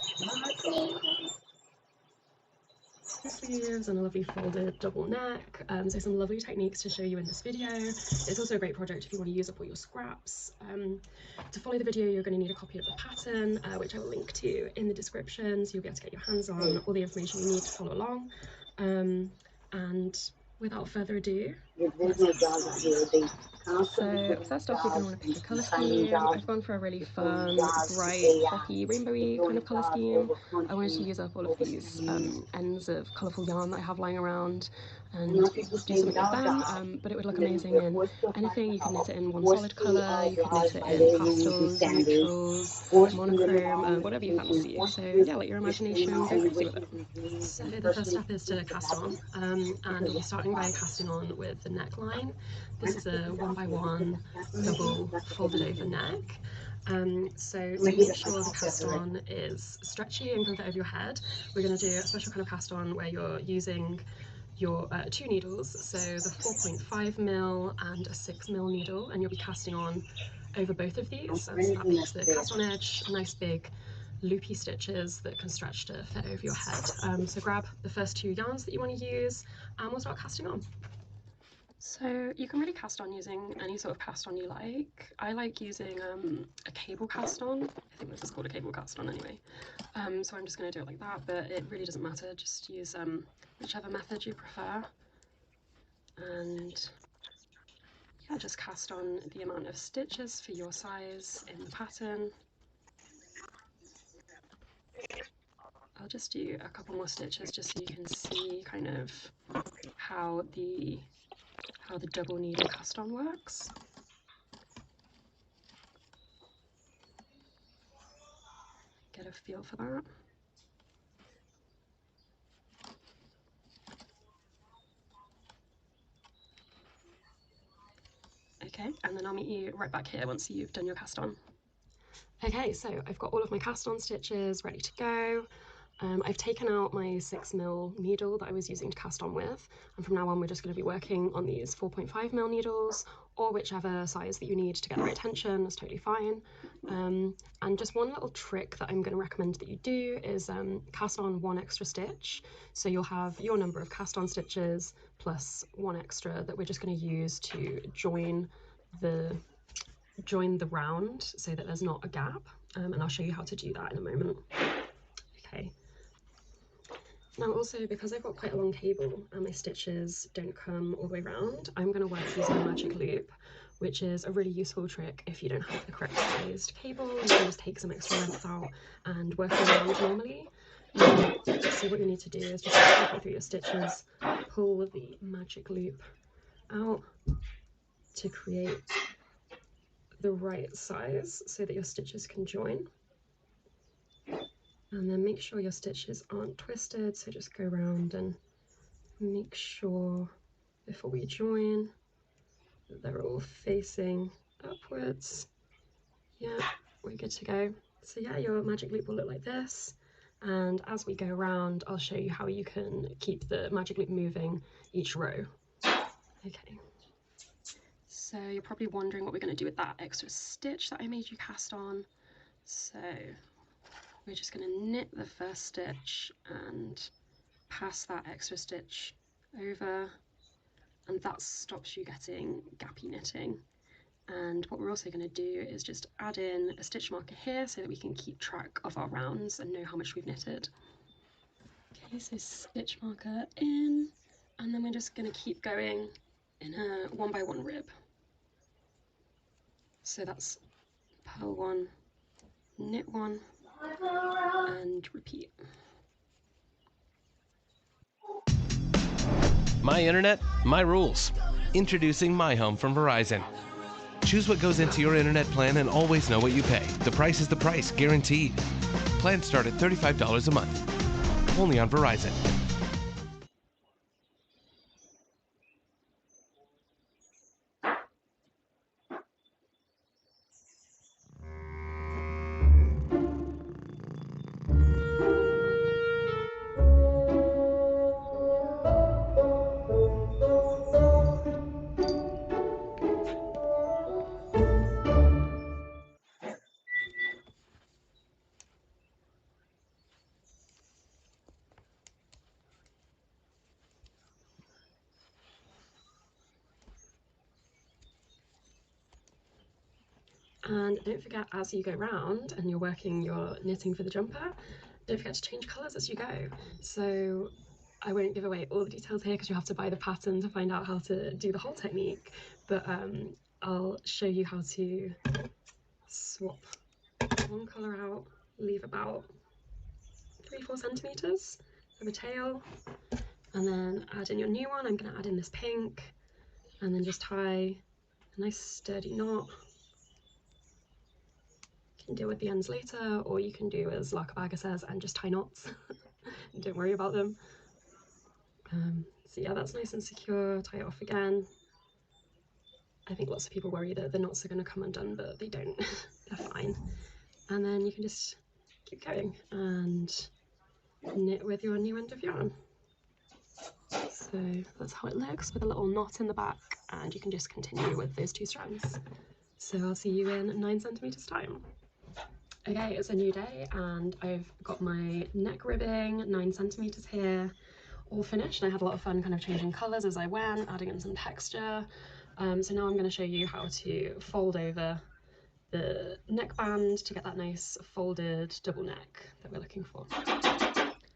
Sleeves and a lovely folded double neck, so some lovely techniques to show you in this video. It's also a great project if you want to use up all your scraps. To follow the video, you're going to need a copy of the pattern, which I will link to in the description, so you'll be able to get your hands on all the information you need to follow along. And without further ado, so first off, you're going to want to pick a colour scheme. I've gone for a really fun, bright, poppy, rainbowy kind of colour scheme. I wanted to use up all of these ends of colourful yarn that I have lying around and do something with them, but it would look amazing in anything. You could knit it in one solid colour, you could knit it in pastels, neutrals, monochrome, whatever you fancy. So yeah, let your imagination go crazy with it. So the first step is to cast on, and we'll be starting by casting on with the neckline. This is a 1x1 double folded over neck. So to make sure the cast on is stretchy and can fit over your head, we're going to do a special kind of cast on where you're using your 2 needles, so the 4.5mm and a 6mm needle, and you'll be casting on over both of these, so that makes the cast on edge nice big loopy stitches that can stretch to fit over your head. So grab the first 2 yarns that you want to use and we'll start casting on. So you can really cast on using any sort of cast on you like. I like using a cable cast on. I think this is called a cable cast on anyway. So I'm just going to do it like that, but it really doesn't matter. Just use whichever method you prefer. And yeah, just cast on the amount of stitches for your size in the pattern. I'll just do a couple more stitches just so you can see kind of how the double needle cast on works. Get a feel for that. Okay, and then I'll meet you right back here once you've done your cast on. Okay, so I've got all of my cast on stitches ready to go. I've taken out my 6mm needle that I was using to cast on with, and from now on we're just going to be working on these 4.5mm needles, or whichever size that you need to get the right tension. That's totally fine. And just one little trick that I'm going to recommend that you do is cast on 1 extra stitch, so you'll have your number of cast on stitches plus 1 extra that we're just going to use to join the round so that there's not a gap, and I'll show you how to do that in a moment. Okay. Now also, because I've got quite a long cable and my stitches don't come all the way around, I'm going to work using a magic loop, which is a really useful trick if you don't have the correct sized cable. You can just take some extra length out and work around normally. So what you need to do is just halfway through your stitches, pull the magic loop out to create the right size so that your stitches can join. And then make sure your stitches aren't twisted, so just go around and make sure before we join that they're all facing upwards. Yeah, we're good to go. So yeah, your magic loop will look like this, and as we go around I'll show you how you can keep the magic loop moving each row. Okay, so you're probably wondering what we're going to do with that extra stitch that I made you cast on. So we're just going to knit the first stitch and pass that extra stitch over, and that stops you getting gappy knitting. And what we're also going to do is just add in a stitch marker here so that we can keep track of our rounds and know how much we've knitted. Okay, so stitch marker in, and then we're just going to keep going in a 1x1 rib. So that's purl 1, knit one, and repeat. My internet, my rules. Introducing My Home from Verizon. Choose what goes into your internet plan and always know what you pay. The price is the price, guaranteed. Plans start at $35 a month. Only on Verizon. And don't forget, as you go round and you're working your knitting for the jumper, don't forget to change colours as you go. So I won't give away all the details here because you have to buy the pattern to find out how to do the whole technique, but I'll show you how to swap one colour out, leave about 3-4 centimetres of a tail, and then add in your new one. I'm going to add in this pink, and then just tie a nice sturdy knot. You can deal with the ends later, or you can do as Larkabaga says and just tie knots. Don't worry about them. So yeah, that's nice and secure. Tie it off again. I think lots of people worry that the knots are going to come undone, but they don't. They're fine. And then you can just keep going and knit with your new end of yarn. So that's how it looks, with a little knot in the back, and you can just continue with those 2 strands. So I'll see you in 9 centimeters time. Okay, it's a new day and I've got my neck ribbing, 9 centimeters here, all finished. And I had a lot of fun kind of changing colors as I went, adding in some texture. So now I'm going to show you how to fold over the neckband to get that nice folded double neck that we're looking for.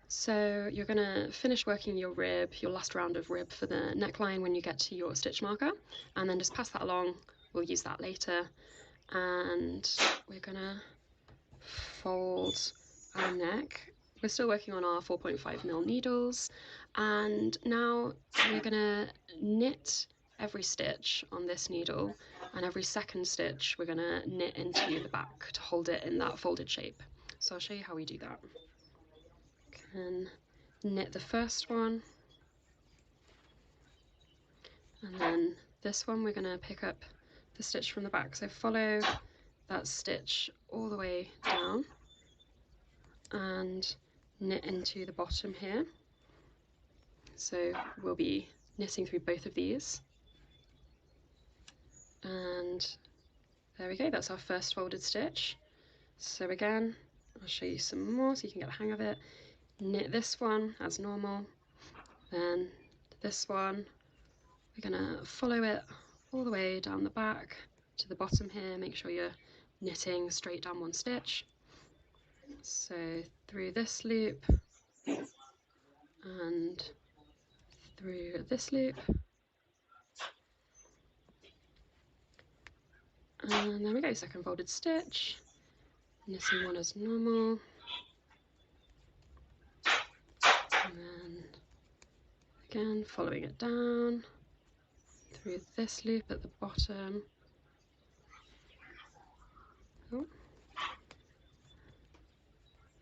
So you're going to finish working your rib, your last round of rib for the neckline when you get to your stitch marker, and then just pass that along. We'll use that later. And we're going to fold our neck. We're still working on our 4.5mm needles, and now we're going to knit every stitch on this needle, and every second stitch we're going to knit into the back to hold it in that folded shape. So I'll show you how we do that. Can knit the first one, and then this one we're going to pick up the stitch from the back. So follow that stitch all the way down and knit into the bottom here. So we'll be knitting through both of these, and there we go, that's our first folded stitch. So again, I'll show you some more so you can get the hang of it. Knit this one as normal, then this one we're gonna follow it all the way down the back to the bottom here. Make sure you're knitting straight down one stitch. So through this loop and through this loop, and there we go, second folded stitch, knitting one as normal, and then again following it down through this loop at the bottom. Oh,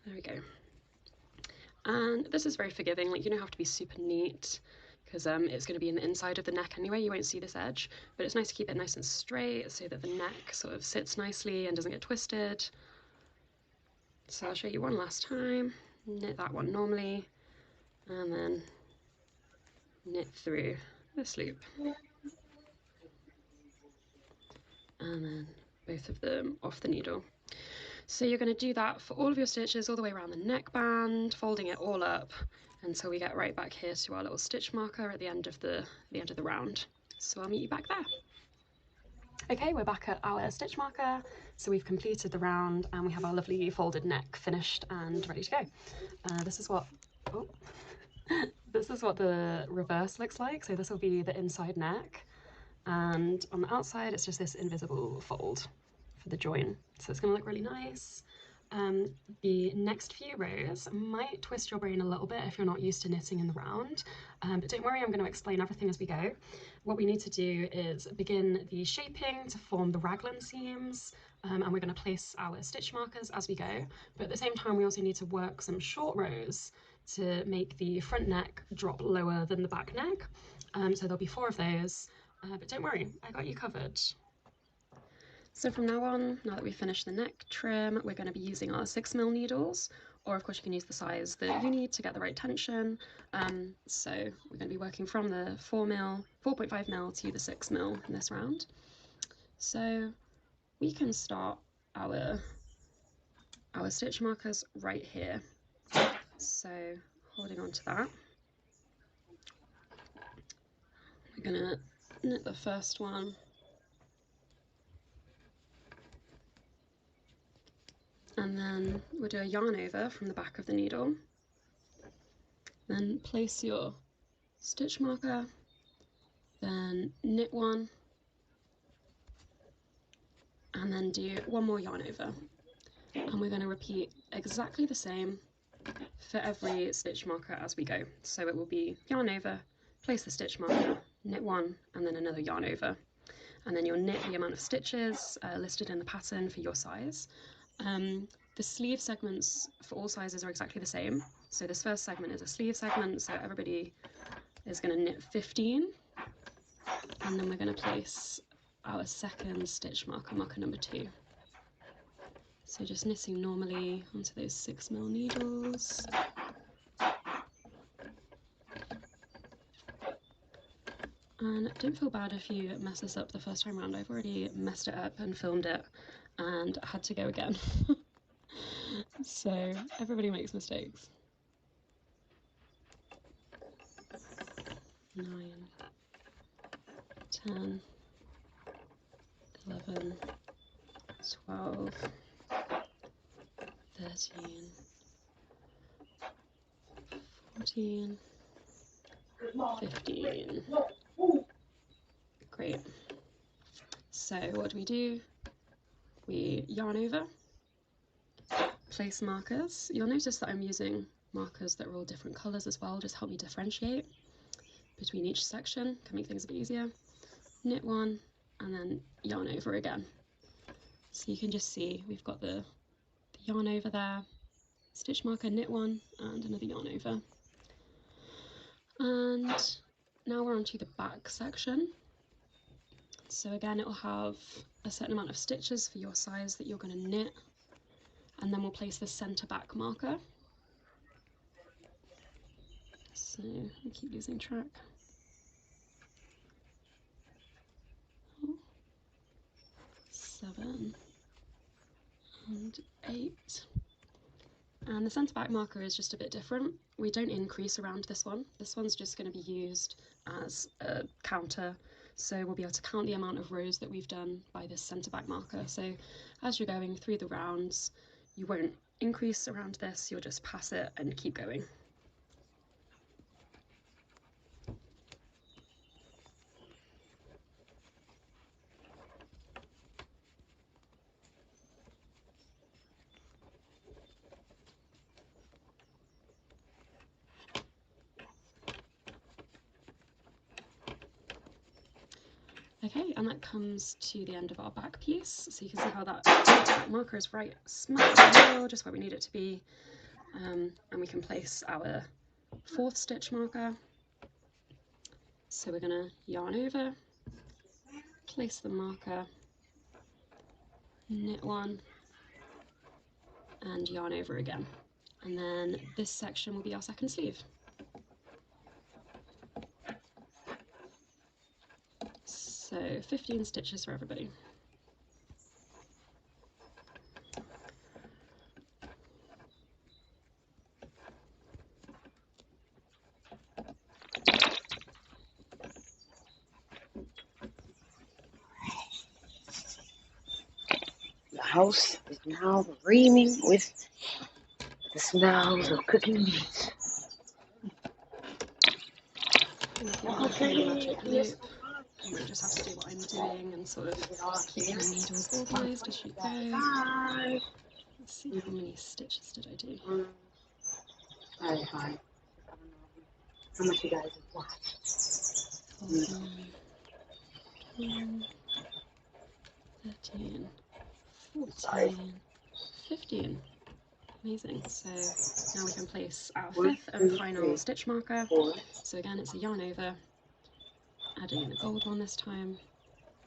there we go. And this is very forgiving, like you don't have to be super neat because it's going to be in the inside of the neck anyway, you won't see this edge, but it's nice to keep it nice and straight so that the neck sort of sits nicely and doesn't get twisted. So I'll show you one last time. Knit that one normally, and then knit through this loop. And then both of them off the needle. So you're going to do that for all of your stitches all the way around the neckband, folding it all up until we get right back here to our little stitch marker at the end of the round. So I'll meet you back there. Okay, we're back at our stitch marker. So we've completed the round and we have our lovely folded neck finished and ready to go. This is what the reverse looks like. So this will be the inside neck, and on the outside it's just this invisible fold for the join. So it's going to look really nice. The next few rows might twist your brain a little bit if you're not used to knitting in the round, but don't worry, I'm going to explain everything as we go. What we need to do is begin the shaping to form the raglan seams, and we're going to place our stitch markers as we go, but at the same time we also need to work some short rows to make the front neck drop lower than the back neck. So there'll be 4 of those, but don't worry, I got you covered. So from now on, now that we've finished the neck trim, we're going to be using our 6mm needles, or of course you can use the size that you need to get the right tension. So we're going to be working from the 4.5mm to the 6mm in this round. So we can start our stitch markers right here. So holding on to that, we're going to knit the first one. And then we'll do a yarn over from the back of the needle. Then place your stitch marker, then knit one, and then do one more yarn over. And we're going to repeat exactly the same for every stitch marker as we go. So it will be yarn over, place the stitch marker, knit one, and then another yarn over. And then you'll knit the amount of stitches listed in the pattern for your size. The sleeve segments for all sizes are exactly the same. So this first segment is a sleeve segment, so everybody is going to knit 15. And then we're going to place our second stitch marker, marker number 2. So just knitting normally onto those 6mm needles. And don't feel bad if you mess this up the first time round. I've already messed it up and filmed it and had to go again. So everybody makes mistakes. 9, 10, 11, 12, 13, 14, 15. Great. So what do? We yarn over, place markers. You'll notice that I'm using markers that are all different colours as well, just help me differentiate between each section, can make things a bit easier. Knit one, and then yarn over again. So you can just see we've got the yarn over there, stitch marker, knit one, and another yarn over. And now we're onto the back section. So again, it will have a certain amount of stitches for your size that you're going to knit, and then we'll place the centre back marker. So I keep losing track. 7 and 8. And the centre back marker is just a bit different. We don't increase around this one. This one's just going to be used as a counter. So we'll be able to count the amount of rows that we've done by this centre back marker. So as you're going through the rounds, you won't increase around this, you'll just pass it and keep going. Okay, and that comes to the end of our back piece. So you can see how that marker is right smack in the middle, just where we need it to be. And we can place our 4th stitch marker. So we're going to yarn over, place the marker, knit one, and yarn over again. And then this section will be our second sleeve. So 15 stitches for everybody. The house is now reaming with the smells of cooking meat. Okay. You might just have to do what I'm doing and sort of keep your needles organised as you go. Let's see, how many stitches did I do? Alright, fine. I don't know how much you guys have watched. 11, 12, 13, 14, 15. Amazing. So now we can place our fifth and final stitch marker. So again, it's a yarn over, adding in a gold one this time.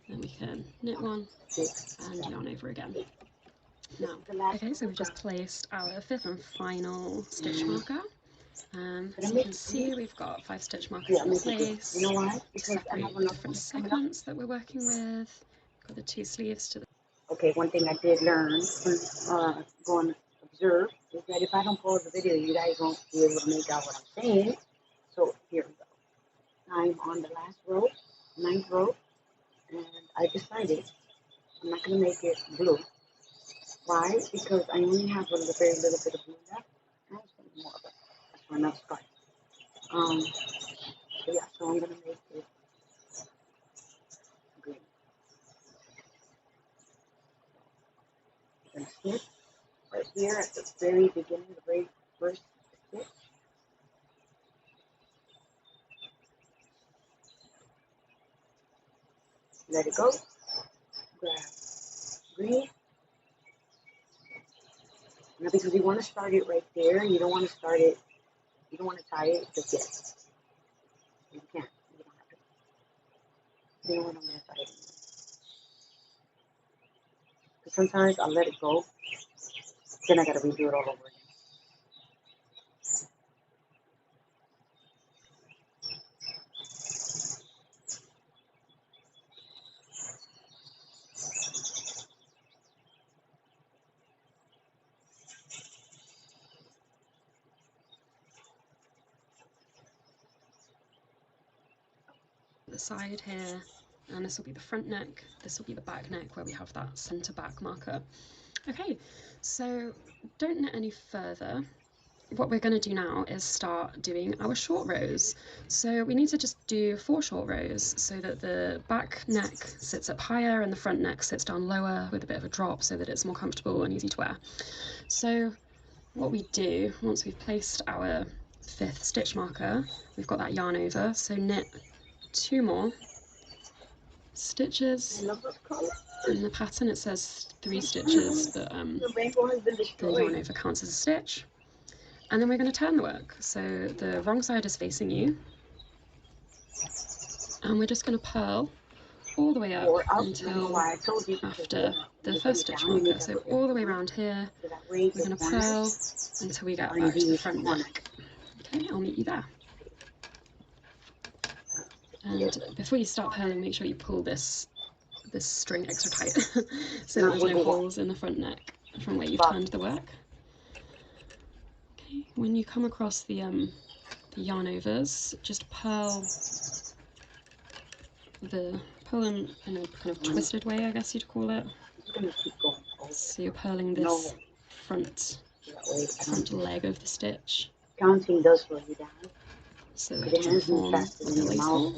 Then we can knit one and yarn over again. Now, okay, so we've just placed our fifth and final stitch marker. As you can see, we've got 5 stitch markers in place to separate the different segments that we're working with. Got the 2 sleeves to the... Okay, one thing I did learn when going to observe is that if I don't pause the video, you guys won't be able to make out what I'm saying. So here we go. I'm on the last row, 9th row, and I decided I'm not going to make it blue. Why? Because I only have a very little bit of blue left. I have some more, but that's for another start. So yeah, so I'm going to make it green. I'm going to snip right here at the very beginning, the very first stitch. Let it go. Grab green. Now, because you want to start it right there, you don't want to start it, you don't want to tie it just yet. You can't. You don't have to. You know what I'm going to tie it. Because sometimes I'll let it go, then I got to redo it all over again. The side here, and this will be the front neck, this will be the back neck where we have that center back marker. Okay, so don't knit any further. What we're going to do now is start doing our short rows. So we need to just do 4 short rows so that the back neck sits up higher and the front neck sits down lower with a bit of a drop so that it's more comfortable and easy to wear. So what we do, once we've placed our 5th stitch marker, we've got that yarn over, so knit 2 more stitches. In the pattern it says 3 stitches, but the yarn over counts as a stitch. And then we're going to turn the work, so the wrong side is facing you, and we're just going to purl all the way up until after the first stitch marker. So all the way around here, we're going to purl until we get back to the front neck. Okay, I'll meet you there. And before you start purling, make sure you pull this string extra tight so that there's no holes in the front neck from where you've turned the work. Okay, when you come across the yarn overs, just purl them in a kind of twisted way, I guess you'd call it. So you're purling this front leg of the stitch. Counting does slow you down. So that it doesn't form like a lace hole.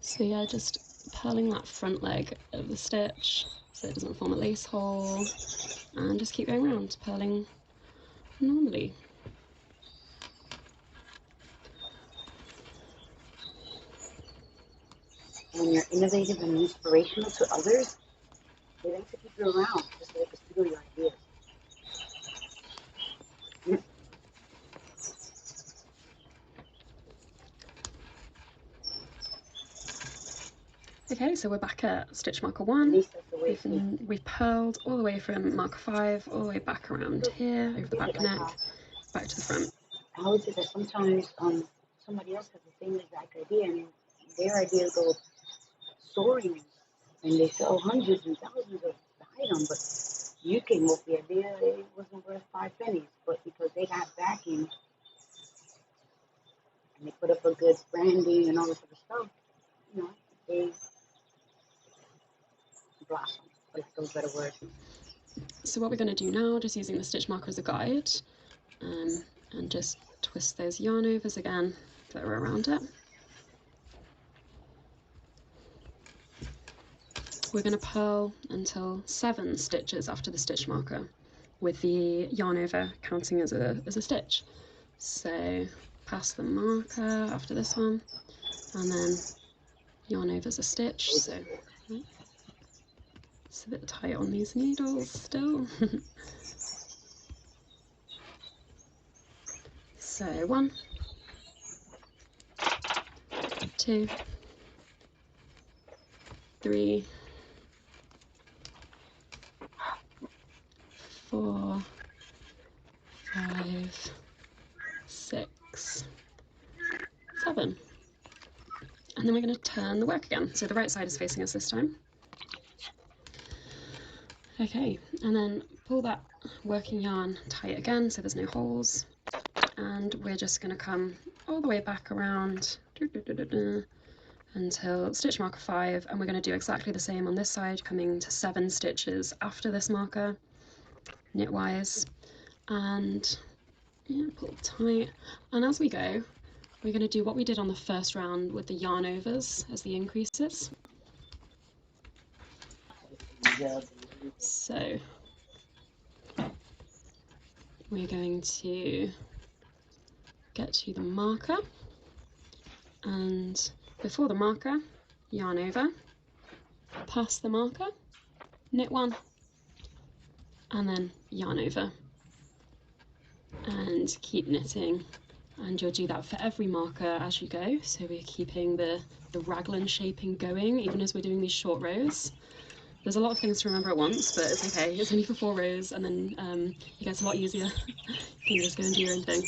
So yeah, just purling that front leg of the stitch so it doesn't form a lace hole, and just keep going around, purling normally. When you're innovative and inspirational to others, they like to keep you around just so they can steal your ideas. Okay, so we're back at stitch marker 1. We've purled all the way from marker 5 all the way back around here, over the back neck, back to the front. I would say that sometimes somebody else has the same exact idea, and their idea goes soaring, and they sell hundreds and thousands of the item, but you came up with the idea it wasn't worth 5 pennies, but because they got backing and they put up a good branding and all this other stuff, you know, they blossom, for lack of a better word. So what we're going to do now, just using the stitch marker as a guide, and just twist those yarn overs again that are around it. We're going to purl until 7 stitches after the stitch marker, with the yarn over counting as a stitch. So pass the marker after this one, and then yarn over as a stitch. So it's a bit tight on these needles still. So 1, 2, 3, 4, 5, 6, 7. And then we're going to turn the work again. So the right side is facing us this time. Okay, and then pull that working yarn tight again so there's no holes. And we're just going to come all the way back around until stitch marker 5, and we're going to do exactly the same on this side, coming to 7 stitches after this marker, knitwise, and yeah, pull tight. And as we go, we're going to do what we did on the first round with the yarn overs as the increases. So we're going to get to the marker, and before the marker, yarn over, pass the marker, knit 1, and then yarn over, and keep knitting. And you'll do that for every marker as you go, so we're keeping the raglan shaping going even as we're doing these short rows. There's a lot of things to remember at once, but it's okay, it's only for 4 rows, and then it gets a lot easier. You can just go and do your own thing.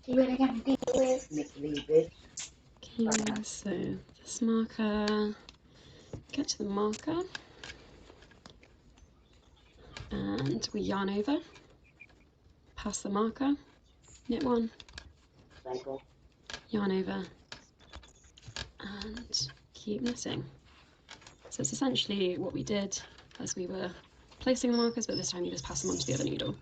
See what I gotta do with? Leave it. Okay, so this marker, get to the marker, and we yarn over, pass the marker, knit 1, yarn over, and keep knitting. So it's essentially what we did as we were placing the markers, but this time you just pass them onto the other needle.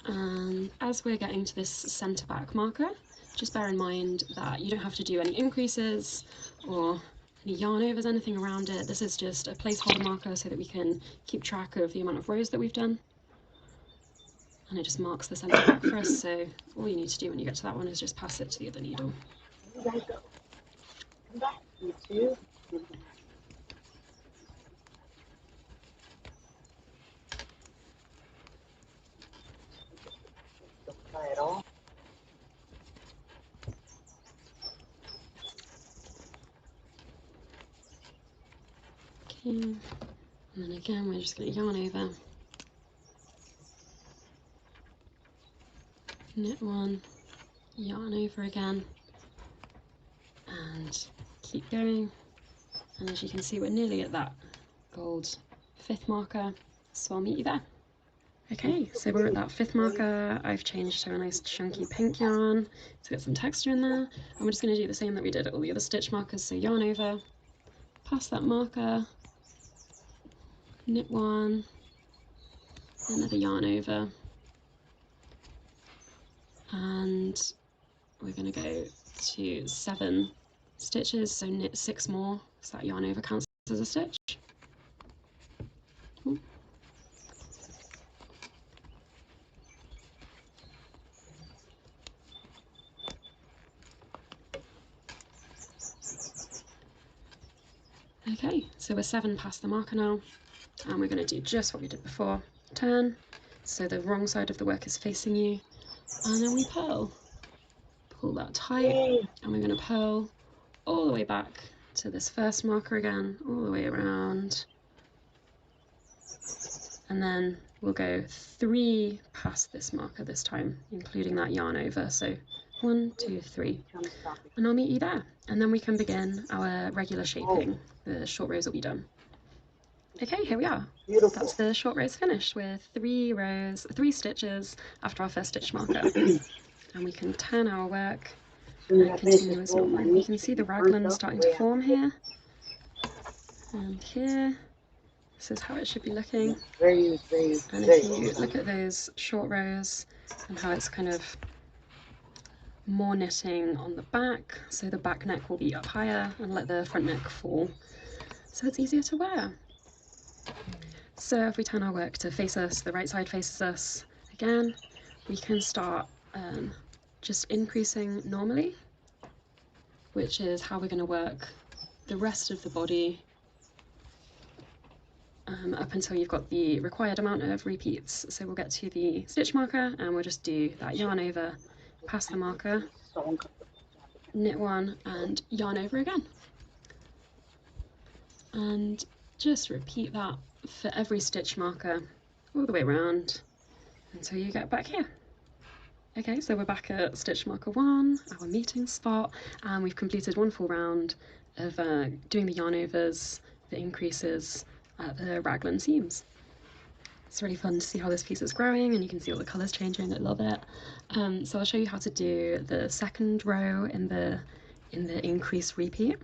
And as we're getting to this centre back marker, just bear in mind that you don't have to do any increases or any yarn overs, anything around it. This is just a placeholder marker so that we can keep track of the amount of rows that we've done. And it just marks the centre back for us, so all you need to do when you get to that one is just pass it to the other needle. Come back, you too. Try it all. Okay, and then again we're just going to yarn over, knit 1, yarn over again, and keep going. And as you can see, we're nearly at that gold 5th marker, so I'll meet you there. Okay, so we're at that 5th marker. I've changed to a nice chunky pink yarn to get some texture in there, and we're just going to do the same that we did at all the other stitch markers. So yarn over, pass that marker, knit 1, another yarn over, and we're going to go to 7 stitches, so knit 6 more, so that yarn over counts as a stitch. Ooh. Okay, so we're 7 past the marker now, and we're going to do just what we did before. Turn, so the wrong side of the work is facing you, and then we purl. Pull that tight, and we're going to purl all the way back to this first marker again, all the way around, and then we'll go 3 past this marker this time, including that yarn over. So 1, 2, 3, and I'll meet you there, and then we can begin our regular shaping. The short rows will be done. Okay, here we are. Beautiful. That's the short rows finished with 3 stitches after our first stitch marker. And we can turn our work and continue as normal. You can see the raglan starting to form here. And here. This is how it should be looking. And if you look at those short rows and how it's kind of more knitting on the back, so the back neck will be up higher and let the front neck fall, so it's easier to wear. So if we turn our work to face us, the right side faces us again, we can start just increasing normally, which is how we're going to work the rest of the body up until you've got the required amount of repeats. So we'll get to the stitch marker and we'll just do that yarn over, pass the marker, knit one and yarn over again. And just repeat that for every stitch marker all the way around until you get back here. Okay, so we're back at stitch marker 1, our meeting spot, and we've completed 1 full round of doing the yarn overs, the increases at the raglan seams. It's really fun to see how this piece is growing, and you can see all the colours changing. I love it. So I'll show you how to do the second row in the increase repeat.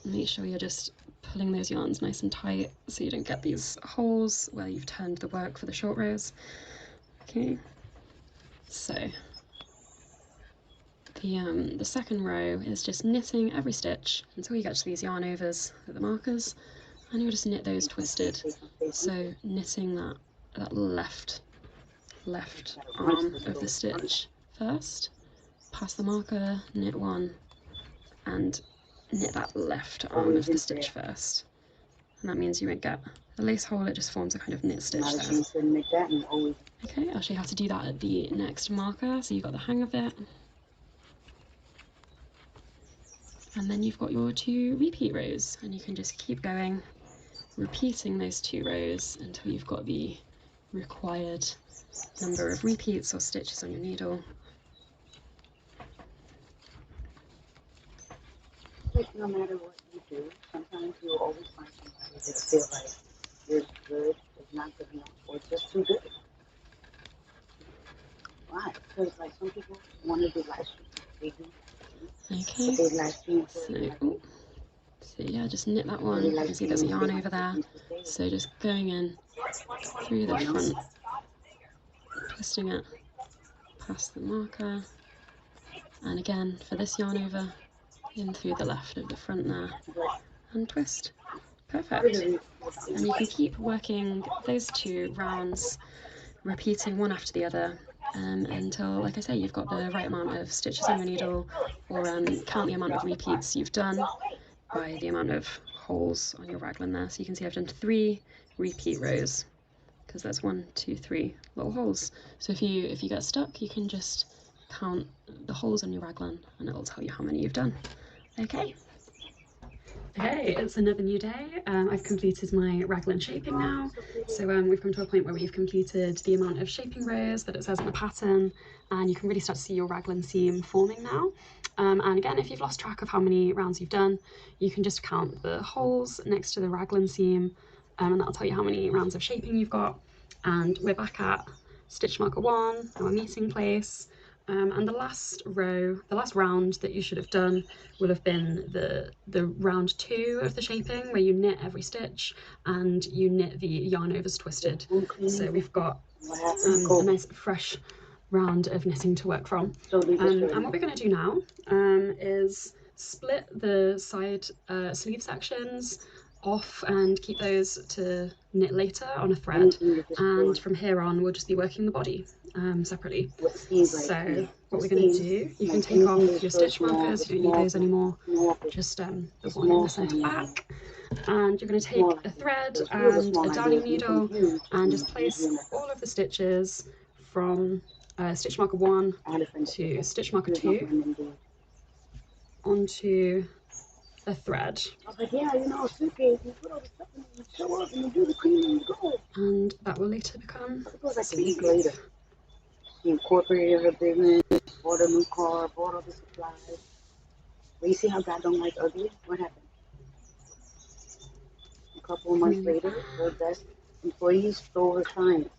Make sure you're just pulling those yarns nice and tight so you don't get these holes where you've turned the work for the short rows. Okay, so the second row is just knitting every stitch until you get to these yarn overs at the markers, and you'll just knit those twisted. So knitting that left arm of the stitch first, pass the marker, knit one, and knit that left arm of the stitch first. And that means you won't get a lace hole, it just forms a kind of knit stitch there. Okay, I'll show you how to do that at the next marker, so you've got the hang of it. And then you've got your 2 repeat rows, and you can just keep going, repeating those 2 rows until you've got the required number of repeats or stitches on your needle. No matter what you do, sometimes you'll always find somebody that feel like you're good, it's not good enough, or just too good. Why? Because like some people want to do live streams, they do. Okay, so yeah, just knit that one. You can see there's a yarn over there. So just going in through the front, twisting it past the marker, and again for this yarn over, in through the left of the front there, and twist. Perfect. And you can keep working those 2 rounds, repeating one after the other, until, like I say, you've got the right amount of stitches on your needle, or count the amount of repeats you've done by the amount of holes on your raglan there. So you can see I've done 3 repeat rows, because there's 1, 2, 3 little holes. So if you get stuck, you can just count the holes on your raglan and it will tell you how many you've done. Okay. Hey, it's another new day. I've completed my raglan shaping now. So we've come to a point where we've completed the amount of shaping rows that it says in the pattern, and you can really start to see your raglan seam forming now. And again, if you've lost track of how many rounds you've done, you can just count the holes next to the raglan seam, and that'll tell you how many rounds of shaping you've got. And we're back at stitch marker 1, our meeting place. And the last round that you should have done will have been the round 2 of the shaping, where you knit every stitch and you knit the yarn overs twisted. So we've got a nice fresh round of knitting to work from. And what we're going to do now is split the side sleeve sections off and keep those to knit later on a thread, and from here on we'll just be working the body separately. So what we're going to do, you can take off your stitch markers, you don't need those anymore, just the one in the centre back, and you're going to take a thread and a darning needle and just place all of the stitches from stitch marker 1 to stitch marker 2 onto a thread. And that will later become a sleeve. She incorporated her business, bought a new car, bought all the supplies. But you see how God don't like ugly? What happened? couple of months later, her best employees stole her clients.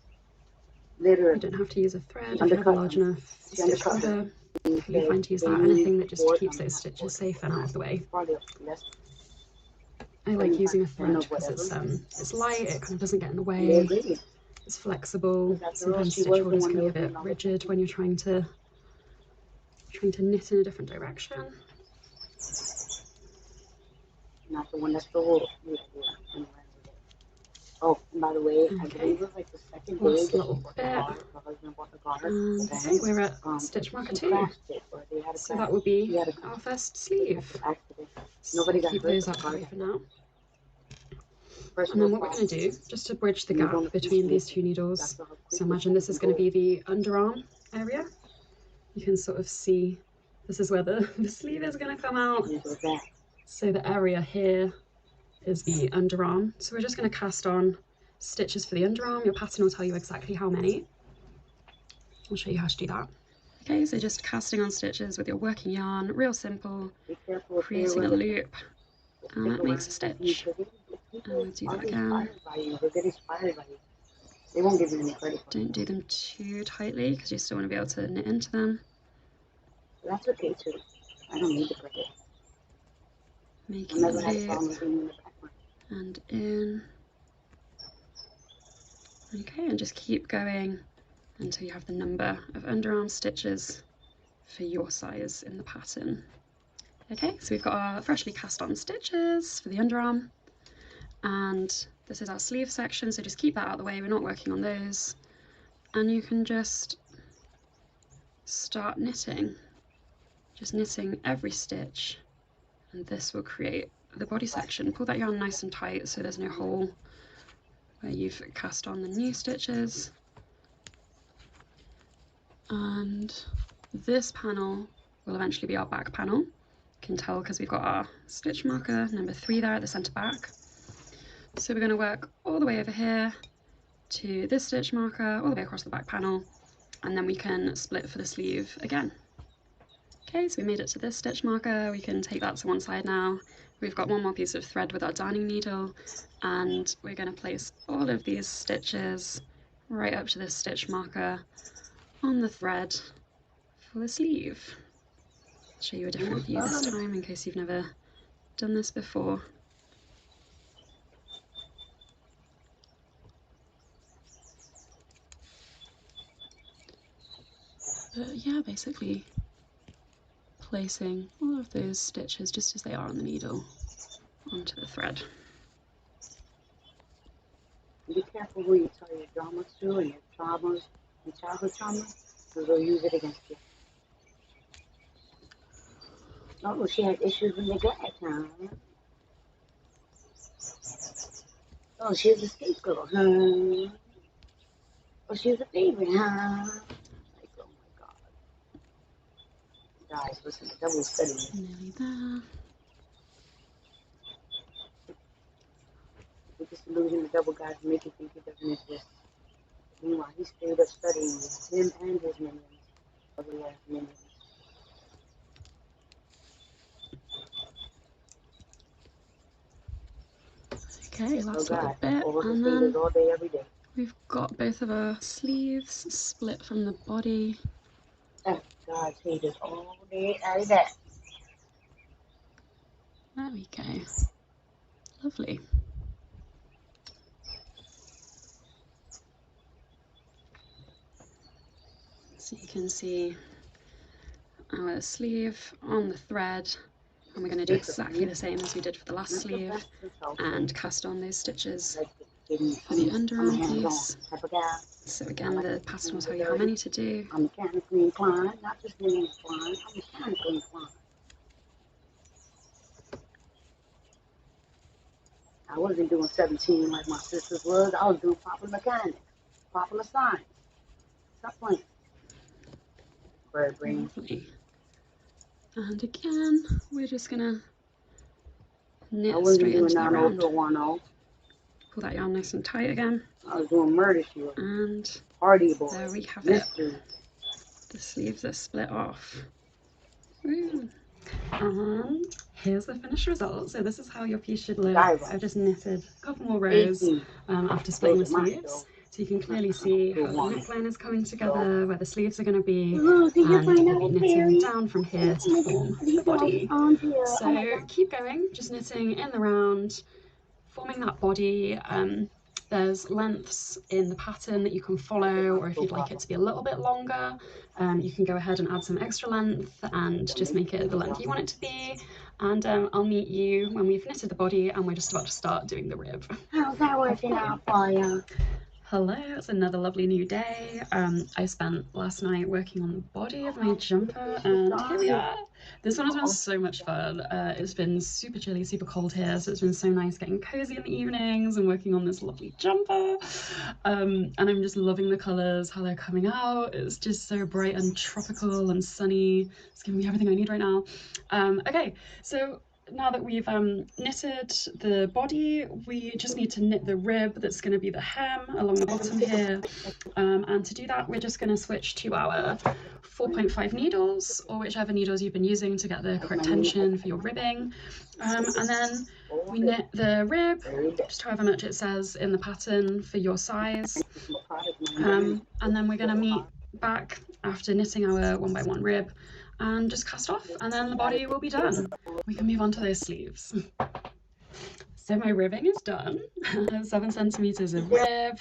Literally. You don't have to use a thread if you have a Undercut large them. enough She stitch undercut border. them. You're fine to use that. Anything that just keeps those stitches safe and out of the way. I like using a thread because it's light, it kind of doesn't get in the way, it's flexible. Sometimes stitch borders can be a bit rigid when you're trying to knit in a different direction. Not the one that stole. Oh, and by the way, I believe it was like the second day Last that little she bought the car, her husband bought the car. And okay, we're at stitch marker 2. So that will be our first sleeve. So keep those up for now. And then what we're going to do, just to bridge the gap between these two needles, so imagine this is going to be the underarm area. You can sort of see this is where the sleeve is going to come out. So the area here is the underarm. So we're just going to cast on stitches for the underarm. Your pattern will tell you exactly how many. I'll show you how to do that. Okay, so just casting on stitches with your working yarn, real simple, creating a loop, and that makes a stitch. And we'll do that again. They won't give you any credit. Don't do them too tightly because you still want to be able to knit into them. That's okay too. I don't need the credit. Making a loop and in. Okay, and just keep going until you have the number of underarm stitches for your size in the pattern. Okay, so we've got our freshly cast on stitches for the underarm, and this is our sleeve section, so just keep that out of the way, we're not working on those. And you can just start knitting, just knitting every stitch, and this will create the body section. Pull that yarn nice and tight so there's no hole where you've cast on the new stitches. And this panel will eventually be our back panel. You can tell because we've got our stitch marker number 3 there at the center back. So we're going to work all the way over here to this stitch marker, all the way across the back panel, and then we can split for the sleeve again. Okay, so we made it to this stitch marker. We can take that to one side now. We've got one more piece of thread with our darning needle, and we're going to place all of these stitches right up to this stitch marker on the thread for the sleeve. I'll show you a different view this time in case you've never done this before. But yeah, basically placing all of those stitches just as they are on the needle onto the thread. Be careful who you tell your dramas to and your traumas and childhood traumas, because they'll use it against you. Oh, she had issues with neglect, huh? Oh, she's a scapegoat, huh? Oh, she's a favorite, huh? Like, oh my God. Guys, listen, the devil's studying. Nearly there. The disillusion the devil guys make you think he doesn't exist. Meanwhile, he stayed up studying with him and his minions. Other last minions. Okay, last little bit, and then all day, every day. We've got both of our sleeves split from the body. God's haters all day, every day. There we go. Lovely. So you can see our sleeve on the thread, and we're going to do exactly the same as we did for the last sleeve and cast on those stitches for the underarm piece. So again, the pattern will tell you how many to do. I'm mechanically inclined, not just being inclined, I'm mechanically inclined. I wasn't doing 17 like my sisters was. I was doing popular mechanics, popular science. Stop playing. Bird brain. And again, we're just gonna knit I wasn't straight doing into that round. 90210. Pull that yarn nice and tight again. I was doing murder shield. And Hardy boy. there we have Mystery. it. The sleeves are split off. Woo. And here's the finished result. So this is how your piece should look. I've just knitted a couple more rows after splitting the sleeves. So you can clearly see how the neckline is coming together, where the sleeves are going to be, and we'll be knitting down from here to form the body. So keep going, just knitting in the round, forming that body. There's lengths in the pattern that you can follow, or if you'd like it to be a little bit longer, you can go ahead and add some extra length and just make it the length you want it to be. And I'll meet you when we've knitted the body and we're just about to start doing the rib. How's that working out for you? Hello, it's another lovely new day. I spent last night working on the body of my jumper, and here we are. This one has been so much fun. It's been super chilly, super cold here, so it's been so nice getting cozy in the evenings and working on this lovely jumper. And I'm just loving the colours, how they're coming out. It's just so bright and tropical and sunny. It's giving me everything I need right now. Okay, so now that we've knitted the body, we just need to knit the rib that's going to be the hem along the bottom here. And to do that, we're just going to switch to our 4.5 needles, or whichever needles you've been using to get the correct tension for your ribbing. And then we knit the rib, just however much it says in the pattern for your size. And then we're going to meet back after knitting our 1x1 rib and just cast off, and then the body will be done. We can move on to those sleeves. So my ribbing is done. 7 centimeters of rib,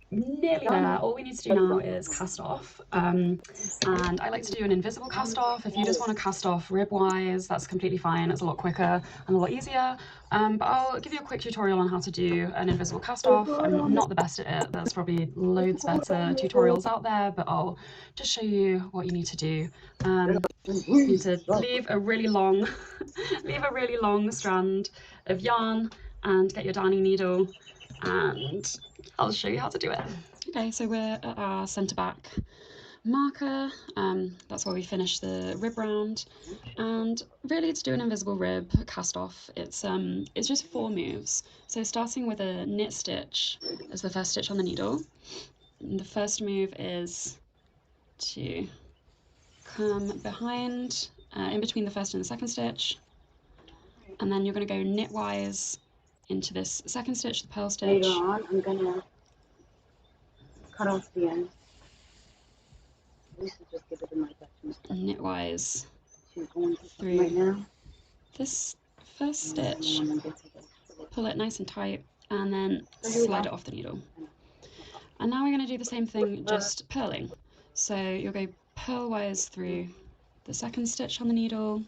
nearly there. All we need to do now is cast off, and I like to do an invisible cast off. If you just want to cast off rib wise, that's completely fine. It's a lot quicker and a lot easier, but I'll give you a quick tutorial on how to do an invisible cast off. I'm not the best at it. There's probably loads better tutorials out there, but I'll just show you what you need to do. You need to leave a really long strand of yarn and get your darning needle, and I'll show you how to do it. Okay, so we're at our centre back marker. That's where we finish the rib round, and really to do an invisible rib cast off, it's just 4 moves. So starting with a knit stitch as the first stitch on the needle. And the first move is to come behind, in between the first and the second stitch, and then you're going to go knitwise into this second stitch, the purl stitch. Later on, I'm gonna cut off the end. Just give it a nice knitwise through this first stitch, pull it nice and tight, and then slide it off the needle. And now we're going to do the same thing, just purling. So you'll go purlwise through the second stitch on the needle,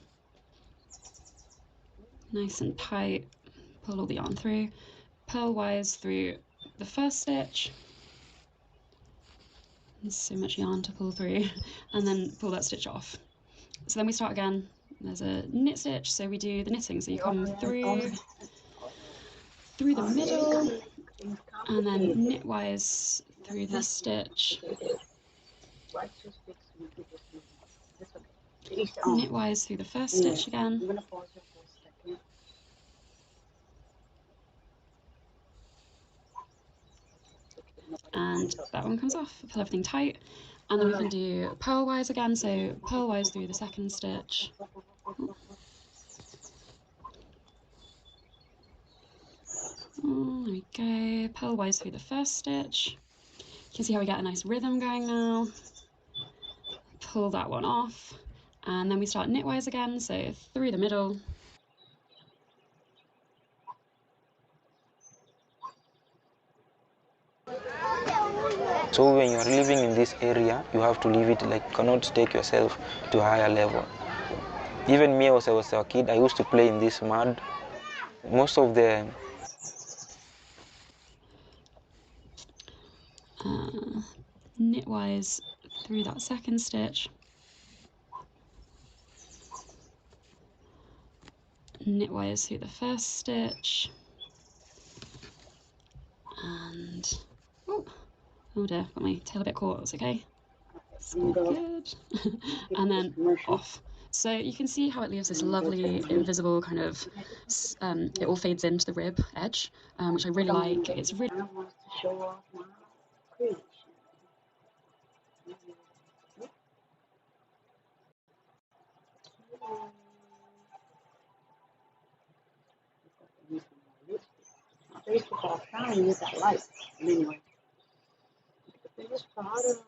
nice and tight, pull all the yarn through, purlwise through the first stitch. There's so much yarn to pull through, and then pull that stitch off. So then we start again. There's a knit stitch, so we do the knitting. So you come through the middle, and then knitwise through this stitch, knitwise through the first stitch again, and that one comes off. Pull everything tight, and then we can do purlwise again, so purlwise through the second stitch, there we go, purlwise through the first stitch. You can see how we get a nice rhythm going now. Pull that one off, and then we start knitwise again, so through the middle, so when you are living in this area, you have to leave it, like, you cannot take yourself to a higher level. Even me, as I was a kid, I used to play in this mud. Most of the knitwise through that second stitch, knitwise through the first stitch, and oh dear, got my tail a bit caught. It's okay, it's all good. And then off. So you can see how it leaves this lovely invisible kind of, it all fades into the rib edge, which I really like. It's really always took off down and use that light. And anyway, the finished product.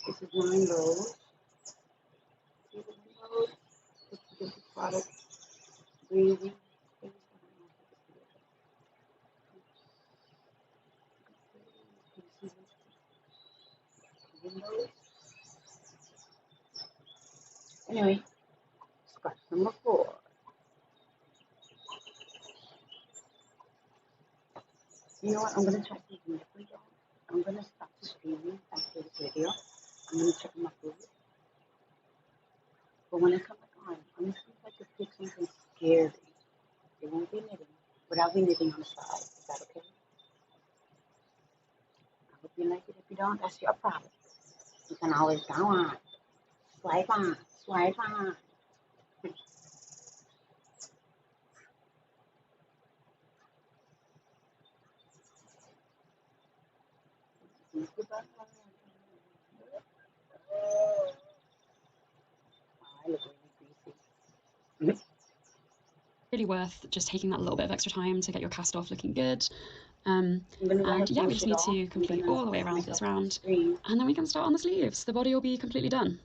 This is 9 rows. See the windows? Just to get the product breathing. Windows. Anyway, scratch number 4. You know what? I'm going to try something different, y'all. I'm going to stop the streaming after this video. I'm going to check my food. But when I come back on, I'm going to see if I can pick something scary. It won't be knitting, but I'll be knitting on the side. Is that okay? I hope you like it. If you don't, that's your problem. You can always go on. Swipe on. Swipe on. Really worth just taking that little bit of extra time to get your cast off looking good. And yeah, we just need to complete all the way around this round, and then we can start on the sleeves. The body will be completely done.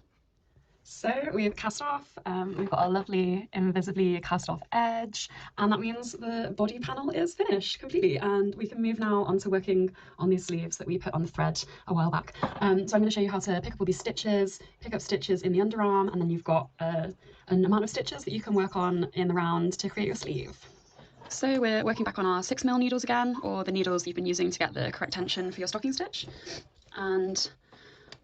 So we've cast off, we've got a lovely invisibly cast off edge, and that means the body panel is finished completely, and we can move now on to working on these sleeves that we put on the thread a while back. So I'm going to show you how to pick up all these stitches, pick up stitches in the underarm, and then you've got an amount of stitches that you can work on in the round to create your sleeve. So we're working back on our 6mm needles again, or the needles you've been using to get the correct tension for your stocking stitch. And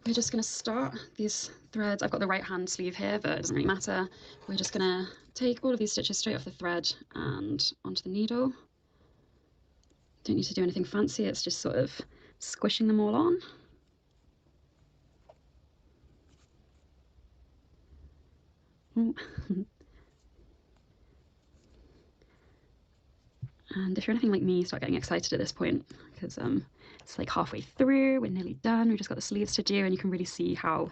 we're just going to start these threads. I've got the right hand sleeve here, but it doesn't really matter. We're just going to take all of these stitches straight off the thread and onto the needle. Don't need to do anything fancy, it's just sort of squishing them all on. And if you're anything like me, start getting excited at this point, because it's like halfway through, we're nearly done, we've just got the sleeves to do, and you can really see how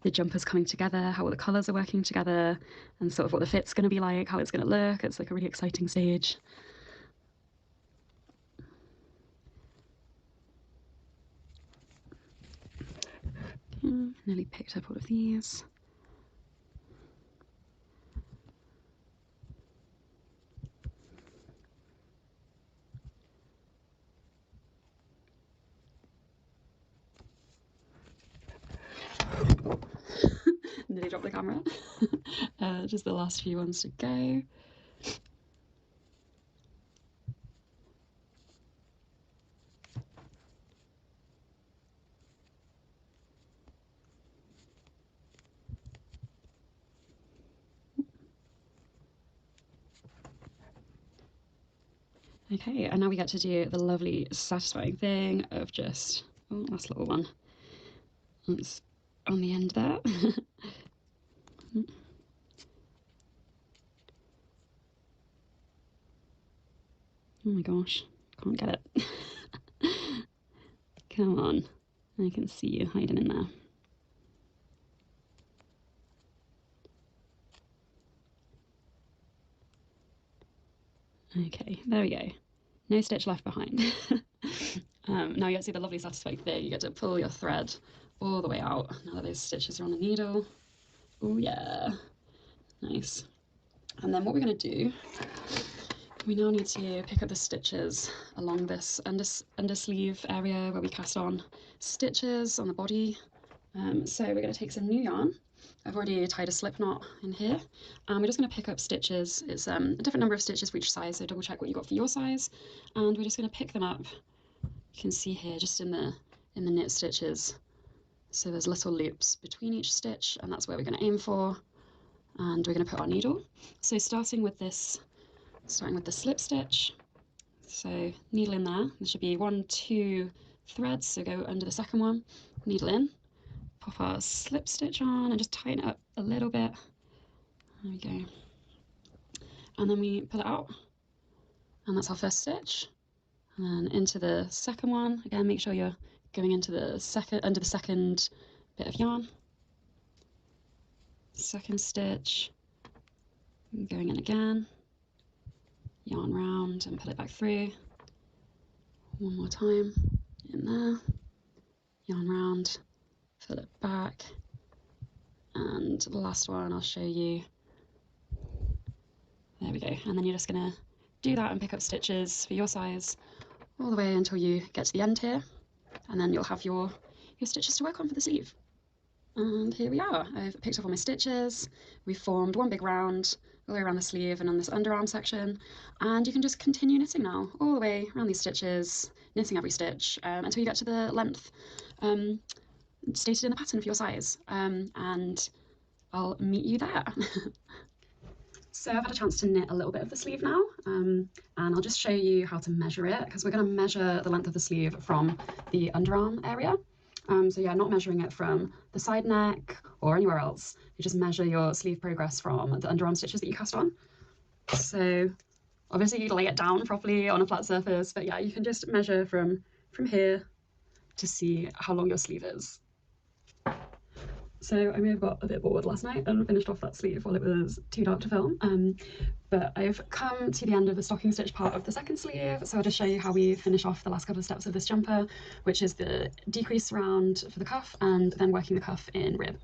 the jumper's coming together, how all the colours are working together, and sort of what the fit's going to be like, how it's going to look. It's like a really exciting stage. Okay, nearly picked up all of these. Nearly dropped the camera. Just the last few ones to go. Okay, and now we get to do the lovely, satisfying thing of just, oh, last little one. It's on the end there. Oh my gosh, can't get it. Come on, I can see you hiding in there. Okay, there we go. No stitch left behind. Now you get to see the lovely satisfying thing. You get to pull your thread all the way out now that those stitches are on the needle. Oh yeah, nice. And then what we're going to do, we now need to pick up the stitches along this under sleeve area where we cast on stitches on the body. So we're going to take some new yarn. I've already tied a slip knot in here, and we're just going to pick up stitches. It's a different number of stitches for each size, so double check what you got for your size, and we're just going to pick them up. You can see here just in the knit stitches, so there's little loops between each stitch, and that's where we're going to aim for, and we're going to put our needle. So starting with the slip stitch, so needle in there should be 1, 2 threads, so go under the second one, needle in, pop our slip stitch on and just tighten it up a little bit. There we go. And then we pull it out, and that's our first stitch. And then into the second one, again, make sure you're going into under the second bit of yarn. Second stitch, going in again. yarn round and pull it back through. One more time, in there, yarn round, fill it back, and the last one I'll show you. There we go, and then you're just gonna do that and pick up stitches for your size all the way until you get to the end here, and then you'll have your stitches to work on for the sleeve. And here we are. I've picked up all my stitches. We've formed one big round all the way around the sleeve and on this underarm section, and you can just continue knitting now all the way around these stitches, knitting every stitch until you get to the length stated in the pattern for your size, and I'll meet you there. So I've had a chance to knit a little bit of the sleeve now, and I'll just show you how to measure it, because we're going to measure the length of the sleeve from the underarm area. So yeah, not measuring it from the side neck or anywhere else. You just measure your sleeve progress from the underarm stitches that you cast on. So obviously you lay it down properly on a flat surface, but yeah, you can just measure from here to see how long your sleeve is. So I may have got a bit bored last night and finished off that sleeve while it was too dark to film, but I've come to the end of the stocking stitch part of the second sleeve, so I'll just show you how we finish off the last couple of steps of this jumper, which is the decrease round for the cuff and then working the cuff in rib.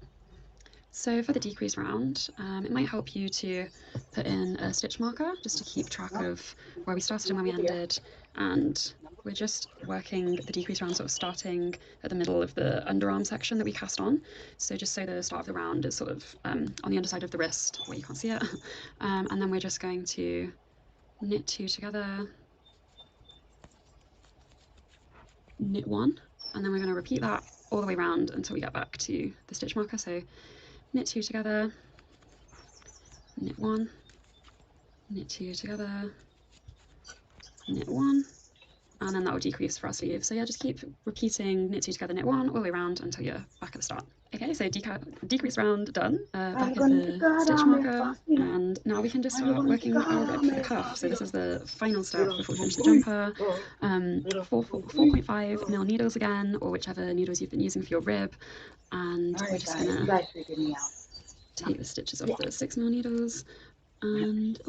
So for the decrease round, it might help you to put in a stitch marker just to keep track of where we started and where we ended, and we're just working the decrease round sort of starting at the middle of the underarm section that we cast on. So just so the start of the round is sort of on the underside of the wrist where you can't see it. And then we're just going to knit 2 together, knit 1, and then we're going to repeat that all the way around until we get back to the stitch marker. So knit 2 together, knit 1, knit 2 together, knit 1, and then that will decrease for our sleeve. So yeah, just keep repeating knit 2 together, knit 1 all the way around until you're back at the start. Okay, so decrease round done, back at the stitch marker, and now we can just start working our rib for the cuff. So this is the final step before we finish the jumper. 4.5mm needles again, or whichever needles you've been using for your rib, and we're just gonna take the stitches off the 6mm needles, and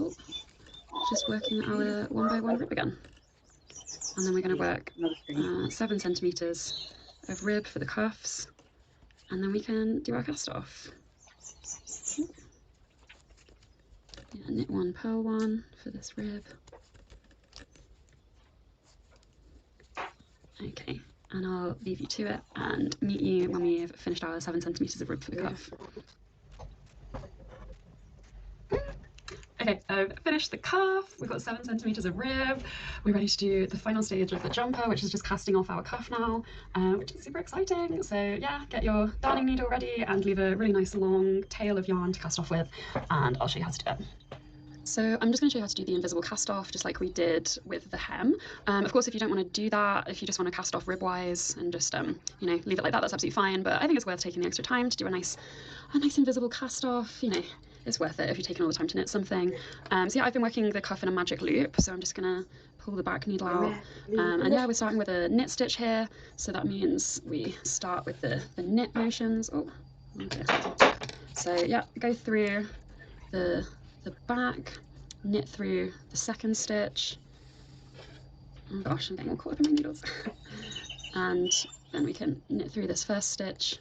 just working our 1 by 1 rib again. And then we're going to work 7 centimeters of rib for the cuffs, and then we can do our cast off. Yeah, knit 1, purl 1 for this rib. Okay, and I'll leave you to it and meet you when we've finished our 7 centimeters of rib for the cuff. Okay, I've finished the cuff, we've got 7 centimeters of rib, we're ready to do the final stage of the jumper, which is just casting off our cuff now, which is super exciting. So yeah, get your darning needle ready and leave a really nice long tail of yarn to cast off with, and I'll show you how to do it. So I'm just going to show you how to do the invisible cast off, just like we did with the hem. Of course, if you don't want to do that, if you just want to cast off ribwise and just you know, leave it like that, that's absolutely fine. But I think it's worth taking the extra time to do a nice invisible cast off. You know, it's worth it if you're taking all the time to knit something. So yeah, I've been working the cuff in a magic loop, so I'm just gonna pull the back needle out, and yeah, we're starting with a knit stitch here. So that means we start with the knit motions. Oh, okay. So yeah, go through the back, knit through the second stitch. Oh gosh, I'm getting all caught up in my needles. And then we can knit through this first stitch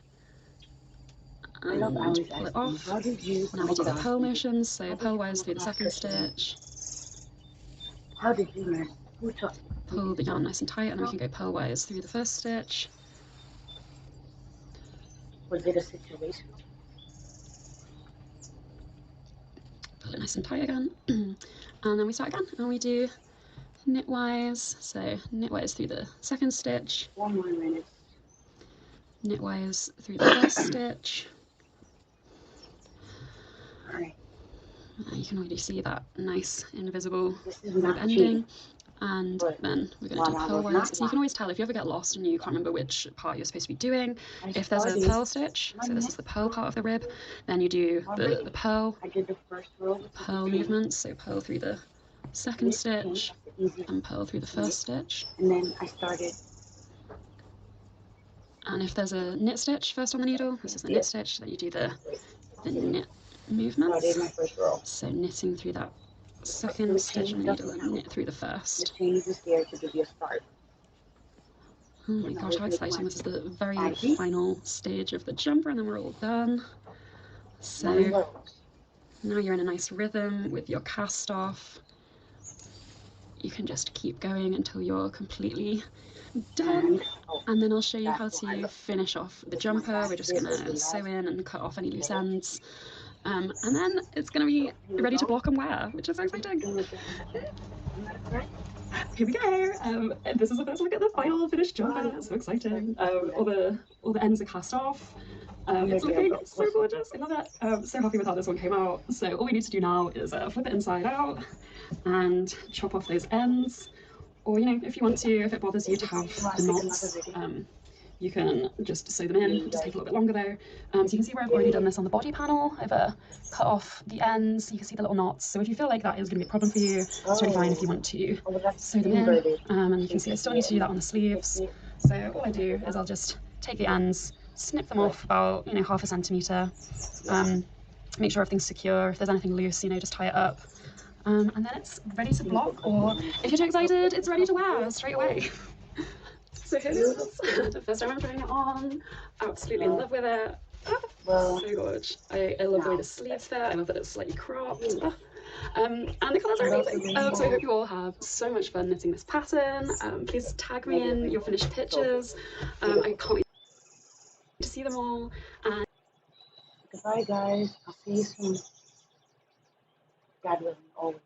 and pull it off. Now we do the purl motions, so purlwise through the second stitch. Pull the yarn nice and tight, and then we can go purlwise through the first stitch. Was it a situation? Pull it nice and tight again, and then we start again, and we do knitwise. So knitwise through the second stitch. 1 more minute. Knitwise through the first stitch. Alright. You can already see that nice invisible rib ending. And then we're going to do purlwise. So you can always tell if you ever get lost and you can't remember which part you're supposed to be doing. If there's a purl stitch, so this is the purl part of the rib, then you do the purl movements. So purl through the second stitch and purl through the first stitch. And then I started. And if there's a knit stitch first on the needle, this is the knit stitch, then you do the knit movements. So knitting through that second stitch and then you do knit through the first. The chain is there to give you a start. Oh my gosh, how exciting. This is the very final stage of the jumper and then we're all done. So now you're in a nice rhythm with your cast off. You can just keep going until you're completely done. And then I'll show you how to finish off the jumper. We're just gonna sew in and cut off any loose ends. And then it's gonna be ready to block and wear, which is so exciting. Here we go. This is the first look at the final finished jumper. So exciting. All the ends are cast off. It's looking so gorgeous. I love it. So happy with how this one came out. So all we need to do now is flip it inside out and chop off those ends. Or, you know, if you want to, if it bothers you to have the knots, you can just sew them in. It just take a little bit longer though. So you can see where I've already done this on the body panel. I've cut off the ends. You can see the little knots. So if you feel like that is going to be a problem for you, it's really fine if you want to sew them in. And you can see I still need to do that on the sleeves. So all I do is I'll just take the ends, snip them off about, you know, 1/2 centimetre. Make sure everything's secure. If there's anything loose, you know, just tie it up. And then it's ready to block, or if you're too excited, it's ready to wear straight away. So here it is. The first time I'm trying it on. Absolutely in love with it. So gorgeous. I love the way the sleeves fit. I love that it's slightly cropped. And the colours are amazing. So I hope you all have so much fun knitting this pattern. Please tag me in your finished pictures. I can't wait to see them all. And goodbye guys. I'll see you soon. God willing, always.